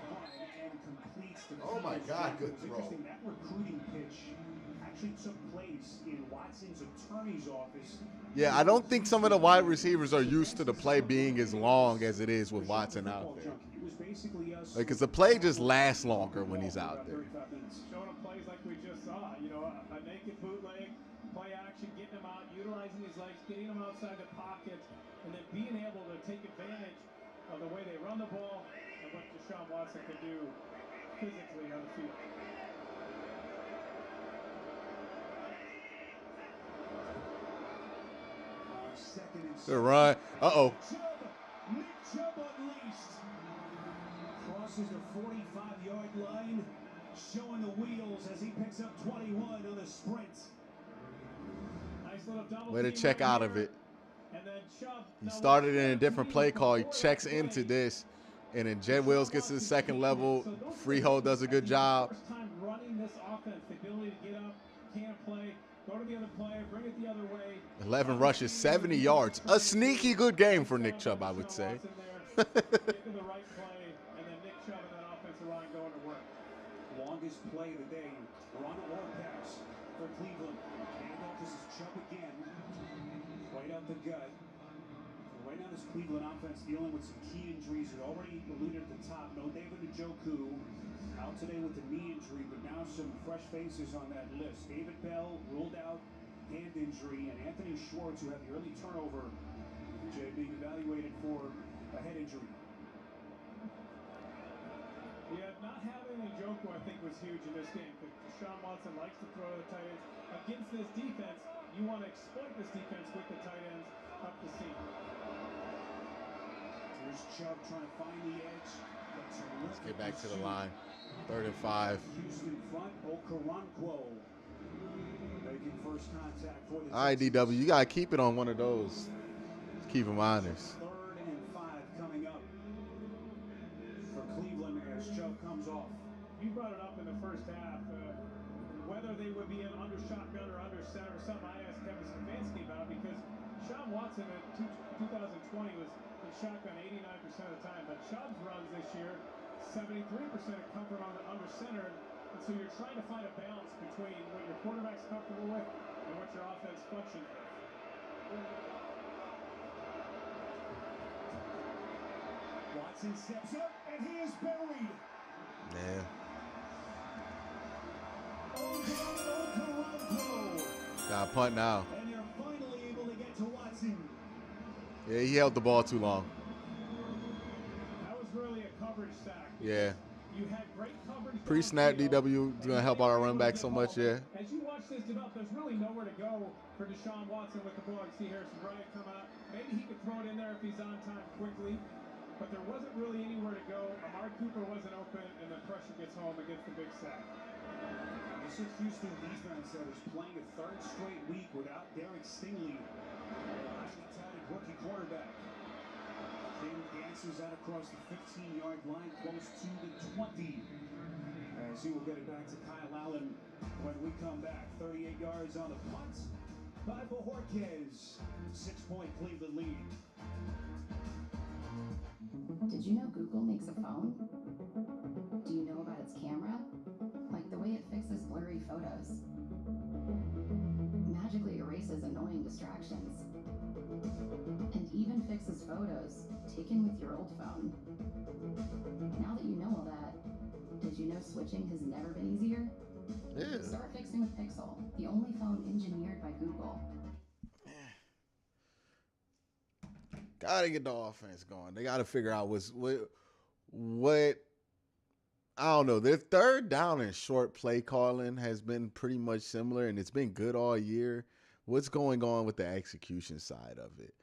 And completes the Oh my God, good throw. Interesting, that recruiting pitch actually took place in Watson's attorney's office. Yeah, I don't think some of the wide receivers are used to the play being as long as it is with Watson out there. Because the play just lasts longer when he's out there. Showing him plays like we just saw, you know, a naked bootleg, play action, getting him out, utilizing his legs, getting him outside the pocket, and then being able to take advantage of the way they run the ball and what Deshaun Watson can do physically on the field. Good run. Uh-oh. Nick Chubb unleashed. Crosses the 45-yard line, showing the wheels as he picks up 21 on the sprint. Nice little double Way to team check right out here. of it. And then Chubb. He started in a different play call. He checks into this. And then Jet Wills gets to the second level. Freehold does a good job. First time running this offense, the ability to get up, can't play, go to the other player, bring it the other way. 11 rushes, 70 yards. A sneaky good game for Nick Chubb, I would say. Get to the right play, and then Nick Chubb and that offensive line going to work. Longest play of the day. Run or pass for Cleveland. Handoff, this is Chubb again. Right out the gut. Right now, this Cleveland offense dealing with some key injuries. We already alluded at the top. No David Njoku out today with a knee injury, but now some fresh faces on that list. David Bell ruled out, hand injury, and Anthony Schwartz, who had the early turnover, being evaluated for a head injury. Yeah, not having Njoku, I think, was huge in this game because Deshaun Watson likes to throw the tight ends. Against this defense, you want to exploit this defense with the tight ends up the seam. Here's Chubb trying to find the edge. Let's get back to the line. 3rd and 5. Houston front, Okoronkwo making first contact for the All right, DW, you got to keep it on one of those. Let's keep them honest. 3rd and 5 coming up for Cleveland as Chubb comes off. You brought it up in the first half. Whether they would be an under shotgun or under center or something, I asked Kevin Stefanski about because Deshaun Watson in 2020 was in shotgun 89% of the time, but Chubb's runs this year, 73% of comfort under center. And so you're trying to find a balance between what your quarterback's comfortable with and what your offense functions with. Watson steps up, and he is buried. Yeah. Got a punt now. And they're finally able to get to Watson. Yeah, he held the ball too long. That was really a coverage sack. Yeah. You had great coverage. Pre-snap DW is going to help out our run back so much, yeah. As you watch this develop, there's really nowhere to go for Deshaun Watson with the ball. You see Harrison Bryant come out. Maybe he could throw it in there if he's on time quickly. But there wasn't really anywhere to go. Amari Cooper wasn't open, and the pressure gets home against the big sack. This is Houston defense that is playing a third straight week without Derek Stingley, a highly touted rookie quarterback. King dances out across the 15-yard line, close to the 20. As he will get it back to Kyle Allen when we come back. 38 yards on the punt by Bojorquez. 6-point Cleveland lead. Did you know Google makes a phone? Do you know about its camera? Like the way it fixes blurry photos. Magically erases annoying distractions. And even fixes photos taken with your old phone. Now that you know all that, did you know switching has never been easier? Yeah. Start fixing with Pixel, the only phone engineered by Google. Gotta get the offense going. They gotta figure out what I don't know. Their third down and short play calling has been pretty much similar, and it's been good all year. What's going on with the execution side of it?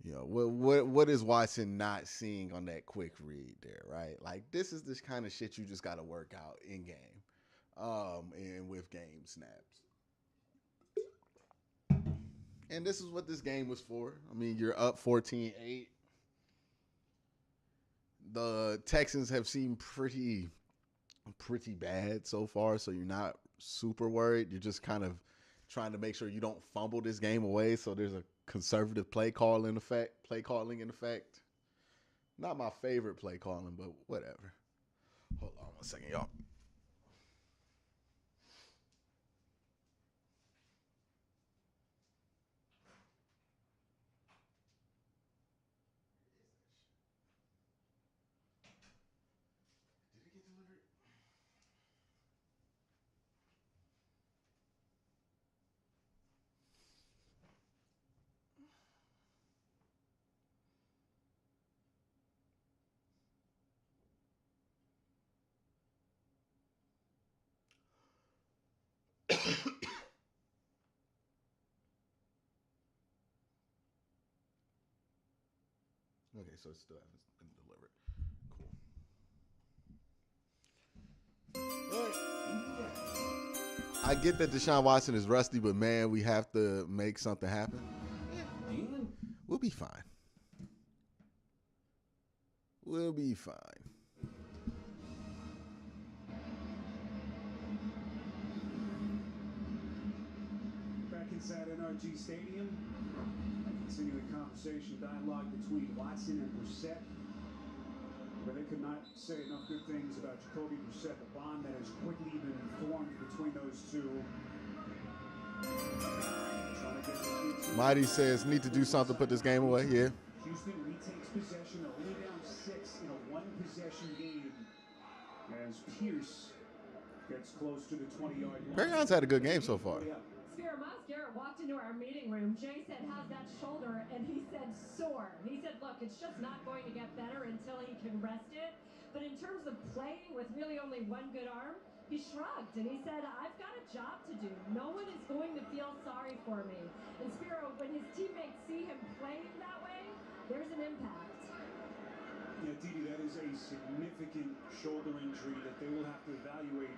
What is Watson not seeing on that quick read there, right? Like, this is this kind of shit you just got to work out in game and with game snaps. And this is what this game was for. I mean, you're up 14-8. The Texans have seemed pretty bad so far, so you're not super worried. You're just kind of trying to make sure you don't fumble this game away. So there's a conservative play calling in effect. Not my favorite play calling, but whatever. Hold on 1 second, y'all. Okay, so it still hasn't been delivered. Cool. I get that Deshaun Watson is rusty, but man, we have to make something happen. We'll be fine. We'll be fine. Back inside NRG Stadium, continuing conversation, dialogue between Watson and Brissett, where they could not say enough good things about Jacoby Brissett, the bond that has quickly been formed between those two. Mighty says, need to do something to put this game away. Yeah. Houston retakes possession, only down 6 in a one-possession game, as Pierce gets close to the 20-yard line. Perion's had a good game so far. Spiro, Miles Garrett walked into our meeting room. Jay said, how's that shoulder? And he said, sore. He said, look, it's just not going to get better until he can rest it. But in terms of playing with really only one good arm, he shrugged and he said, I've got a job to do. No one is going to feel sorry for me. And Spiro, when his teammates see him playing that way, there's an impact. Yeah, Didi, that is a significant shoulder injury that they will have to evaluate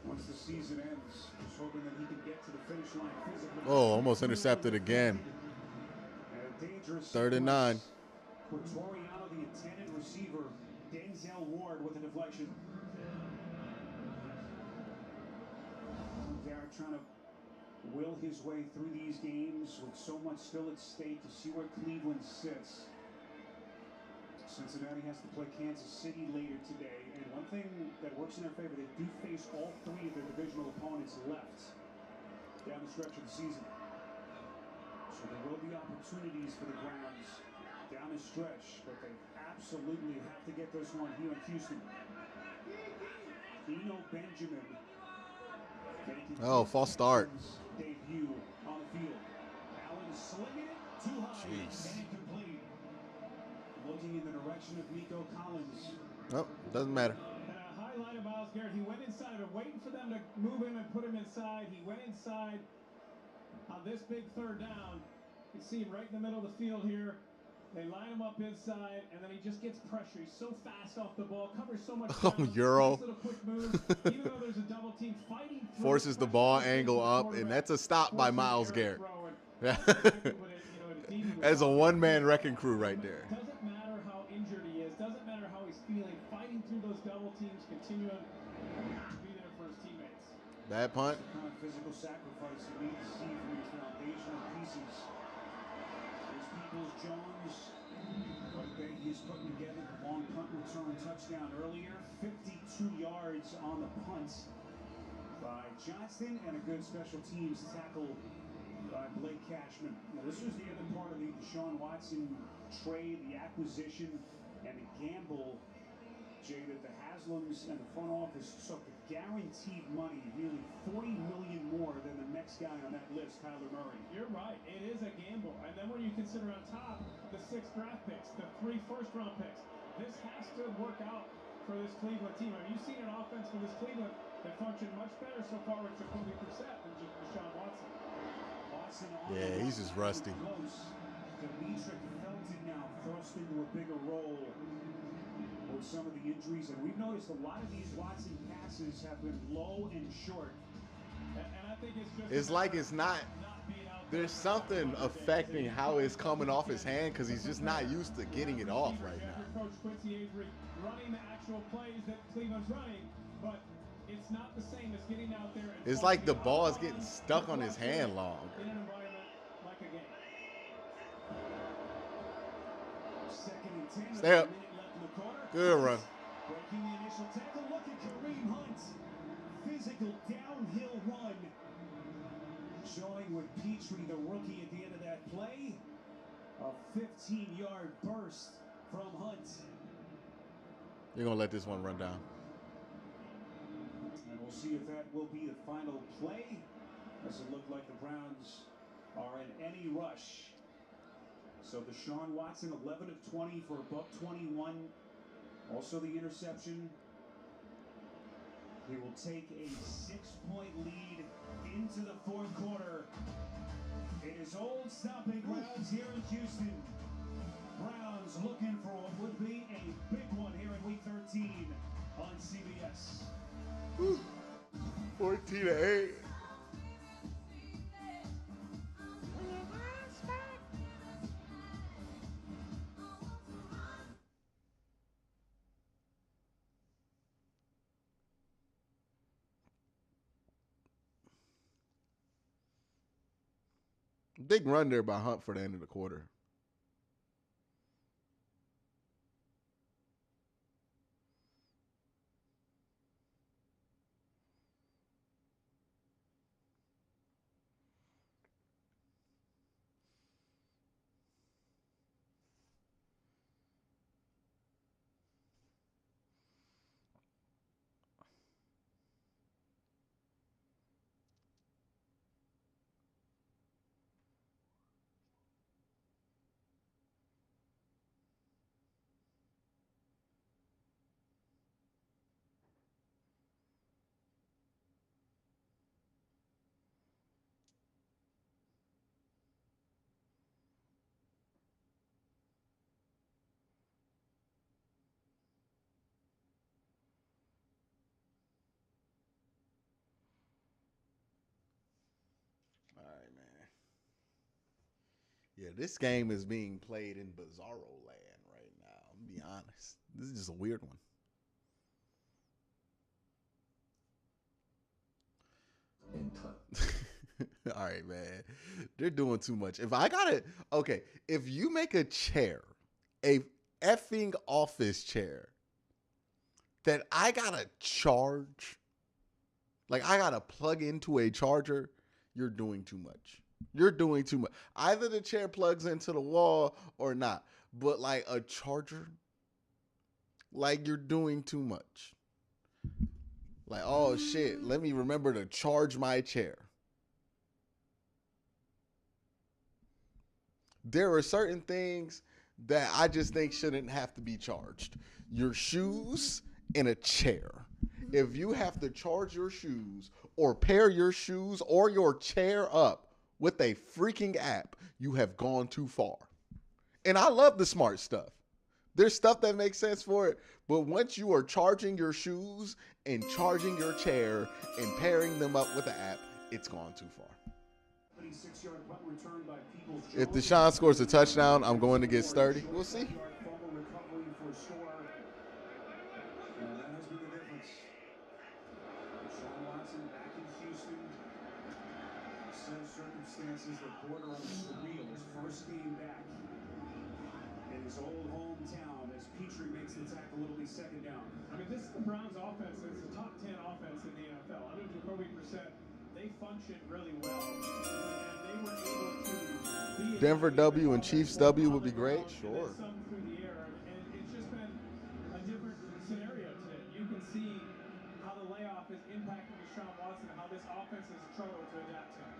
once the season ends. Just hoping that he can get to the finish line physically. Oh, almost intercepted again. 3rd and 9. Quatoriano, the intended receiver. Denzel Ward with a deflection. Garrett trying to will his way through these games with so much still at stake to see where Cleveland sits. Cincinnati has to play Kansas City later today, and one thing that works in their favor, they do face all three of their divisional opponents left down the stretch of the season. So there will be opportunities for the Browns down the stretch, but they absolutely have to get this one here in Houston. Eno Benjamin making false start. debut on the field. Allen slinging it too high and incomplete. Looking in the direction of Nico Collins. Oh, doesn't matter. And a highlight of Myles Garrett. He went inside. I've been waiting for them to move him and put him inside. He went inside on this big third down. You can see him right in the middle of the field here. They line him up inside, and then he just gets pressure. He's so fast off the ball, covers so much ground. Euro. Nice little quick move. Even though there's a double team fighting through, Forces the ball angle up, and that's a stop by Myles Garrett. Yeah. As a one-man wrecking crew right there. Doesn't matter how injured he is. Doesn't matter how he's feeling. Fighting through those double teams, continuing to be there for his teammates. Bad punt. The kind of physical sacrifice you need to see from your foundational pieces. There's Peoples-Jones. What he's putting together the long punt return touchdown earlier. 52 yards on the punt by Johnston, and a good special teams tackle by Blake Cashman. Now, this was the other part of the Deshaun Watson trade, the acquisition, and the gamble, Jay, that the Haslams and the front office took guaranteed money, nearly $40 million more than the next guy on that list, Kyler Murray. You're right. It is a gamble. And then when you consider on top the 6 draft picks, the 3 first-round picks, this has to work out for this Cleveland team. Have you seen an offense for this Cleveland that functioned much better so far with Jacoby Brissett than Deshaun Watson? Yeah, he's just rusty. Demetric Felton now thrust into a bigger role with some of the injuries, and we've noticed a lot of these Watson passes have been low and short. And I think it's like it's not. There's something affecting how it's coming off his hand because he's just not used to getting it off right now. Coach Quincy Avery running the actual plays that Cleveland's running, but it's not the same as getting out there. And it's like the ball is getting stuck on his hand longer. In an environment like a game. Second and 10. Stay up. Good run. Breaking the initial tackle. Look at Kareem Hunt. Physical downhill run. Showing with Petrie, the rookie, at the end of that play. A 15-yard burst from Hunt. You're going to let this one run down. And we'll see if that will be the final play. Doesn't look like the Browns are in any rush. So Deshaun Watson, 11 of 20 for a $121. Also the interception. He will take a 6-point lead into the fourth quarter. It is old stomping grounds here in Houston. Browns looking for what would be a big one here in Week 13 on CBS. 14-8. Big run there by Hunt for the end of the quarter. Yeah, this game is being played in Bizarro land right now. I'm gonna be honest. This is just a weird one. In touch. All right, man. They're doing too much. If you make a chair, a effing office chair that I gotta charge, like I gotta plug into a charger, you're doing too much. You're doing too much. Either the chair plugs into the wall or not. But like a charger, like you're doing too much. Like, oh shit, let me remember to charge my chair. There are certain things that I just think shouldn't have to be charged. Your shoes and a chair. If you have to charge your shoes or pair your shoes or your chair up with a freaking app, you have gone too far. And I love the smart stuff. There's stuff that makes sense for it, but once you are charging your shoes and charging your chair and pairing them up with the app, it's gone too far. If Deshaun scores a touchdown, I'm going to get sturdy. We'll see. That has been the difference. Deshaun Watson back in Houston. Set of circumstances that border on surreal. His first game back in his old hometown as Petrie makes the tackle. It'll be second down. I mean, this is the Browns offense. It's a top 10 offense in the NFL. Under Jacoby Brissett, they functioned really well. And they were able to be Denver W and Chiefs W would be great. Sure. Some through the air. And it's just been a different scenario today. You can see how the layoff is impacting Deshaun Watson and how this offense has struggled to adapt to him.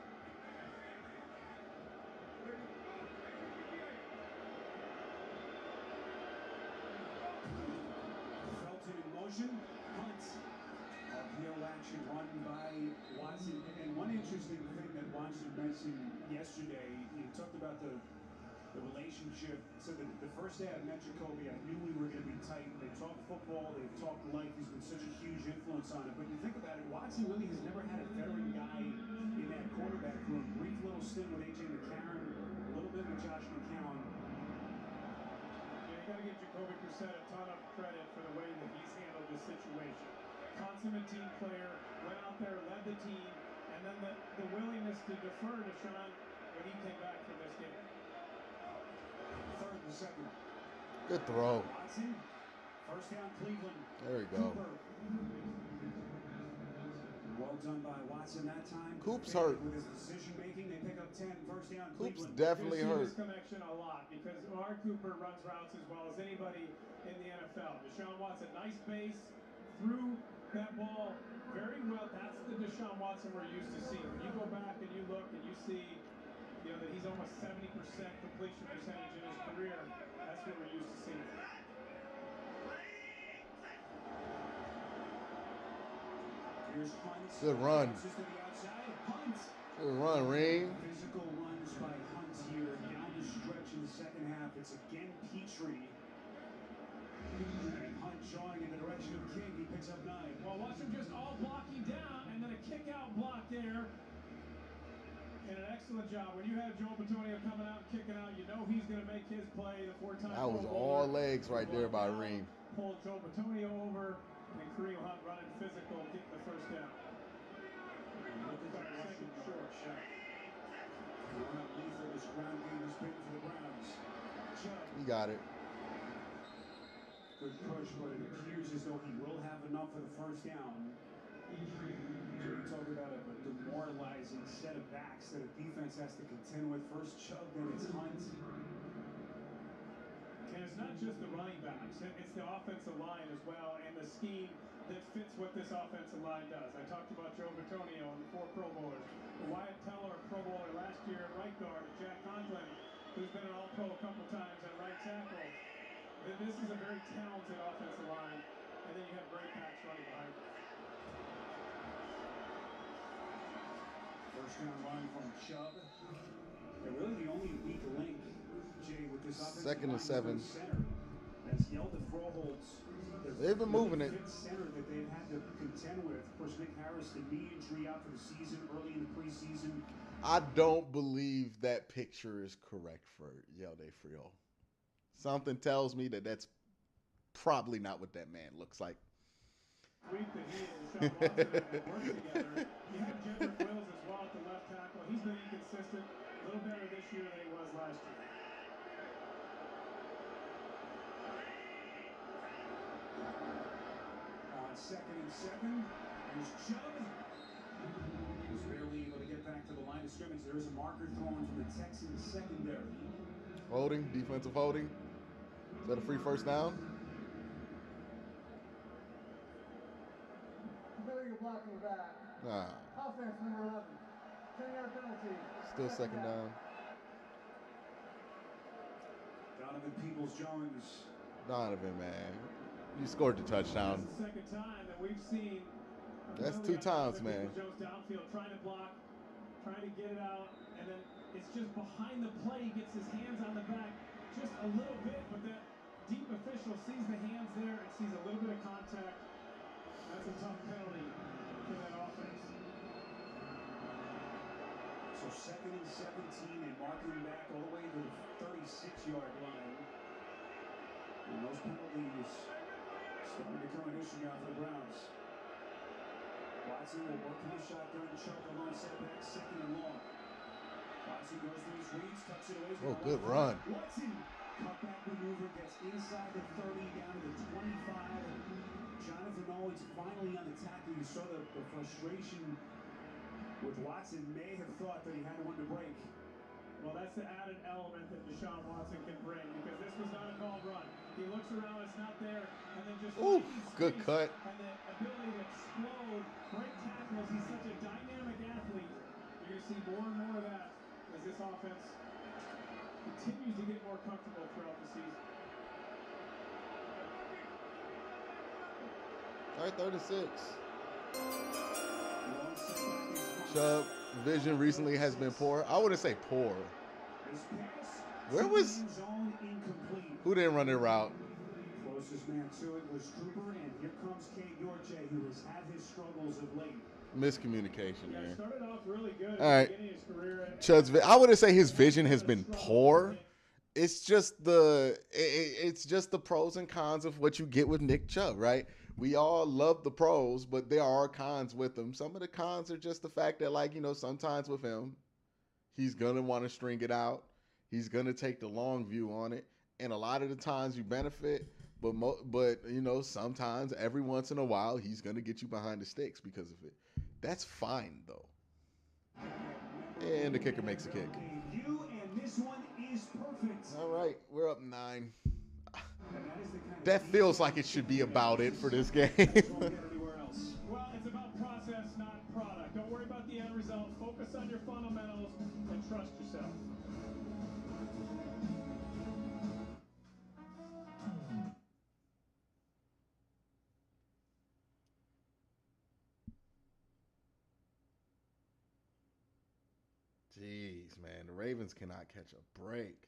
Felton in motion. Hunt. RPO action run by Watson. And one interesting thing that Watson mentioned yesterday, he talked about the relationship. So the first day I met Jacoby, I knew we were going to be tight. They talked football, they've talked life. He's been such a huge influence on it. But you think about it, Watson really has never had a veteran guy in that quarterback room. Brief little stint with A.J. McCarron, a little bit with Josh McCown. Yeah, you got to give Jacoby Brissett a ton of credit for the way that he's handled this situation. Consummate team player, went out there, led the team, and then the willingness to defer to Deshaun when he came back from this game. Third and second. Good throw. Watson, first down Cleveland. There we go. Cooper. Well done by Watson that time. Coop's hurt. With his decision making, they pick up 10. First down Coop's Cleveland. definitely hurt. This connection a lot because Amari Cooper runs routes as well as anybody in the NFL. Deshaun Watson, nice base, threw that ball very well. That's the Deshaun Watson we're used to seeing. When you go back and you look and you see, that he's almost 70% completion percentage in his career. That's what we're used to seeing. Here's Hunt. Good run. Just to the outside. Hunt. Good run, Reem. Physical runs by Hunt here down the stretch in the second half. It's again Petrie. And Hunt showing in the direction of King. He picks up 9. Well, watch him just all blocking down and then a kick out block there. And an excellent job. When you have Joel Bitonio coming out and kicking out, you know he's going to make his play. The 4-time That was all legs right there by Reem. Pulled Joel Bitonio over, and Kareem Hunt running physical, getting the first down. Second short shot. How lethal this ground game has been for the Browns. You got it. Good push, but it appears as though he will have enough for the first down. So we talk about a demoralizing set of backs that a defense has to contend with. First Chubb, then it's Hunt. And it's not just the running backs, it's the offensive line as well, and the scheme that fits what this offensive line does. I talked about Joe Bitonio and the 4 Pro Bowlers. Wyatt Teller, Pro Bowler last year at right guard. Jack Conklin, who's been an All-Pro a couple times at right tackle. This is a very talented offensive line, and then you have great backs running behind them. First down run from Chubb. They're really the only weak link, Jay, with this offensive Second and 7. Center. As Yelda Froholtz, they've been moving it. Center that they've had to contend with. Of course, Nick Harris, the knee injury out for the season, early in the preseason. I don't believe that picture is correct for Yelda Friel. Something tells me that that's probably not what that man looks like. Week that he and Deshaun Watson have worked together. You have Jedrick Wills as well at the left tackle. He's been inconsistent, a little better this year than he was last year. On 2nd and 7, here's Chubb. He's barely able to get back to the line of scrimmage. There is a marker thrown from the Texans secondary. Holding, defensive holding. Is that a free first down? Failure blocking back. Nah. Offense number 11. 10-yard penalty. Still second down. Donovan Peoples-Jones. Donovan, man. You scored the touchdown. That's the second time that we've seen. That's 2 times, man. Jones downfield, trying to block, trying to get it out, and then it's just behind the play. He gets his hands on the back just a little bit, but that deep official sees the hands there and sees a little bit of contact. That's a tough penalty for that offense. So 2nd and 17 and marking back all the way to the 36-yard line. And those penalties starting to become an issue now for the Browns. Watson will work in the shotgun, Chubb along setback, 2nd and long. Watson goes through his reads, tucks it away. Oh, good run. Watson, cutback maneuver, gets inside the 30, down to the 25. Jonathan Owens finally on the tackle. You saw the frustration with Watson. May have thought that he had one to break. Well, that's the added element that Deshaun Watson can bring, because this was not a called run. He looks around, it's not there, and then just good cut. And the ability to explode, break tackles. He's such a dynamic athlete. You're going to see more and more of that as this offense continues to get more comfortable throughout the season. All right, 36. Chubb vision recently has been poor. I wouldn't say poor. Where was? Who didn't run their route? Closest man to it was Cooper, and here comes Kate Yorche, who has had his struggles of late. Miscommunication Yeah, there. started off really good All at right. the beginning of his career. Chubb's. I wouldn't say his vision has been poor. It's just it's just the pros and cons of what you get with Nick Chubb, right? We all love the pros, but there are cons with him. Some of the cons are just the fact that, like, sometimes with him, he's going to want to string it out. He's going to take the long view on it. And a lot of the times you benefit, but sometimes every once in a while, he's going to get you behind the sticks because of it. That's fine, though. And the kicker makes a kick. And this one is perfect. All right, we're up 9. That feels like it should be about it for this game. Well, it's about process, not product. Don't worry about the end result. Focus on your fundamentals and trust yourself. Jeez, man. The Ravens cannot catch a break.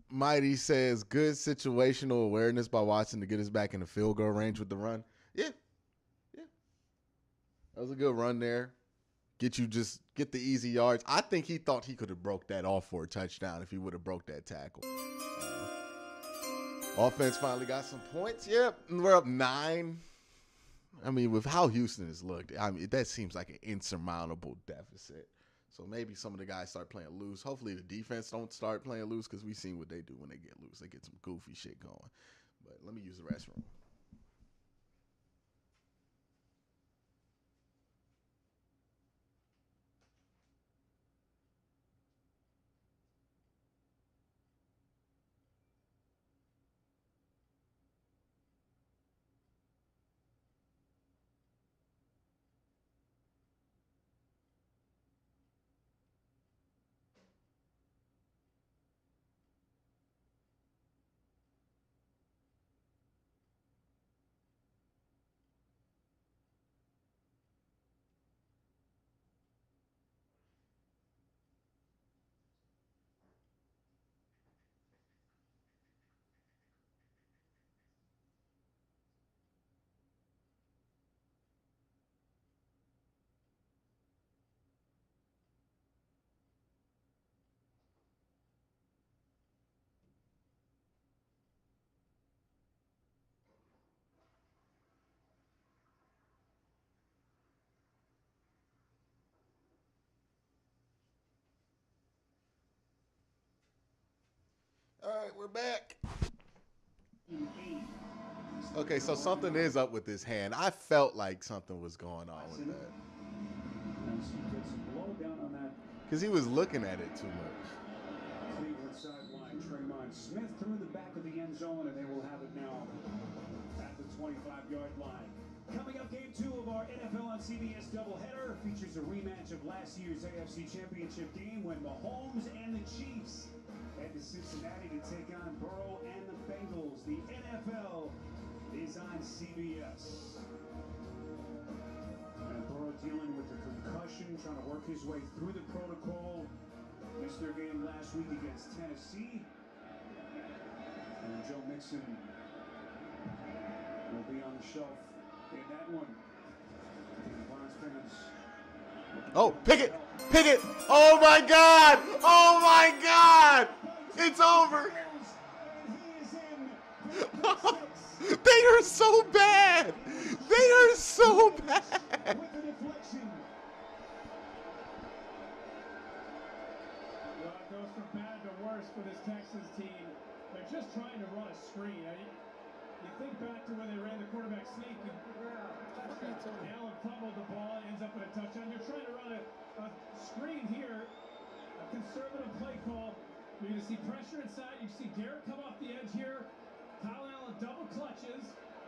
Mighty says, good situational awareness by Watson to get us back in the field goal range with the run. Yeah. That was a good run there. Get the easy yards. I think he thought he could have broke that off for a touchdown if he would have broke that tackle. Offense finally got some points. Yep, we're up 9. I mean, with how Houston has looked, that seems like an insurmountable deficit. So maybe some of the guys start playing loose. Hopefully the defense don't start playing loose, because we've seen what they do when they get loose. They get some goofy shit going. But let me use the restroom. All right, we're back. Okay, so something is up with this hand. I felt like something was going on with that. Because he was looking at it too much. Cleveland sideline, Tremont Smith through the back of the end zone, and they will have it now at the 25-yard line. Coming up, game 2 of our NFL on CBS doubleheader features a rematch of last year's AFC Championship game when Mahomes and the Chiefs head to Cincinnati to take on Burrow and the Bengals. The NFL is on CBS. And Burrow dealing with a concussion, trying to work his way through the protocol. Missed their game last week against Tennessee. And Joe Mixon will be on the shelf in that one. Browns fans. Oh, Pickett! Pickett! Oh my God! Oh my God! It's over! They are so bad! They are so bad! Well, it goes from bad to worse for this Texans team. They're just trying to run a screen. You think back to when they ran the quarterback sneak and Allen fumbled the ball and ends up in a touchdown. You're trying to run a screen here, a conservative play call. You're going to see pressure inside. You see Derek come off the edge here. Kyle Allen double clutches,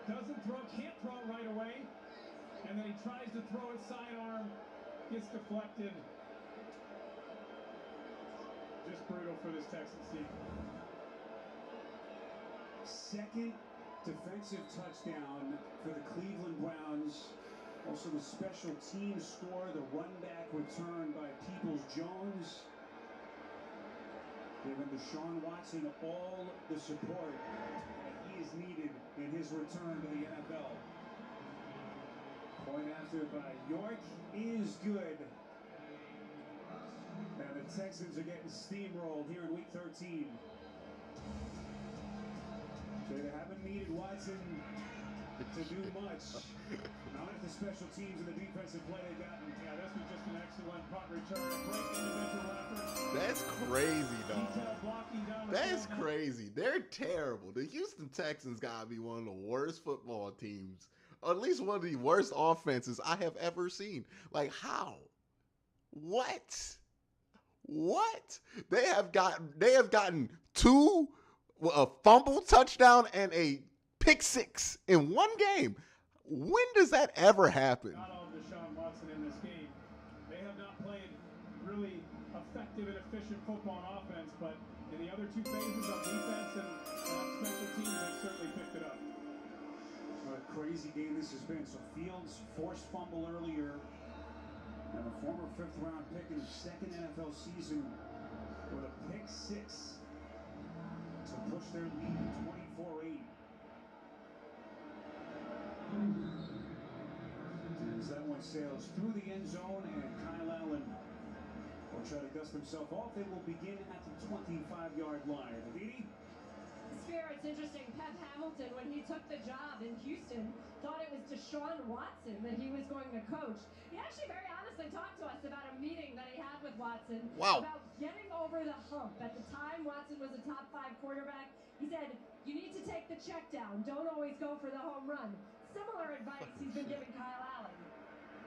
doesn't throw, can't throw it right away. And then he tries to throw it sidearm, gets deflected. Just brutal for this Texans team. Second defensive touchdown for the Cleveland Browns. Also the special team score, the run back return by Peoples-Jones. Giving Deshaun Watson all the support that he is needed in his return to the NFL. Point after by York is good. And the Texans are getting steamrolled here in Week 13. They haven't needed Watson to do much. Not if the special teams and the defensive play they got. Yeah, this was just an excellent punt return. A great individual effort. That's crazy, dog. That's crazy. They're terrible. The Houston Texans gotta be one of the worst football teams, or at least one of the worst offenses I have ever seen. Like, how? What? They have gotten a fumble touchdown and a pick six in one game. When does that ever happen? Not all of Deshaun Watson in this game. They have not played really effective and efficient football on offense, but in the other two phases on defense and on special teams, they've certainly picked it up. What a crazy game this has been. So Fields forced fumble earlier, and a former 5th-round pick in his second NFL season with a pick six to push their lead 24-8. As that one sails through the end zone, and Kyle Allen will try to dust himself off. They will begin at the 25-yard line. Aditi? It's interesting. Pep Hamilton, when he took the job in Houston, thought it was Deshaun Watson that he was going to coach. He actually very honestly talked to us about a meeting that he had with Watson about getting over the hump. At the time, Watson was a top 5 quarterback. He said, you need to take the check down. Don't always go for the home run. Similar advice he's been giving Kyle Allen.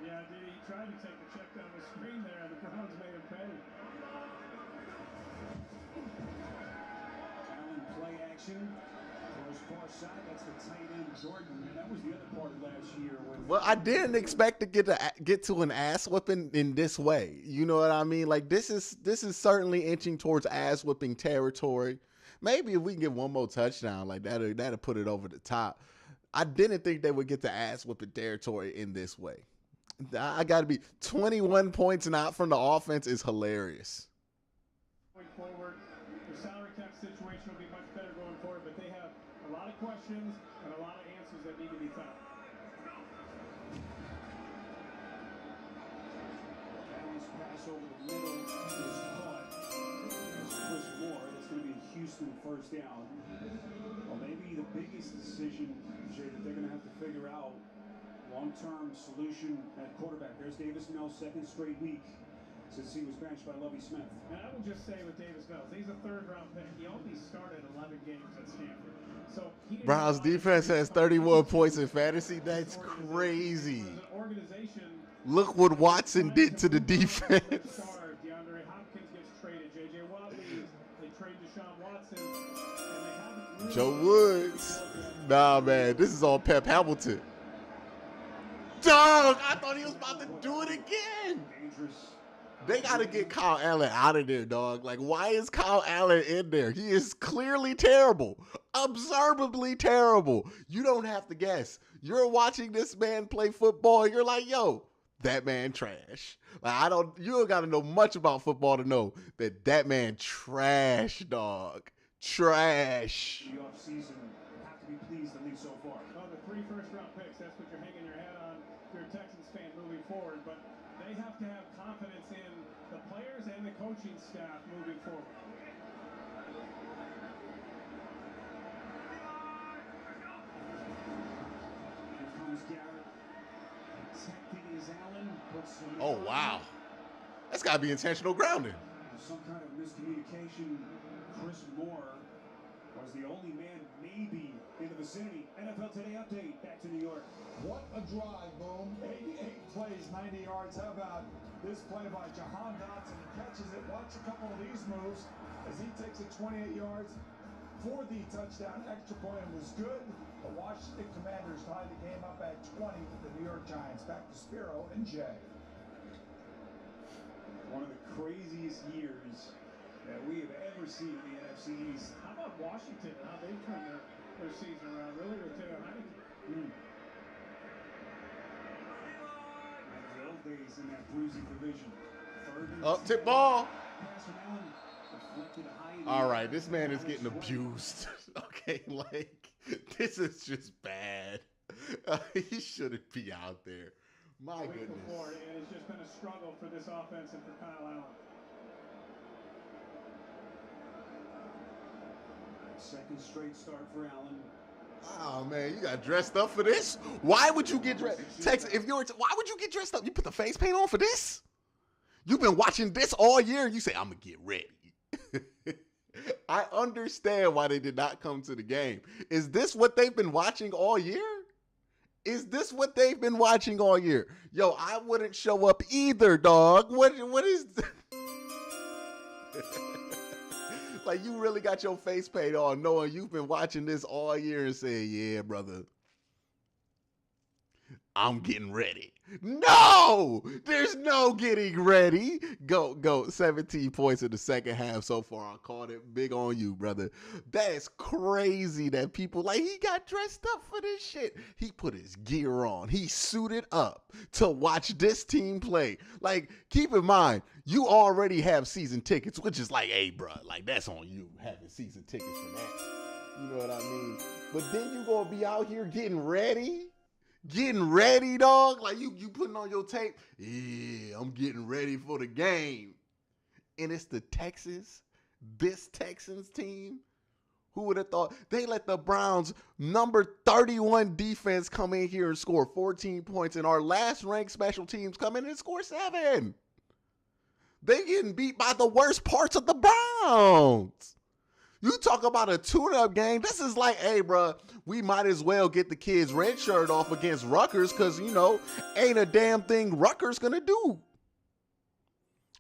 Yeah, he tried to take the check down the screen there, and the Browns made him pay. Allen play action. Goes far side. That's the tight end Jordan. And that was the other part of last year. Well, I didn't expect to get to an ass whipping in this way. You know what I mean? Like, this is certainly inching towards ass whipping territory. Maybe if we can get one more touchdown, like that'll put it over the top. I didn't think they would get to ass whipping territory in this way. I got to be 21 points not from the offense is hilarious. Going forward, the salary cap situation will be much better going forward, but they have a lot of questions and a lot of answers that need to be found. Allen's pass over the middle is caught. It's Chris Moore. That's going to be a Houston first down. Well, maybe the biggest decision, Jay, that they're going to have to figure out long-term solution at quarterback. There's Davis Mills, second straight week since he was benched by Lovie Smith. And I would just say with Davis Mills, he's a third-round pick. He only started 11 games at Stanford. So Browns defense has 31 points in fantasy. That's crazy. Look what Watson did to the defense. DeAndre Hopkins gets traded. J.J. Watt leaves. They trade Deshaun Watson. And they haven't Joe Woods. Nah, man. This is all Pep Hamilton. Dog, I thought he was about to do it again. They got to get Kyle Allen out of there, dog. Like, why is Kyle Allen in there? He is clearly terrible. Observably terrible. You don't have to guess. You're watching this man play football, and you're like, yo, that man trash. Like, you don't got to know much about football to know that man trash, dog. Trash. The offseason have to be pleased at least so far. Oh, the 3 first-round picks, that's what you're hanging your hat on if you're a Texans fan moving forward. But they have to have confidence in the players and the coaching staff moving forward. Here comes Garrett. Protecting his Allen. Oh, wow. That's got to be intentional grounding. Some kind of miscommunication. Chris Moore was the only man maybe in the vicinity. NFL Today update. Back to New York. What a drive, Boom. 88 plays, 90 yards. How about this play by Jahan Dotson? He catches it. Watch a couple of these moves as he takes it 28 yards for the touchdown. Extra point was good. The Washington Commanders tied the game up at 20 with the New York Giants. Back to Spiro and Jay. One of the craziest years that we have ever seen in the NFC East. How about Washington? How they turned their season around, really, with Taylor Heineke? The old days in that bruising division. Up tip ball. All right, this man is getting abused. Okay, like, this is just bad. He shouldn't be out there. My goodness. Before, and it's just been a struggle for this offense and for Kyle Allen. Second straight start for Allen. Oh man, you got dressed up for this? Why would you get dressed? Why would you get dressed up? You put the face paint on for this? You've been watching this all year. You say, I'm gonna get ready. I understand why they did not come to the game. Is this what they've been watching all year? Is this what they've been watching all year? Yo, I wouldn't show up either, dog. What is like, you really got your face paint on knowing you've been watching this all year and saying, yeah, brother, I'm getting ready. No! There's no getting ready. Go. 17 points in the second half so far. I called it. Big on you, brother. That's crazy that people, like, he got dressed up for this shit. He put his gear on. He suited up to watch this team play. Like, keep in mind, you already have season tickets, which is like, hey, bro, like, that's on you having season tickets for that. You know what I mean? But then you gonna be out here getting ready? Getting ready, dog. Like, you putting on your tape. Yeah, I'm getting ready for the game. And it's the Texans, this Texans team. Who would have thought? They let the Browns number 31 defense come in here and score 14 points. And our last ranked special teams come in and score 7. They getting beat by the worst parts of the Browns. You talk about a tune-up game. This is like, hey, bro, we might as well get the kids' red shirt off against Rutgers because, you know, ain't a damn thing Rutgers going to do.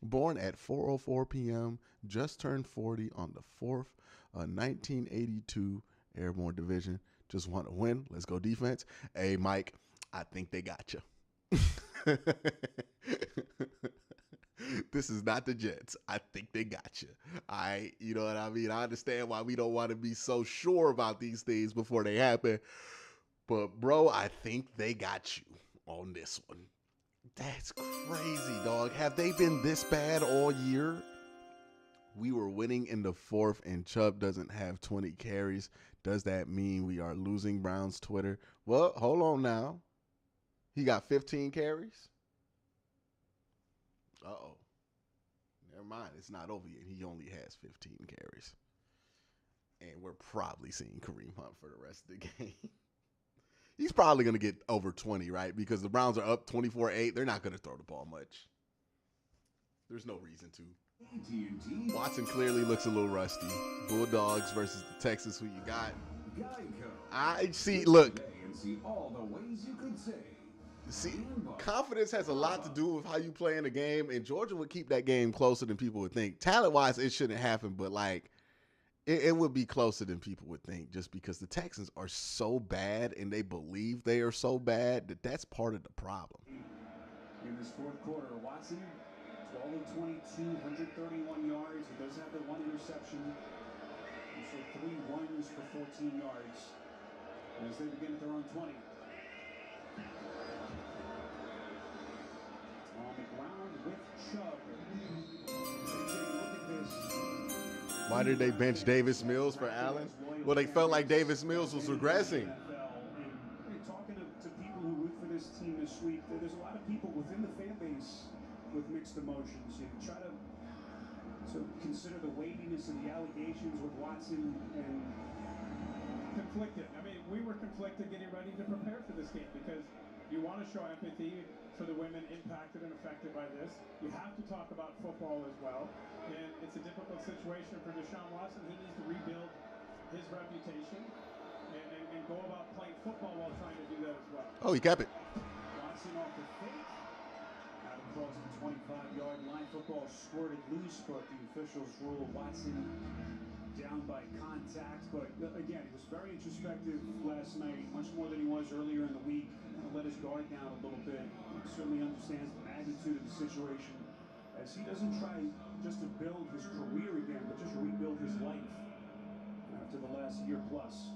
Born at 4:04 p.m., just turned 40 on the 4th, 1982 Airborne Division. Just want to win. Let's go defense. Hey, Mike, I think they got you. This is not the Jets. I think they got you. You know what I mean? I understand why we don't want to be so sure about these things before they happen. But, bro, I think they got you on this one. That's crazy, dog. Have they been this bad all year? We were winning in the 4th, and Chubb doesn't have 20 carries. Does that mean we are losing Browns Twitter? Well, hold on now. He got 15 carries? Uh-oh. Never mind. It's not over yet. He only has 15 carries. And we're probably seeing Kareem Hunt for the rest of the game. He's probably going to get over 20, right? Because the Browns are up 24-8. They're not going to throw the ball much. There's no reason to. AT&T. Watson clearly looks a little rusty. Bulldogs versus the Texans. Who you got? Geico. I see. Look. And see all the ways you could save. See, confidence has a lot to do with how you play in the game, and Georgia would keep that game closer than people would think. Talent-wise, it shouldn't happen, but like, it would be closer than people would think, just because the Texans are so bad and they believe they are so bad that that's part of the problem. In this fourth quarter, Watson, 12 of 22, 131 yards. He does have the one interception. So 3 runs for 14 yards as they begin at their own 20. On the ground with Chubb. Look at this. Why did they bench Davis Mills for Allen? Well, they felt like Davis Mills was regressing. Talking to people who root for this team this week, there's a lot of people within the fan base with mixed emotions. You try to consider the weightiness of the allegations with Watson and conflicted. I mean, we were conflicted getting ready to prepare for this game because you want to show empathy for the women impacted and affected by this. You have to talk about football as well. And it's a difficult situation for Deshaun Watson. He needs to rebuild his reputation and go about playing football while trying to do that as well. Oh, he kept it. Watson off the fake. Out across the 25-yard line. Football squirted loose, but the officials rule Watson down by contact. But again, he was very introspective last night, much more than he was earlier in the week. Kind of let his guard down a little bit. He certainly understands the magnitude of the situation, as he doesn't try just to build his career again, but just rebuild his life after the last year plus.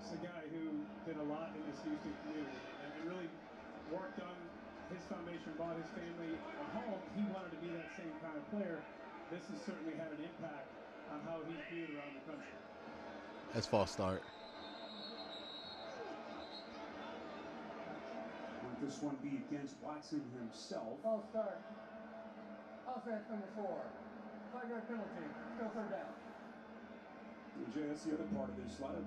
It's a guy who did a lot in this Houston community and really worked on his foundation, bought his family a home. He wanted to be that same kind of player. This has certainly had an impact on how he's viewed around the country. That's false start. Would this one be against Watson himself? False start. Offense number 4. 5-yard penalty. Still third down. Jay, that's the other part of this. A lot of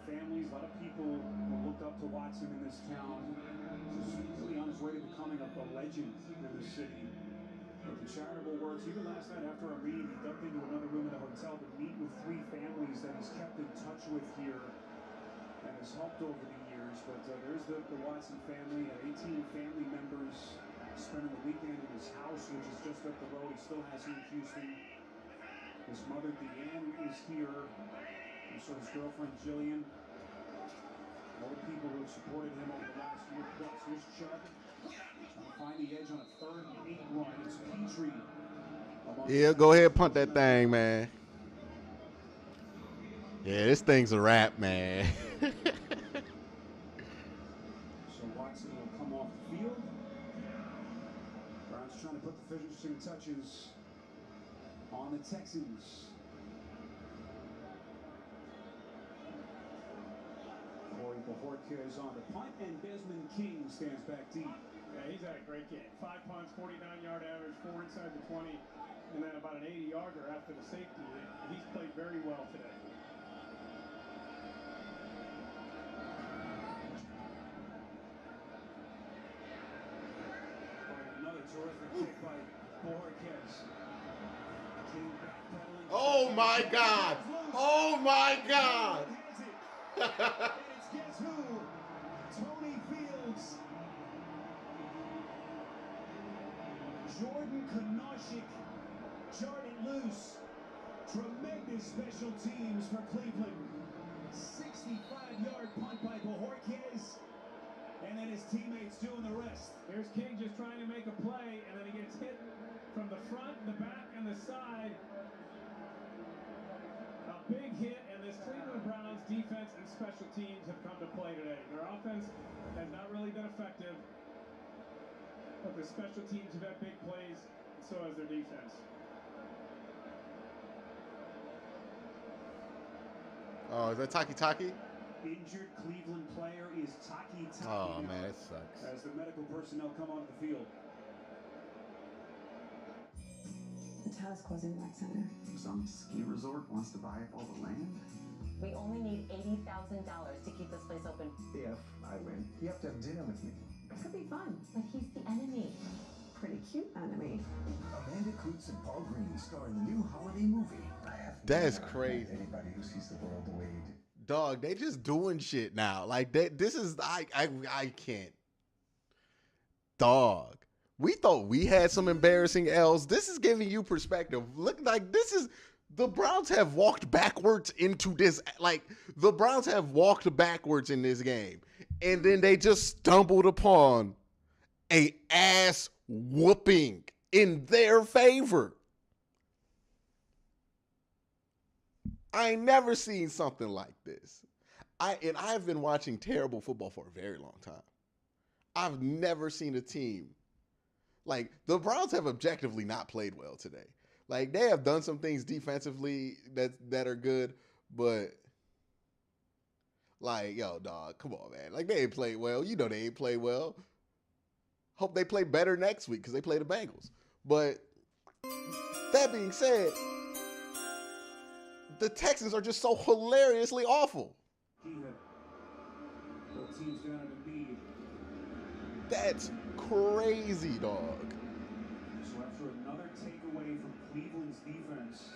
families, a lot of people who looked up to Watson in this town. Just really on his way to becoming a legend in the city. But the charitable works, even last night after our meeting, he ducked into another room in the hotel to meet with 3 families that he's kept in touch with here and has helped over the years. But there's the Watson family, 18 family members spending the weekend in his house, which is just up the road. He still has here in Houston. His mother, Deanne, is here. And so his girlfriend, Jillian. All the people who have supported him over the last year plus. Here's Chubb. Trying to find the edge on a 3rd and 8 run. It's Petrie. Yeah, go ahead, punt that thing, man. Yeah, this thing's a wrap, man. So Watson will come off the field. Brown's trying to put the finishing touches on the Texans. Corey Bajorquez on the punt, and Desmond King stands back deep. Yeah, he's had a great game. 5 punts, 49-yard average, 4 inside the 20, and then about an 80-yarder after the safety. He's played very well today. Another terrific kick by Bajorquez. King backpedaling. Oh my God! Oh my God! And it's guess who? Tony Fields. Jordan Knoshik jarred it loose. Tremendous special teams for Cleveland. 65-yard punt by Bajorquez. And then his teammates doing the rest. Here's King just trying to make a play, and then he gets hit from the front, the back, and the side. A big hit, and this Cleveland Browns defense and special teams have come to play today. Their offense has not really been effective, but the special teams have had big plays, and so has their defense. Oh, is that Taki? Injured Cleveland player is Taki. Oh, man, that sucks. As the medical personnel come onto the field. The task was in Rec Center. Some ski resort wants to buy up all the land? We only need $80,000 to keep this place open. If I win, you have to have dinner with me. It could be fun, but he's the enemy. pretty cute enemy. Amanda Klutz and Paul Green star in the new holiday movie. That's crazy. Anybody who sees the world the way you do. Dog, they just doing shit now. Like this is I can't. Dog. We thought we had some embarrassing L's. This is giving you perspective. Look, like this is the Browns have walked backwards into this. Like the Browns have walked backwards in this game, and then they just stumbled upon a ass whooping in their favor. I ain't never seen something like this. I've been watching terrible football for a very long time. I've never seen a team like the Browns have objectively not played well today. Like they have done some things defensively that are good, but like, yo, dog, come on, man. Like they ain't played well. You know they ain't played well. Hope they play better next week because they play the Bengals. But that being said, the Texans are just so hilariously awful. That's crazy, dog. So after another takeaway from Cleveland's defense,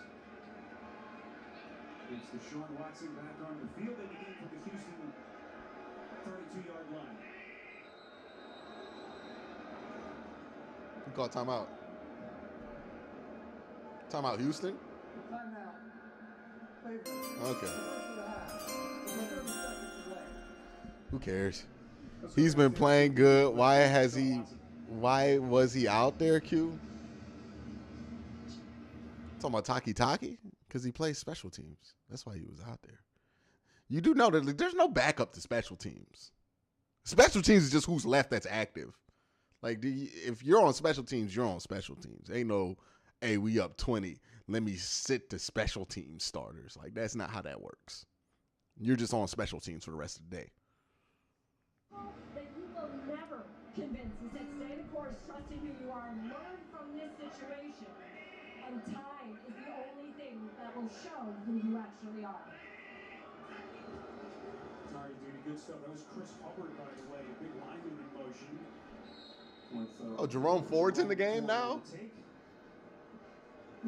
it's Deshaun Watson back on the field and again from the Houston 32-yard line. Who called timeout? Timeout, Houston? Okay. Who cares? He's been playing good. Why was he out there, Q? Talking about Taki? Because he plays special teams. That's why he was out there. You do know that there's no backup to special teams. Special teams is just who's left that's active. Like, if you're on special teams, you're on special teams. Ain't no, hey, we up 20. Let me sit the special team starters. Like, that's not how that works. You're just on special teams for the rest of the day. That you will never convince. He said, stay the course, trust in who you are, learn from this situation. And time is the only thing that will show who you actually are. Sorry, dude, good stuff. That was Chris Hubbard, by the way, a big lineman in motion. With, Jerome Ford's in the game now? I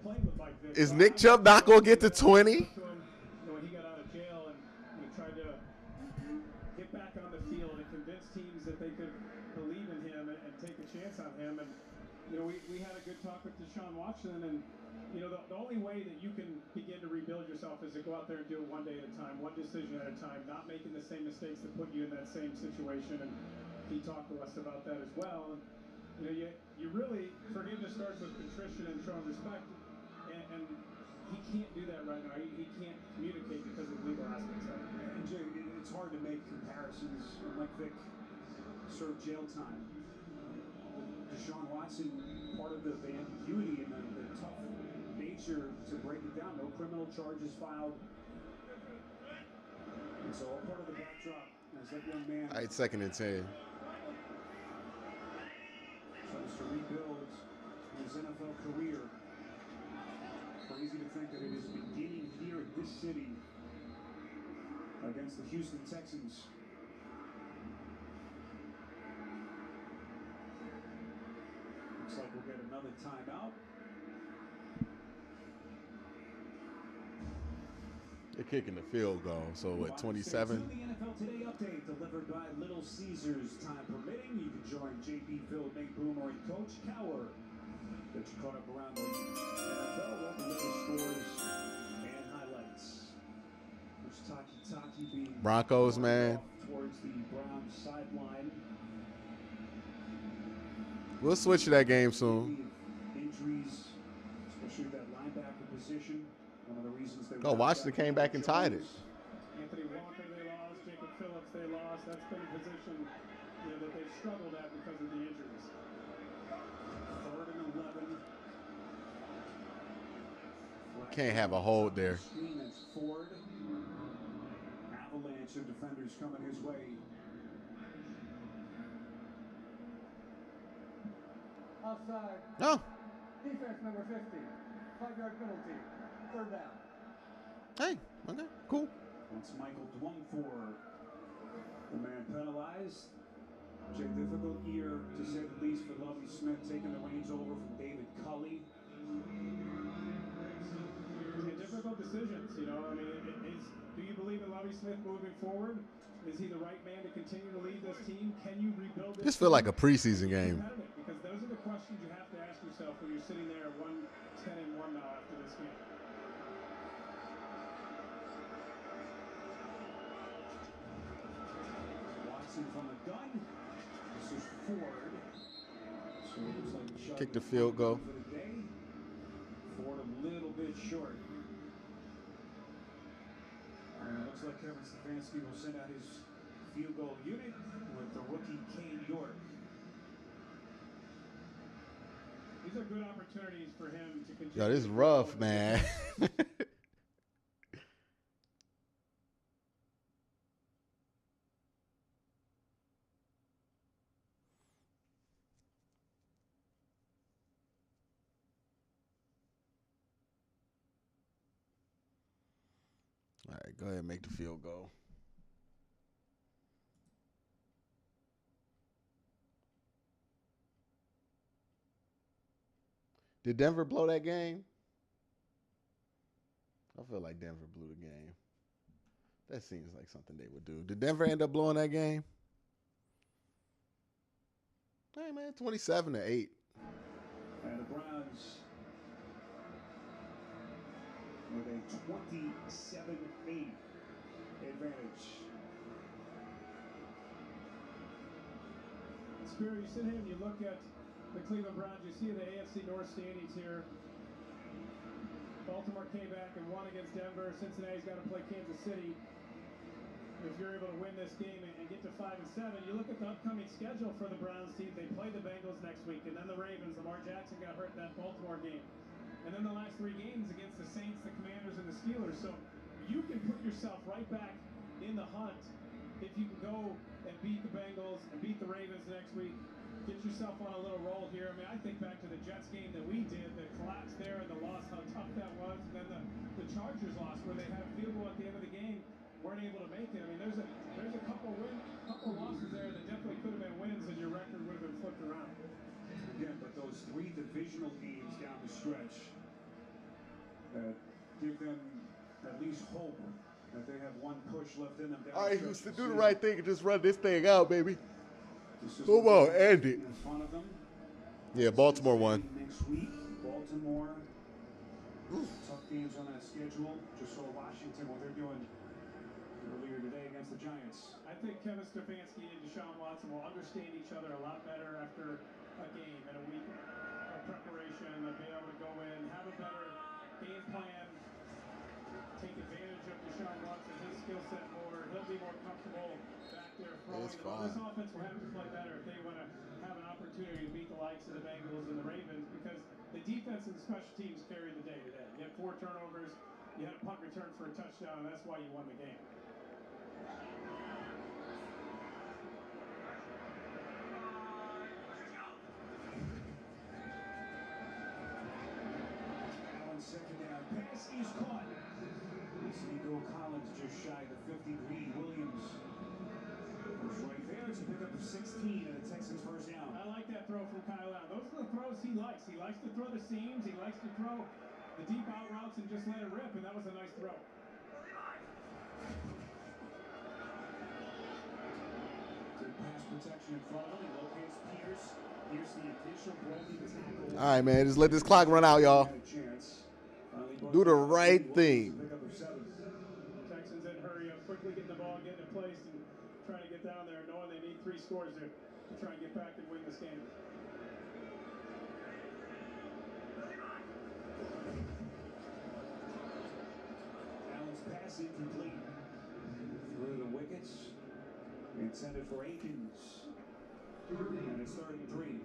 played with Mike Vick. Is Nick Chubb not going to get to 20? When he got out of jail and tried to get back on the field and convince teams that they could believe in him and take a chance on him. And, we had a good talk with Deshaun Watson. And, the only way that you can begin to rebuild yourself is to go out there and do it one day at a time, one decision at a time, not making the same mistakes that put you in that same situation. And he talked to us about that as well. And, you really, forgiveness starts with contrition and showing respect. And he can't do that right now. He can't communicate because of legal aspects of it. And Jay, it's hard to make comparisons. Mike Vick served jail time. Deshaun Watson, part of the ambiguity and the tough nature to break it down. No criminal charges filed. And so all part of the backdrop as that young man. All right, 2nd and 10. Tries to rebuild his NFL career. Crazy to think that it is beginning here in this city against the Houston Texans. Looks like we'll get another timeout. They're kicking the field goal. So at 27? The NFL Today update delivered by Little Caesars. Time permitting, you can join JP, Phil, Nate Boomer, and Coach Cower. Get you caught up around the NFL, all the latest scores and highlights. There's Taki being Broncos, man. Towards the Browns sideline. We'll switch to that game soon. Injuries, especially that linebacker position. One of the reasons they Washington came back and tied it. Anthony Walker they lost, Jacob Phillips they lost. That's been a position that they've struggled at because of the injuries. 3rd and 11. Can't have a hold there. That's Ford. Avalanche of defenders coming his way. Offside. No. Defense number 50. 5-yard penalty. 3rd down. Hey, okay, cool. That's Michael Dwumfor, the man penalized. Jay, difficult year, to say the least, for Lovie Smith, taking the reins over from David Culley. And difficult decisions, you know. I mean, do you believe in Lovie Smith moving forward? Is he the right man to continue to lead this team? Can you rebuild this? This feel like a preseason game. Because those are the questions you have to ask yourself when you're sitting there at 1-10-1 now after this game. Watson from the gun. This is Ford. So it looks like the shot Kick the field goal. for the day. Ford a little bit short. Looks like Kevin Stefanski will send out his field goal unit with the rookie Kane York. These are good opportunities for him to continue. Yo, this is rough, man. All right, go ahead and make the field goal. Did Denver blow that game? I feel like Denver blew the game. That seems like something they would do. Did Denver end up blowing that game? Hey, man, 27-8. And the Browns with a 27-8 advantage. Spear, you sit here and you look at the Cleveland Browns, you see the AFC North standings here. Baltimore came back and won against Denver. Cincinnati's got to play Kansas City. If you're able to win this game and get to 5-7, you look at the upcoming schedule for the Browns team. They play the Bengals next week, and then the Ravens. Lamar Jackson got hurt in that Baltimore game. And then the last 3 games against the Saints, the Commanders, and the Steelers. So you can put yourself right back in the hunt if you can go and beat the Bengals and beat the Ravens next week. Get yourself on a little roll here. I mean, I think back to the Jets game that we did, the collapse there and the loss, how tough that was. And then the Chargers loss where they had a field goal at the end of the game, weren't able to make it. I mean, there's a couple losses there that definitely could have been wins and your record would have been flipped around. Again, but those 3 divisional games down the stretch that give them at least hope that they have one push left in them. All right, Houston, do the right thing and just run this thing out, baby. Come on, end it. In front of them. Yeah, Baltimore won. Next week, Baltimore. Tough games on that schedule. Just saw Washington, what they're doing earlier today against the Giants. I think Kevin Stefanski and Deshaun Watson will understand each other a lot better after a game and a week of preparation. They'll be able to go in, have a better game plan, take advantage of Deshaun Watson, his skill set more. He'll be more comfortable back there throwing. This offense will have to play better if they want to have an opportunity to beat the likes of the Bengals and the Ravens, because the defense and special teams carried the day today. You had 4 turnovers, you had a punt return for a touchdown, and that's why you won the game. Second down pass is caught. Nico Collins just shy of the 50. Reed Williams was right there. It's a pickup of 16 and the Texans first down. I like that throw from Kyle Allen. Those are the throws he likes. He likes to throw the seams. He likes to throw the deep out routes and just let it rip, and that was a nice throw. Good pass protection in front of him. He locates Pierce. Here's the initial broken tackle. All right, man, just let this clock run out, y'all. Do the right thing. Texans then hurry up, quickly get the ball, get it placed, and try to get down there, knowing they need 3 scores to try and get back and win this game. Allen's pass incomplete. Through the wickets. Intended for Akins. And it's 3rd and 3.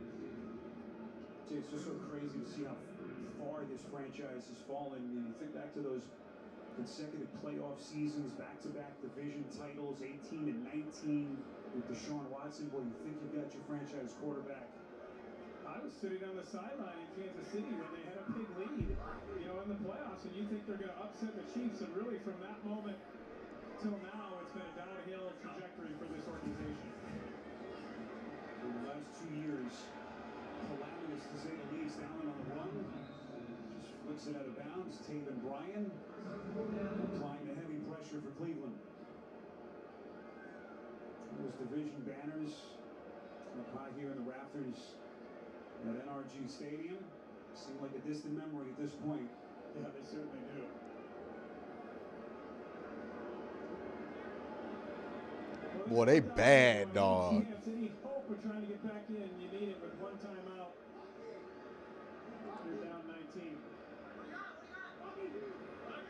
It's just so crazy to see how far this franchise has fallen. And you think back to those consecutive playoff seasons, back-to-back division titles, 18 and 19 with Deshaun Watson. Boy, you think you've got your franchise quarterback. I was sitting on the sideline in Kansas City when they had a big lead, you know, in the playoffs, and you think they're going to upset the Chiefs, and really from that moment till now, it's been a downhill trajectory for this organization. Browns. Taven Bryan applying the heavy pressure for Cleveland. Those division banners up high here in the rafters at NRG Stadium seem like a distant memory at this point. Yeah, they certainly do. Boy, they bad, dog. Any hope of trying to get back in, you need it with one timeout. You're down 19.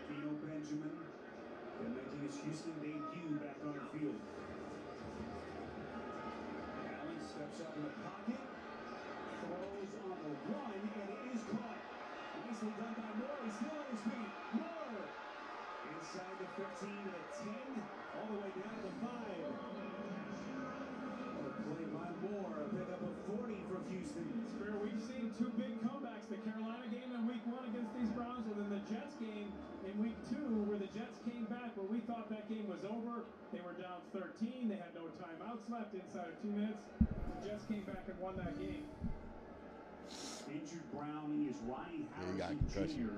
Geno Benjamin making his Houston debut back on the field. Allen steps up in the pocket, throws on the run, and it is caught. Nicely done by Moore. He's still on his feet. Moore inside the 15 to the 10, all the way down to the 5. What a play by Moore. A pick up of 40 for Houston. It's fair. We've seen two big comebacks. The Carolina game in week 1 against these Browns, and then the Jets game in week 2 where the Jets came back where we thought that game was over. They were down 13. They had no timeouts left inside of 2 minutes. The Jets came back and won that game. Injured Brownie is Ronnie Yeah, Harrison Jr.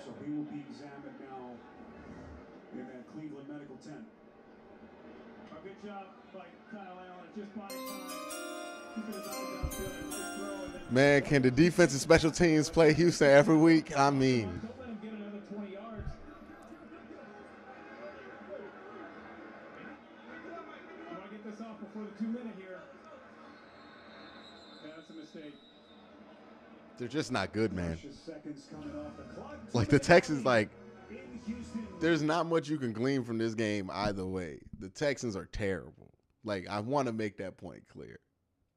So he will be examined now in that Cleveland medical tent. A good job by Kyle Allen, just buying time. Keeping his eyes downfield, nice throw. And then Man, can the defense and special teams play Houston every week? I mean, don't let him get another 20 yards. You want to get this off before the 2-minute here. Yeah, that's a mistake. they're just not good, man. Seconds coming off the clock. Like the Texans, like In Houston. there's not much you can glean from this game either way. The Texans are terrible. Like, I want to make that point clear.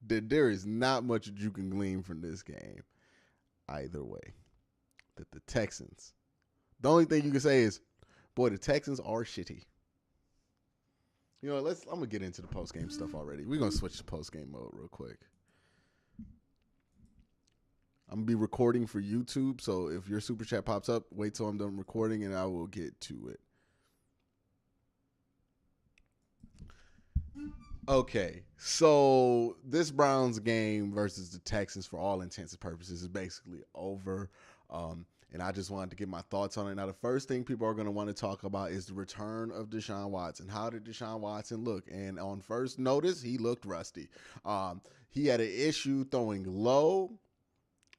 There is not much that you can glean from this game either way. That the Texans, the only thing you can say is, boy, the Texans are shitty. You know, I'm going to get into the post-game stuff already. We're going to switch to post-game mode real quick. I'm going to be recording for YouTube, so if your super chat pops up, wait till I'm done recording and I will get to it. Okay, so this Browns game versus the Texans, for all intents and purposes, is basically over. And I just wanted to get my thoughts on it. Now, the first thing people are going to want to talk about is the return of Deshaun Watson. How did Deshaun Watson look? And on first notice, he looked rusty. He had an issue throwing low,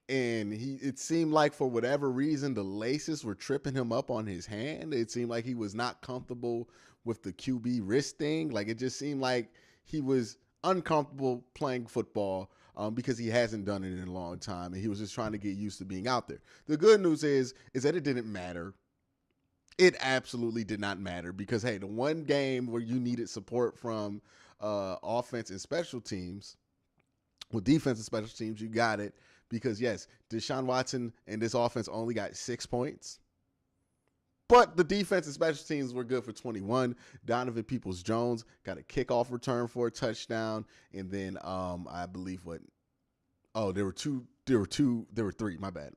and it seemed like for whatever reason, the laces were tripping him up on his hand. It seemed like he was not comfortable with the QB wrist thing. Like, it just seemed like he was uncomfortable playing football because he hasn't done it in a long time, and he was just trying to get used to being out there. The good news is that it didn't matter. It absolutely did not matter because, hey, the one game where you needed support from offense and special teams, with defense and special teams, you got it because, yes, Deshaun Watson and this offense only got 6 points. But the defense and special teams were good for 21. Donovan Peoples-Jones got a kickoff return for a touchdown. And then I believe there were three, my bad.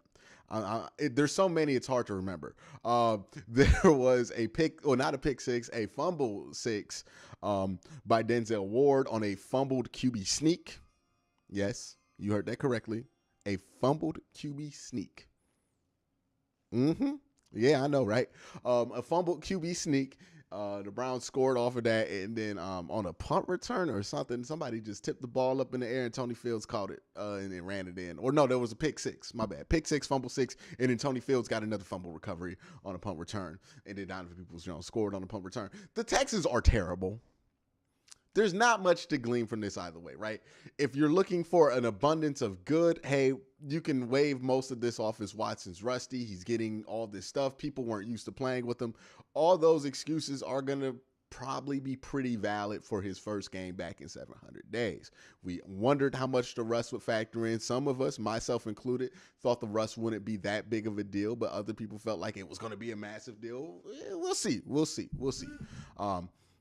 There's so many, it's hard to remember. There was not a pick six, a fumble six by Denzel Ward on a fumbled QB sneak. Yes, you heard that correctly. A fumbled QB sneak. Yeah, I know, right? A fumbled QB sneak. The Browns scored off of that, and then on a punt return or something, somebody just tipped the ball up in the air, and Tony Fields caught it and then ran it in. Or no, there was a pick six. My bad. Pick six, fumble six, and then Tony Fields got another fumble recovery on a punt return, and then Donovan Peoples-Jones scored on a punt return. The Texans are terrible. There's not much to glean from this either way, right? If you're looking for an abundance of good, hey, you can wave most of this off as Watson's rusty. He's getting all this stuff. People weren't used to playing with him. All those excuses are going to probably be pretty valid for his first game back in 700 days. We wondered how much the rust would factor in. Some of us, myself included, thought the rust wouldn't be that big of a deal, but other people felt like it was going to be a massive deal. We'll see.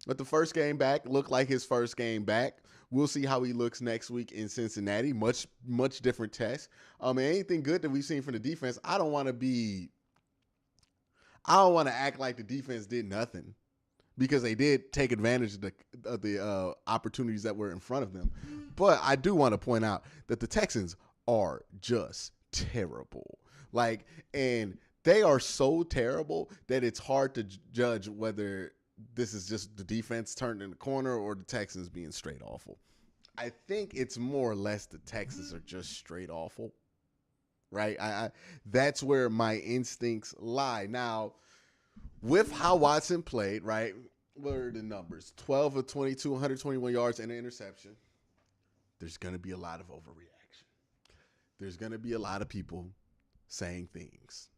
But the first game back looked like his first game back. We'll see how he looks next week in Cincinnati. Much different test. Anything good that we've seen from the defense, I don't want to act like the defense did nothing. because they did take advantage of the opportunities that were in front of them. But I do want to point out that the Texans are just terrible. Like, and they are so terrible that it's hard to judge whether this is just the defense turning the corner or the Texans being straight awful. I think it's more or less the Texans are just straight awful, right? That's where my instincts lie. Now, with how Watson played, right, what are the numbers? 12 of 22, 121 yards and an interception. There's going to be a lot of overreaction. There's going to be a lot of people saying things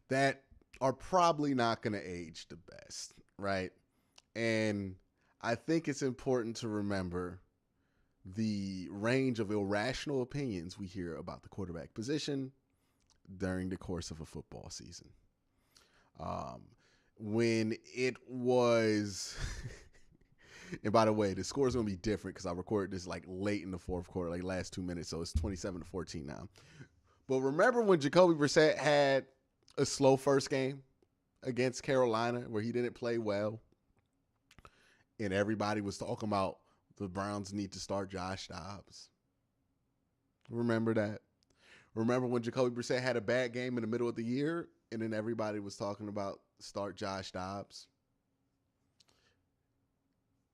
that are probably not going to age the best, right? And I think it's important to remember the range of irrational opinions we hear about the quarterback position during the course of a football season. When it was, and by the way, the score is going to be different because I recorded this like late in the fourth quarter, like last 2 minutes, so it's 27-14 now. But remember when Jacoby Brissett had a slow first game against Carolina where he didn't play well, and everybody was talking about the Browns need to start Josh Dobbs? Remember that? Remember when Jacoby Brissett had a bad game in the middle of the year, and then everybody was talking about start Josh Dobbs?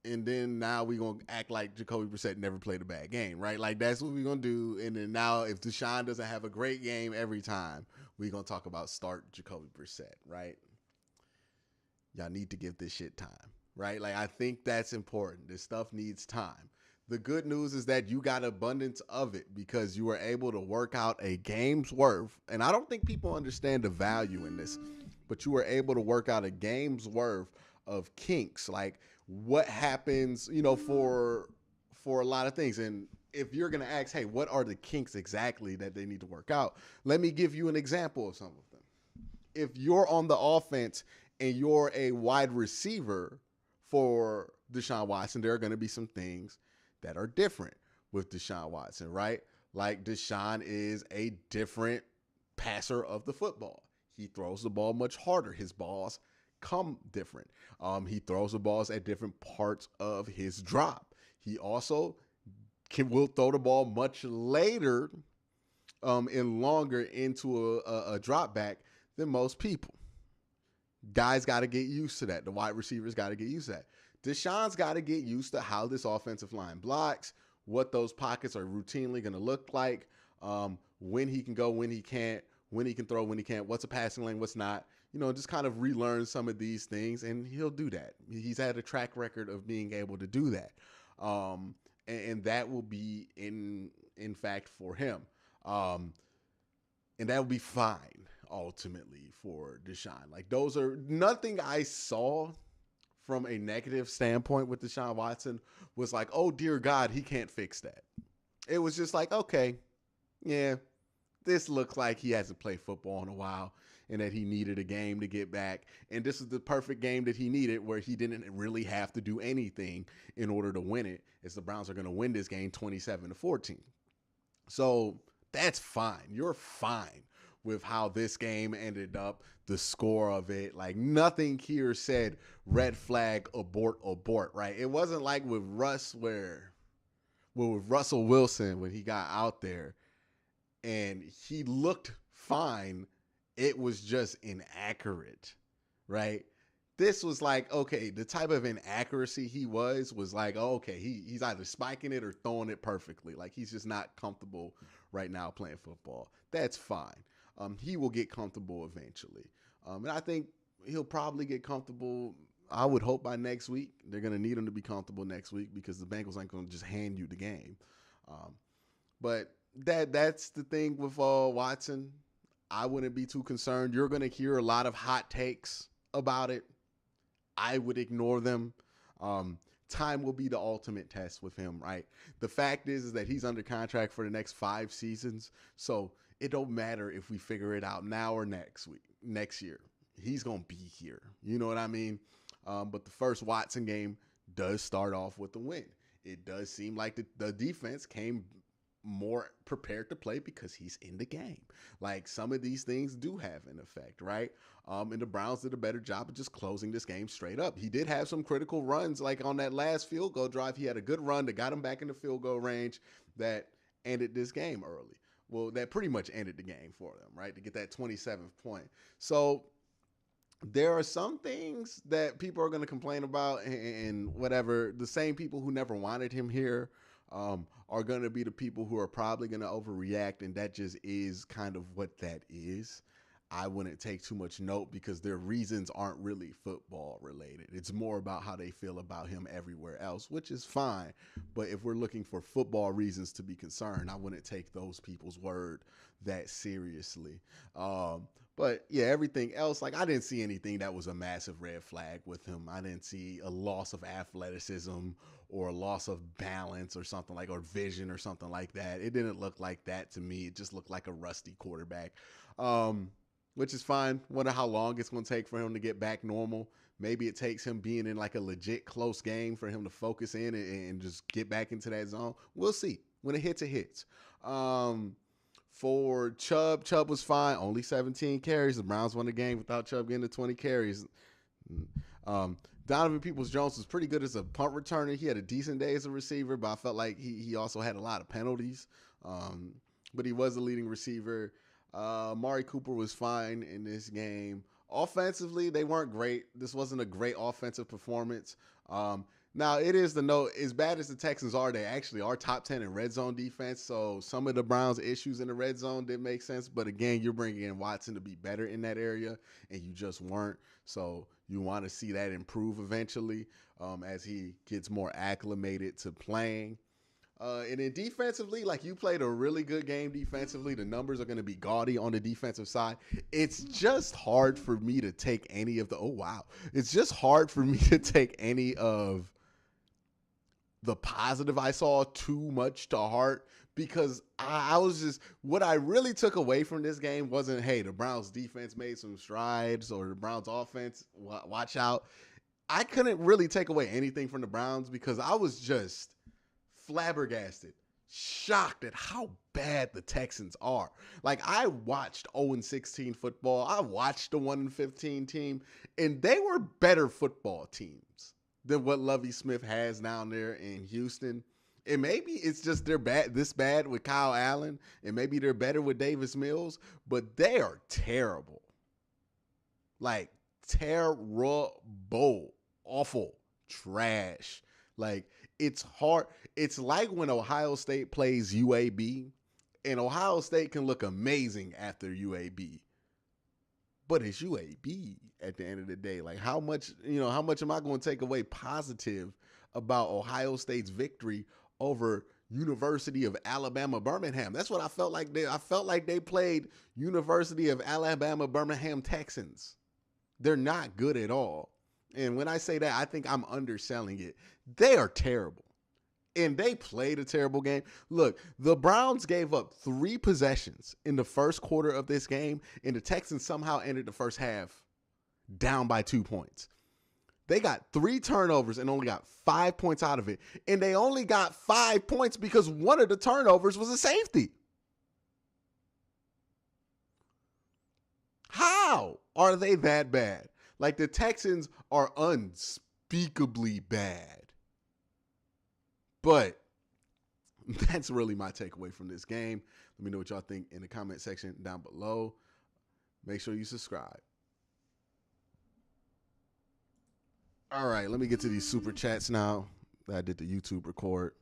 And then now we're going to act like Jacoby Brissett never played a bad game, right? Like, that's what we're going to do. And then now if Deshaun doesn't have a great game every time, we're going to talk about start Jacoby Brissett, right? Y'all need to give this shit time, right? Like, I think that's important. This stuff needs time. The good news is that you got abundance of it because you were able to work out a game's worth. And I don't think people understand the value in this, but you were able to work out a game's worth of kinks, like what happens, you know, for a lot of things. And if you're going to ask, hey, what are the kinks exactly that they need to work out? Let me give you an example of some of them. If you're on the offense and you're a wide receiver for Deshaun Watson, there are going to be some things that are different with Deshaun Watson, right? Like, Deshaun is a different passer of the football. He throws the ball much harder. His balls come different. He throws the balls at different parts of his drop. He also will throw the ball much later and longer into a drop back than most people. Guys got to get used to that. The wide receivers got to get used to that. Deshaun's got to get used to how this offensive line blocks, what those pockets are routinely going to look like, when he can go, when he can't, when he can throw, when he can't, what's a passing lane, what's not. You know, just kind of relearn some of these things, and he'll do that. He's had a track record of being able to do that. And that will be in fact for him. And that will be fine ultimately for Deshaun. Like, those are nothing I saw from a negative standpoint with Deshaun Watson was like, oh dear God, he can't fix that. It was just like, okay, yeah, this looks like he hasn't played football in a while and that he needed a game to get back. And this is the perfect game that he needed where he didn't really have to do anything in order to win it, as the Browns are going to win this game 27-14. So that's fine. You're fine with how this game ended up, the score of it. Like, nothing here said red flag, abort, right? It wasn't like with Russ with Russell Wilson when he got out there and he looked fine. It was just inaccurate, right? This was like, okay, the type of inaccuracy he was like, oh, okay, he's either spiking it or throwing it perfectly. Like, he's just not comfortable right now playing football. That's fine. He will get comfortable eventually. And I think he'll probably get comfortable, I would hope, by next week. They're going to need him to be comfortable next week because the Bengals ain't going to just hand you the game. But that's the thing with Watson. I wouldn't be too concerned. You're going to hear a lot of hot takes about it. I would ignore them. Time will be the ultimate test with him, right? The fact is that he's under contract for the next 5 seasons. So it don't matter if we figure it out now or next year. He's going to be here. You know what I mean? But the first Watson game does start off with a win. It does seem like the defense came more prepared to play because he's in the game. Like, some of these things do have an effect, right? And the Browns did a better job of just closing this game straight up. He did have some critical runs, like on that last field goal drive. He had a good run that got him back in the field goal range that ended this game early. Well, that pretty much ended the game for them, right? To get that 27th point. So there are some things that people are going to complain about, and whatever. The same people who never wanted him here are going to be the people who are probably going to overreact, and that just is kind of what that is. I wouldn't take too much note because their reasons aren't really football related. It's more about how they feel about him everywhere else, which is fine. But if we're looking for football reasons to be concerned, I wouldn't take those people's word that seriously. But yeah, everything else, like, I didn't see anything that was a massive red flag with him. I didn't see a loss of athleticism or a loss of balance or something like, or vision or something like that. It didn't look like that to me. It just looked like a rusty quarterback. Which is fine. Wonder how long it's going to take for him to get back normal. Maybe it takes him being in like a legit close game for him to focus in and just get back into that zone. We'll see. When it hits, it hits. For Chubb was fine. Only 17 carries. The Browns won the game without Chubb getting to 20 carries. Donovan Peoples-Jones was pretty good as a punt returner. He had a decent day as a receiver, but I felt like he also had a lot of penalties. But he was the leading receiver. Amari Cooper was fine in this game. Offensively, they weren't great. This wasn't a great offensive performance. Now, it is the note, as bad as the Texans are, they actually are top 10 in red zone defense. So some of the Browns' issues in the red zone did make sense. But again, you're bringing in Watson to be better in that area, and you just weren't. So you want to see that improve eventually as he gets more acclimated to playing. And then defensively, like, you played a really good game defensively. The numbers are going to be gaudy on the defensive side. It's just hard for me to take any of the, it's just hard for me to take any of the positive I saw too much to heart, because I was just, what I really took away from this game wasn't, hey, the Browns defense made some strides or the Browns offense, watch out. I couldn't really take away anything from the Browns because I was just flabbergasted, shocked at how bad the Texans are. Like, I watched 0-16 football. I watched the 1-15 team, and they were better football teams than what Lovie Smith has down there in Houston. And maybe it's just they're this bad with Kyle Allen, and maybe they're better with Davis Mills, but they are terrible. Like, terrible, awful, trash. Like, it's hard. It's like when Ohio State plays UAB, and Ohio State can look amazing after UAB, but it's UAB at the end of the day. Like, how much am I going to take away positive about Ohio State's victory over University of Alabama Birmingham? That's what I felt like. I felt like they played University of Alabama Birmingham Texans. They're not good at all. And when I say that, I think I'm underselling it. They are terrible. And they played a terrible game. Look, the Browns gave up 3 possessions in the first quarter of this game, and the Texans somehow ended the first half down by 2 points. They got 3 turnovers and only got 5 points out of it. And they only got 5 points because one of the turnovers was a safety. How are they that bad? Like, the Texans are unspeakably bad. But that's really my takeaway from this game. Let me know what y'all think in the comment section down below. Make sure you subscribe. All right, let me get to these super chats now that I did the YouTube record.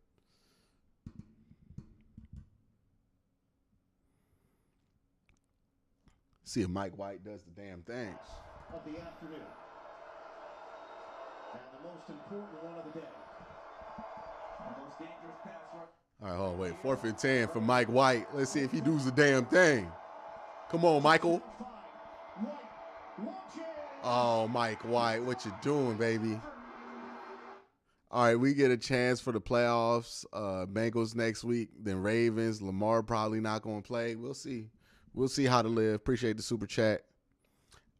See if Mike White does the damn thing. Of the afternoon. And the most important one of the day. The most dangerous pass rush. All right, hold on, wait. 4th and 10 for Mike White. Let's see if he does the damn thing. Come on, Michael. Oh, Mike White, what you doing, baby? All right, we get a chance for the playoffs. Bengals next week, then Ravens. Lamar probably not going to play. We'll see. We'll see how to live. Appreciate the super chat.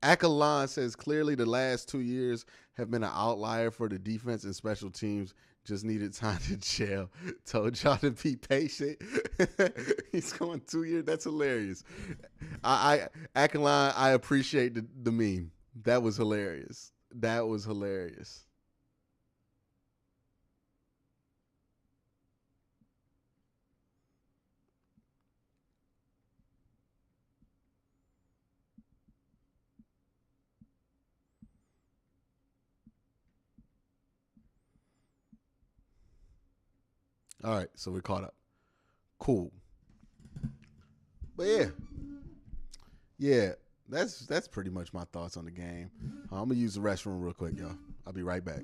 Akalon says, clearly the last 2 years have been an outlier for the defense and special teams. Just needed time to chill. Told y'all to be patient. He's going 2 years. That's hilarious. Ackline, I appreciate the meme. That was hilarious. That was hilarious. All right, so we're caught up. Cool. But yeah, that's pretty much my thoughts on the game. I'm gonna use the restroom real quick, y'all. I'll be right back.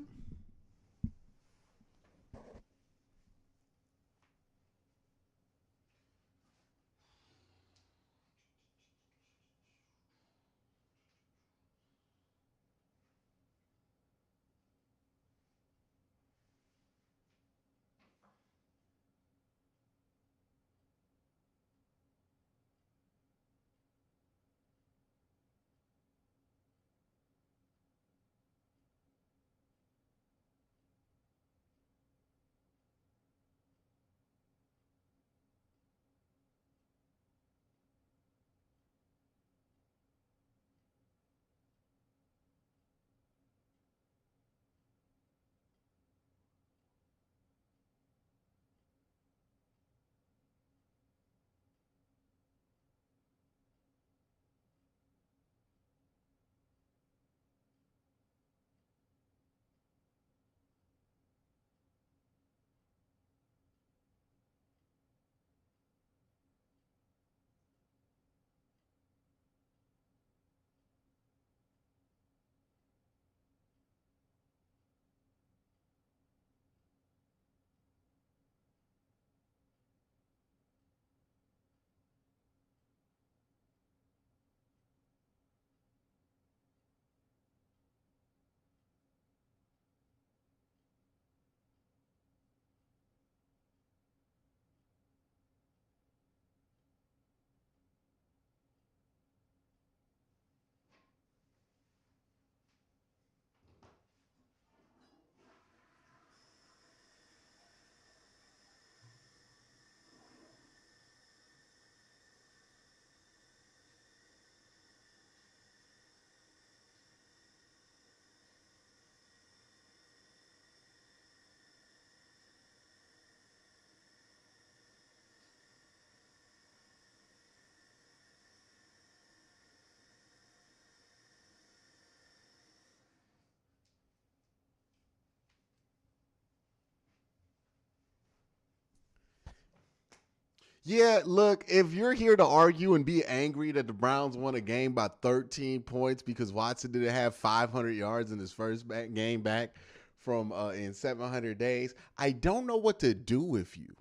Yeah, look, if you're here to argue and be angry that the Browns won a game by 13 points because Watson didn't have 500 yards in his first game back from in 700 days, I don't know what to do with you.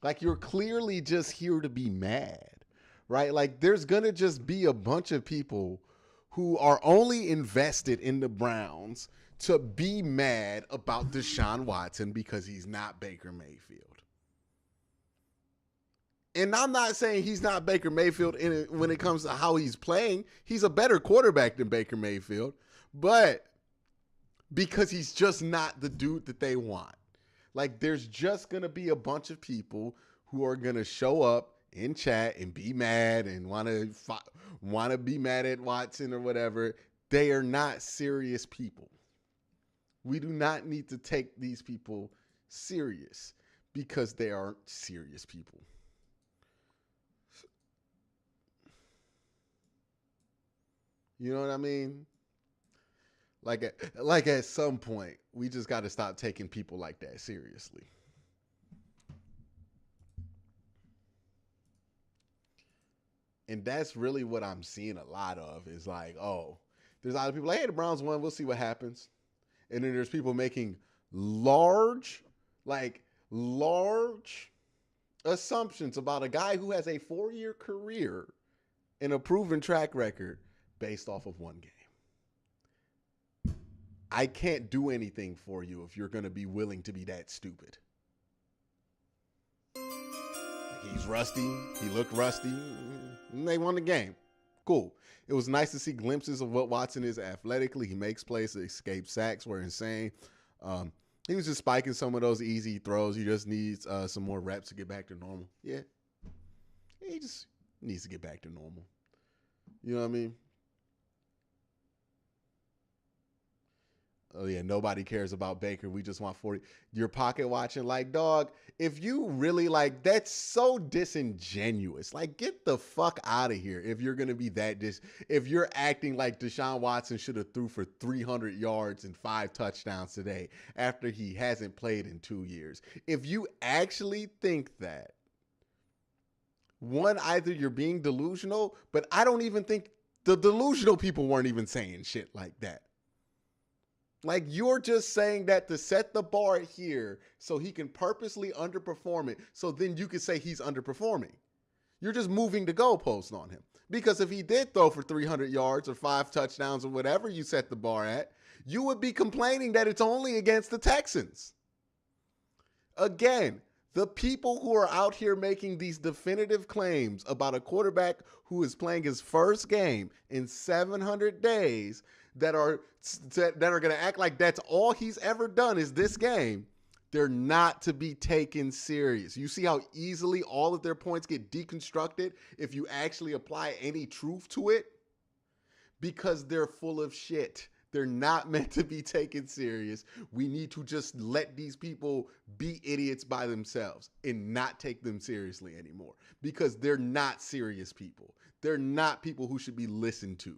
Like, you're clearly just here to be mad, right? Like, there's going to just be a bunch of people who are only invested in the Browns to be mad about Deshaun Watson because he's not Baker Mayfield. And I'm not saying he's not Baker Mayfield when it comes to how he's playing. He's a better quarterback than Baker Mayfield, but because he's just not the dude that they want. Like, there's just going to be a bunch of people who are going to show up in chat and be mad and want to be mad at Watson or whatever. They are not serious people. We do not need to take these people serious because they aren't serious people. You know what I mean? Like at some point, we just got to stop taking people like that seriously. And that's really what I'm seeing a lot of is like, oh, there's a lot of people like, hey, the Browns won. We'll see what happens. And then there's people making large assumptions about a guy who has a 4-year career and a proven track record based off of one game. I can't do anything for you if you're going to be willing to be that stupid. Like, he's rusty. He looked rusty. And they won the game. Cool. It was nice to see glimpses of what Watson is athletically. He makes plays. The escape sacks were insane. He was just spiking some of those easy throws. He just needs some more reps to get back to normal. Yeah. He just needs to get back to normal. You know what I mean? Oh, yeah, nobody cares about Baker. We just want 40. You're pocket watching. Like, dog, if you really, like, that's so disingenuous. Like, get the fuck out of here if you're going to be that if you're acting like Deshaun Watson should have threw for 300 yards and 5 touchdowns today after he hasn't played in 2 years. If you actually think that, one, either you're being delusional, but I don't even think the delusional people weren't even saying shit like that. Like, you're just saying that to set the bar here so he can purposely underperform it, so then you can say he's underperforming. You're just moving the goalpost on him. Because if he did throw for 300 yards or 5 touchdowns or whatever you set the bar at, you would be complaining that it's only against the Texans. Again, the people who are out here making these definitive claims about a quarterback who is playing his first game in 700 days that are going to act like that's all he's ever done is this game, they're not to be taken serious. You see how easily all of their points get deconstructed if you actually apply any truth to it? Because they're full of shit. They're not meant to be taken serious. We need to just let these people be idiots by themselves and not take them seriously anymore, because they're not serious people. They're not people who should be listened to.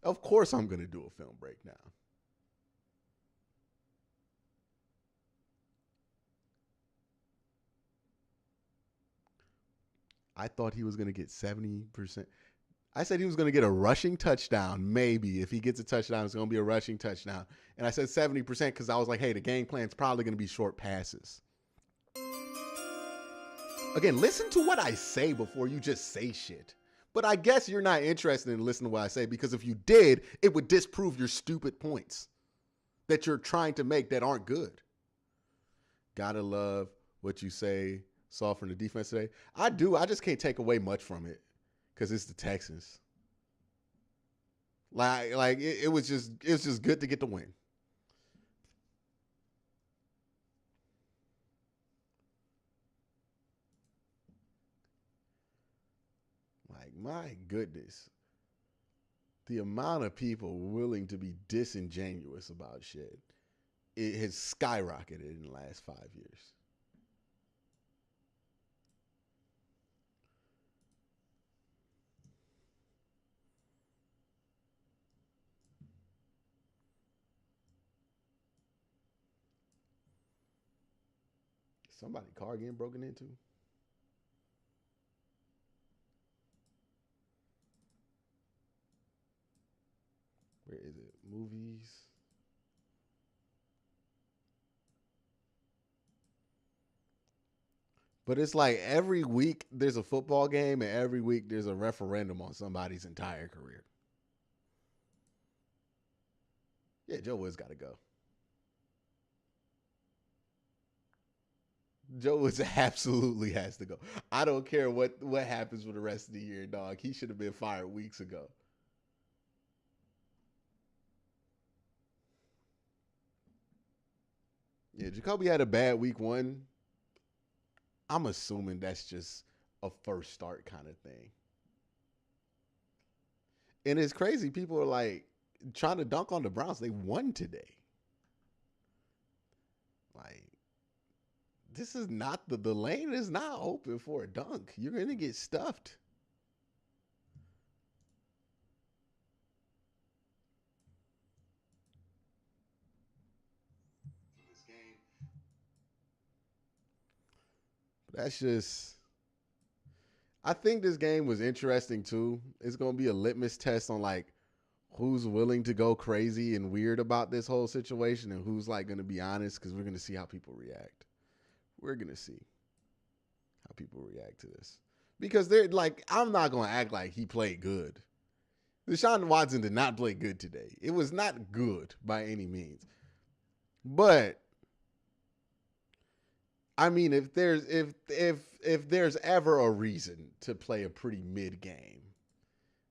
Of course I'm going to do a film breakdown. I thought he was going to get 70%. I said he was going to get a rushing touchdown, maybe. If he gets a touchdown, it's going to be a rushing touchdown. And I said 70% because I was like, hey, the game plan's probably going to be short passes. Again, listen to what I say before you just say shit. But I guess you're not interested in listening to what I say, because if you did, it would disprove your stupid points that you're trying to make that aren't good. Gotta love what you say, saw from the defense today. I do. I just can't take away much from it because it's the Texans. Like it was just good to get the win. Like, my goodness, the amount of people willing to be disingenuous about shit, it has skyrocketed in the last 5 years. Somebody car getting broken into? Where is it? Movies. But it's like every week there's a football game and every week there's a referendum on somebody's entire career. Yeah, Joe Woods got to go. Joe Woods absolutely has to go. I don't care what happens for the rest of the year, dog. He should have been fired weeks ago. Yeah, Jacoby had a bad week 1. I'm assuming that's just a first start kind of thing. And it's crazy. People are like trying to dunk on the Browns. They won today. Like, this is not the lane is not open for a dunk. You're going to get stuffed. That's just, I think this game was interesting too. It's going to be a litmus test on like who's willing to go crazy and weird about this whole situation and who's like going to be honest, because we're going to see how people react. We're going to see how people react to this, because they're like, I'm not going to act like he played good. Deshaun Watson did not play good today. It was not good by any means. But I mean, if there's ever a reason to play a pretty mid game,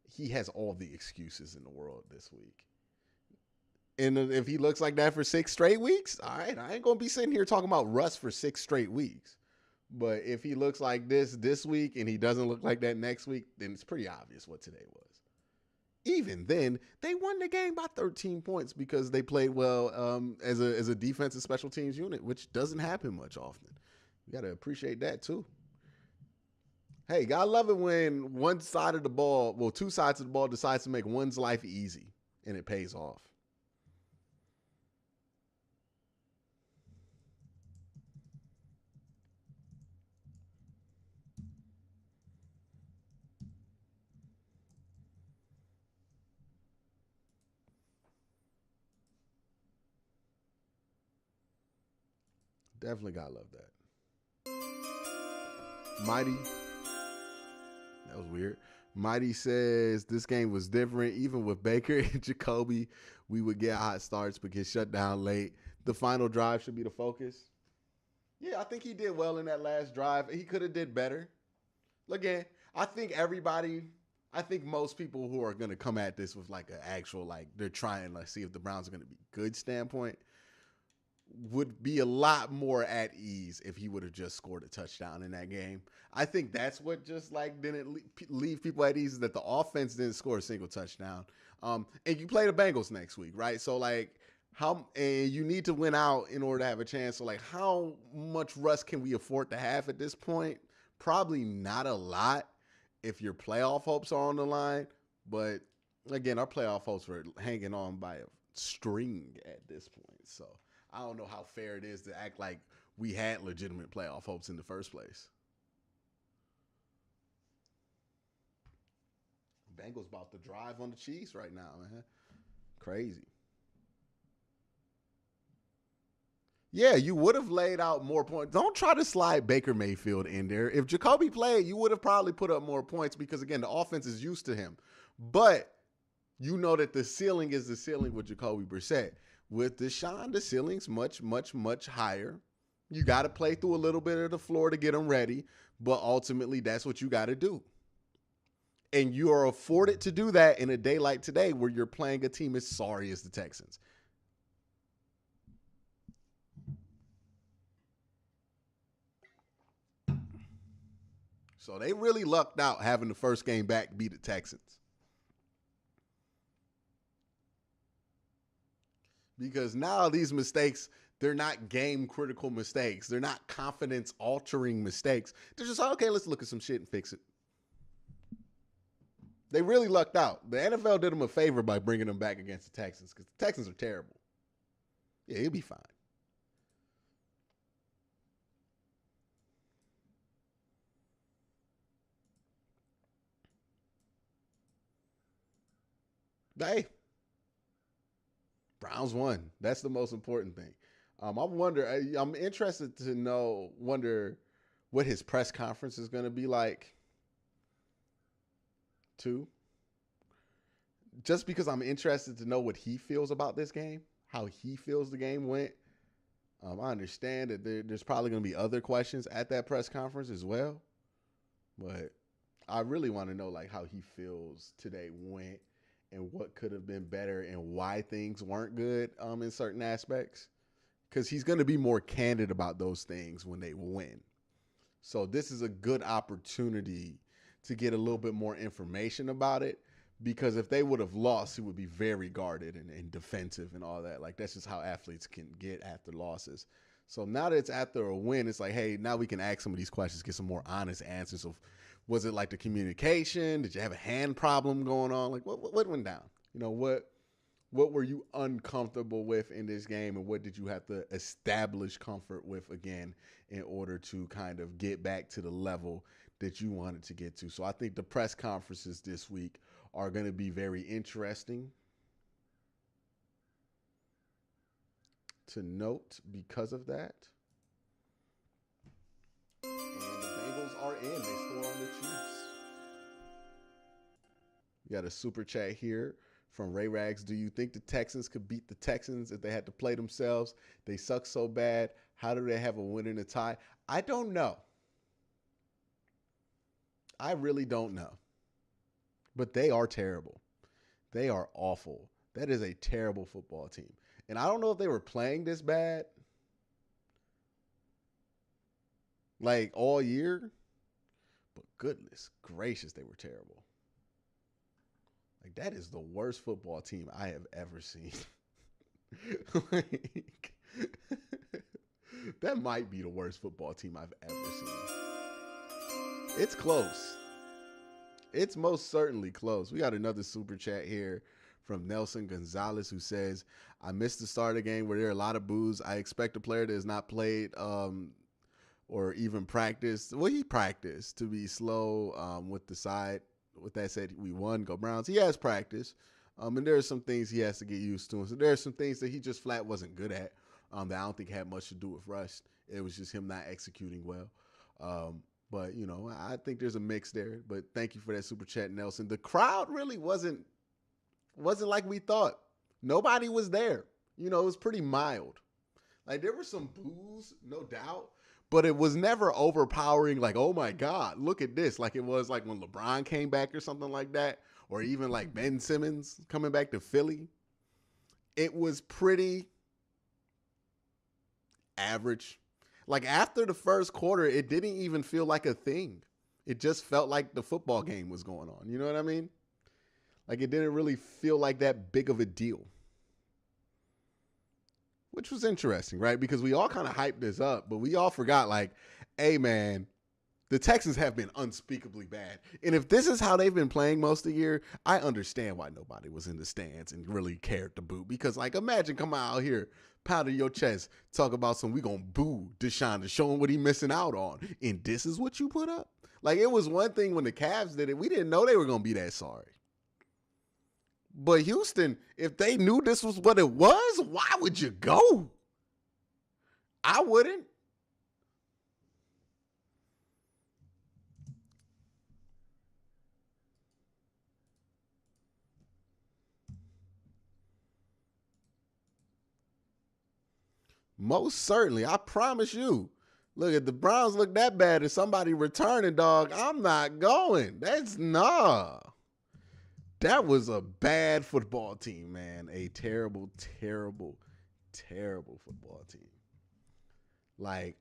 he has all the excuses in the world this week. And if he looks like that for 6 straight weeks, all right, I ain't going to be sitting here talking about Russ for 6 straight weeks. But if he looks like this week and he doesn't look like that next week, then it's pretty obvious what today was. Even then, they won the game by 13 points because they played well as a defensive special teams unit, which doesn't happen much often. You got to appreciate that too. Hey, gotta love it when one side of the ball, well, two sides of the ball decides to make one's life easy and it pays off. Definitely gotta love that. Mighty. That was weird. Mighty says this game was different. Even with Baker and Jacoby, we would get hot starts but get shut down late. The final drive should be the focus. Yeah, I think he did well in that last drive. He could have did better. Again, I think most people who are going to come at this with like an actual, like they're trying to see if the Browns are going to be good standpoint would be a lot more at ease if he would have just scored a touchdown in that game. I think that's what just like didn't leave people at ease, is that the offense didn't score a single touchdown. And you play the Bengals next week, right? So like and you need to win out in order to have a chance. So like how much rust can we afford to have at this point? Probably not a lot if your playoff hopes are on the line. But again, our playoff hopes were hanging on by a string at this point. So I don't know how fair it is to act like we had legitimate playoff hopes in the first place. Bengals about to drive on the Chiefs right now, man. Crazy. Yeah, you would have laid out more points. Don't try to slide Baker Mayfield in there. If Jacoby played, you would have probably put up more points because, again, the offense is used to him. But you know that the ceiling is the ceiling with Jacoby Brissett. With Deshaun, the ceiling's much, much, much higher. You got to play through a little bit of the floor to get them ready, but ultimately that's what you got to do. And you are afforded to do that in a day like today where you're playing a team as sorry as the Texans. So they really lucked out having the first game back beat the Texans. Because now these mistakes, they're not game-critical mistakes. They're not confidence-altering mistakes. They're just, okay, let's look at some shit and fix it. They really lucked out. The NFL did them a favor by bringing them back against the Texans because the Texans are terrible. Yeah, he'll be fine. Hey, Browns won. That's the most important thing. I'm interested to wonder what his press conference is going to be like, too. Just because I'm interested to know what he feels about this game, how he feels the game went. I understand that there's probably going to be other questions at that press conference as well. But I really want to know like how he feels today went and what could have been better and why things weren't good in certain aspects. Because he's going to be more candid about those things when they win. So this is a good opportunity to get a little bit more information about it. Because if they would have lost, he would be very guarded and defensive and all that. Like, that's just how athletes can get after losses. So now that it's after a win, it's like, hey, now we can ask some of these questions, get some more honest answers of, was it like the communication? Did you have a hand problem going on? Like, what went down? You know, what were you uncomfortable with in this game, and what did you have to establish comfort with again in order to kind of get back to the level that you wanted to get to? So I think the press conferences this week are going to be very interesting to note because of that. And the Bengals are in. They score on the Chiefs. We got a super chat here from Ray Rags. Do you think the Texans could beat the Texans if they had to play themselves? They suck so bad. How do they have a win and a tie? I don't know. I really don't know. But they are terrible. They are awful. That is a terrible football team. And I don't know if they were playing this bad like all year, but goodness gracious, they were terrible. Like, that is the worst football team I have ever seen. Like, that might be the worst football team I've ever seen. It's close. It's most certainly close. We got another super chat here from Nelson Gonzalez, who says, I missed the start of the game where there are a lot of boos. I expect a player that has not played or even practiced. Well, he practiced to be slow with the side. With that said, we won. Go Browns. He has practice. And there are some things he has to get used to. And so there are some things that he just flat wasn't good at that I don't think had much to do with Rush. It was just him not executing well. But, you know, I think there's a mix there. But thank you for that super chat, Nelson. The crowd really wasn't like we thought. Nobody was there. You know, it was pretty mild. Like, there were some boos, no doubt. But it was never overpowering, like, oh, my God, look at this. Like it was like when LeBron came back or something like that. Or even like Ben Simmons coming back to Philly. It was pretty average. Like, after the first quarter, it didn't even feel like a thing. It just felt like the football game was going on. You know what I mean? Like, it didn't really feel like that big of a deal. Which was interesting, right? Because we all kind of hyped this up, but we all forgot, like, hey, man, the Texans have been unspeakably bad. And if this is how they've been playing most of the year, I understand why nobody was in the stands and really cared to boo. Because, like, imagine coming out here, pounding your chest, talk about some, we gonna boo Deshaun to show him what he missing out on. And this is what you put up? Like, it was one thing when the Cavs did it. We didn't know they were gonna be that sorry. But Houston, if they knew this was what it was, why would you go? I wouldn't. Most certainly. I promise you. Look, if the Browns look that bad, if somebody returning, dog, I'm not going. That was a bad football team, man. A terrible, terrible, terrible football team. Like,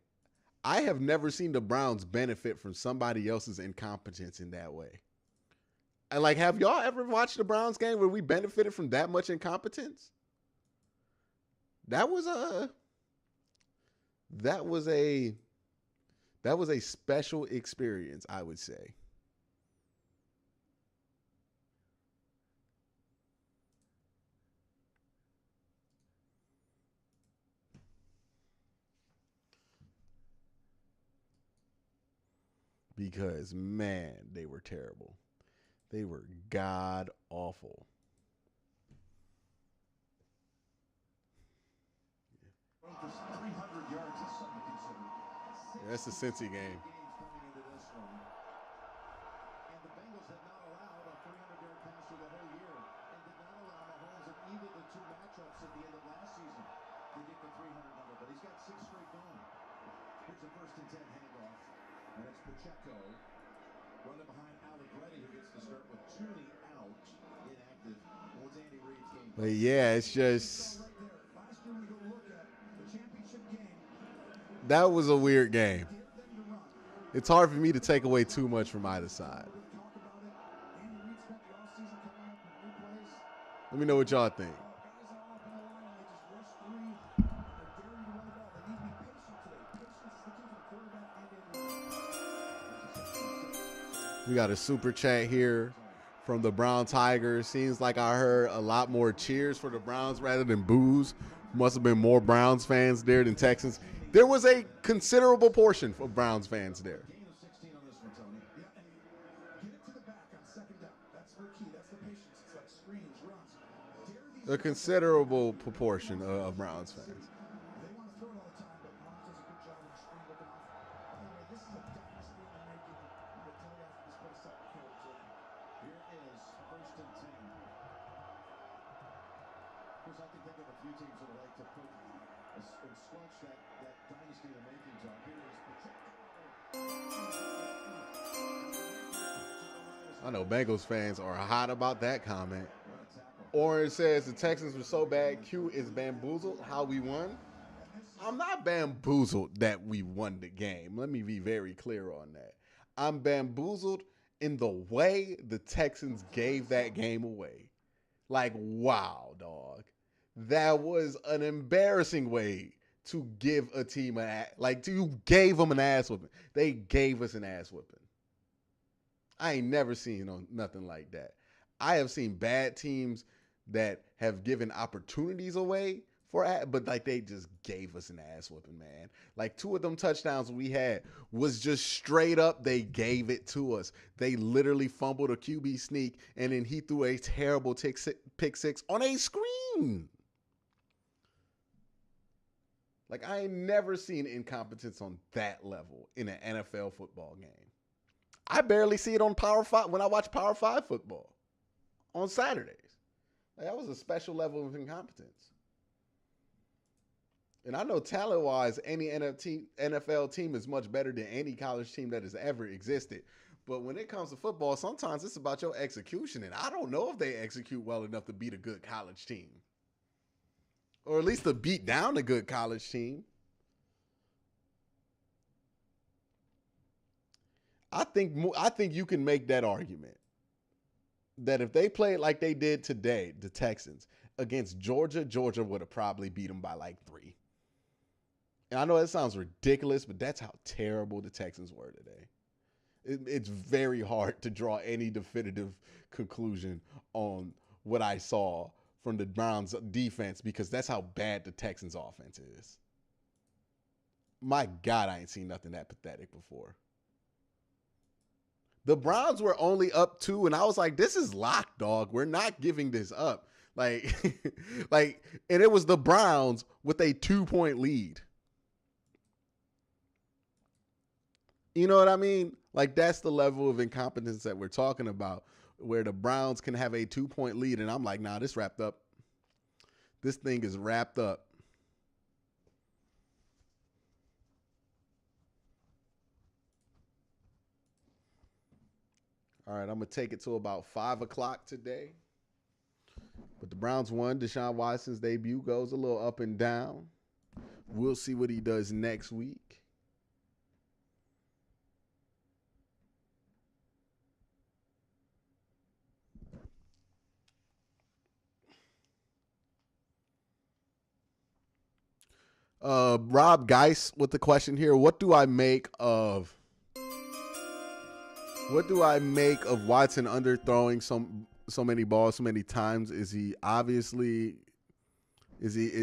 I have never seen the Browns benefit from somebody else's incompetence in that way. And, like, have y'all ever watched the Browns game where we benefited from that much incompetence? That was a special experience, I would say. Because, man, they were terrible. They were god awful. That's the Cincy game. Running behind Allegretti, who gets the start with Tooney out, inactive. What's Andy Reid's game? But yeah, it's just that was a weird game. It's hard for me to take away too much from either side. Let me know what y'all think. We got a super chat here from the Brown Tigers. Seems like I heard a lot more cheers for the Browns rather than boos. Must have been more Browns fans there than Texans. There was a considerable portion of Browns fans there. A considerable proportion of Browns fans. I know Bengals fans are hot about that comment. Orange says the Texans were so bad, Q is bamboozled how we won. I'm not bamboozled that we won the game. Let me be very clear on that. I'm bamboozled in the way the Texans gave that game away. Like, wow, dog. That was an embarrassing way to give a team you gave them an ass whipping. They gave us an ass whipping. I ain't never seen nothing like that. I have seen bad teams that have given opportunities away but like they just gave us an ass whipping, man. Like 2 of them touchdowns we had was just straight up, they gave it to us. They literally fumbled a QB sneak, and then he threw a terrible pick six on a screen. Like, I ain't never seen incompetence on that level in an NFL football game. I barely see it on Power 5 when I watch Power 5 football on Saturdays. Like, that was a special level of incompetence. And I know talent-wise, any NFL team is much better than any college team that has ever existed. But when it comes to football, sometimes it's about your execution. And I don't know if they execute well enough to beat a good college team. Or at least to beat down a good college team. I think you can make that argument. That if they played like they did today, the Texans, against Georgia, Georgia would have probably beat them by like 3. And I know that sounds ridiculous, but that's how terrible the Texans were today. It's very hard to draw any definitive conclusion on what I saw from the Browns defense because that's how bad the Texans offense is. My God, I ain't seen nothing that pathetic before. The Browns were only up 2, and I was like, this is locked, dog. We're not giving this up. And it was the Browns with a 2-point lead. You know what I mean? Like, that's the level of incompetence that we're talking about, where the Browns can have a 2-point lead, and I'm like, nah, this wrapped up. This thing is wrapped up. All right, I'm going to take it to about 5 o'clock today. But the Browns won. Deshaun Watson's debut goes a little up and down. We'll see what he does next week. Rob Geis with the question here. What do I make of Watson underthrowing so many balls so many times? Is it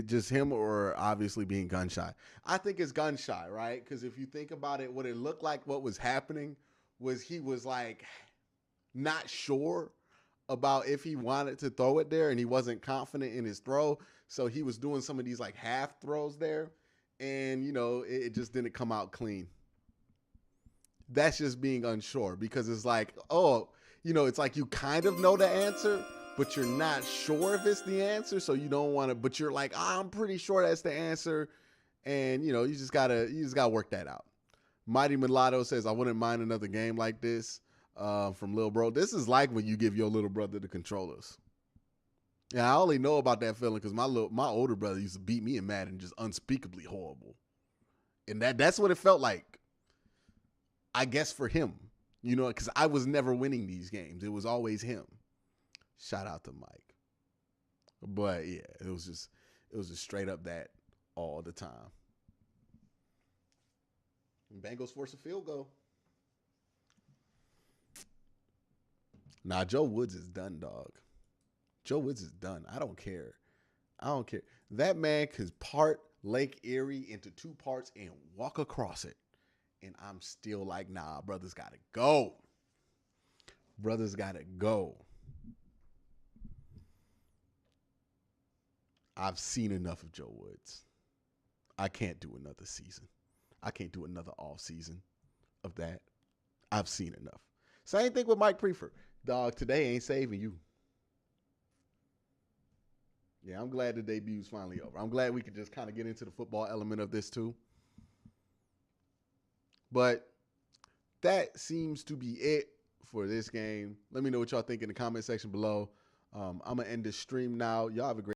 just him or obviously being gun shy? I think it's gun shy, right? Because if you think about it, what it looked like what was happening was he was like not sure about if he wanted to throw it there and he wasn't confident in his throw. So he was doing some of these like half throws there and, it just didn't come out clean. That's just being unsure because it's like, it's like you kind of know the answer, but you're not sure if it's the answer. So you don't want to, but you're like, I'm pretty sure that's the answer. And, you just gotta work that out. Mighty Mulatto says, I wouldn't mind another game like this from Lil Bro. This is like when you give your little brother the controllers. Yeah, I only know about that feeling because my older brother used to beat me in Madden just unspeakably horrible. And that's what it felt like, I guess, for him. Because I was never winning these games. It was always him. Shout out to Mike. But, yeah, it was just straight up that all the time. And Bengals force a field goal. Nah, Joe Woods is done, dog. Joe Woods is done. I don't care. That man could part Lake Erie into 2 parts and walk across it. And I'm still like, nah, brothers got to go. Brothers got to go. I've seen enough of Joe Woods. I can't do another season. I can't do another off season of that. I've seen enough. Same thing with Mike Prefer. Dog, today ain't saving you. Yeah, I'm glad the debu's finally over. I'm glad we could just kind of get into the football element of this too. But that seems to be it for this game. Let me know what y'all think in the comment section below. I'm going to end this stream now. Y'all have a great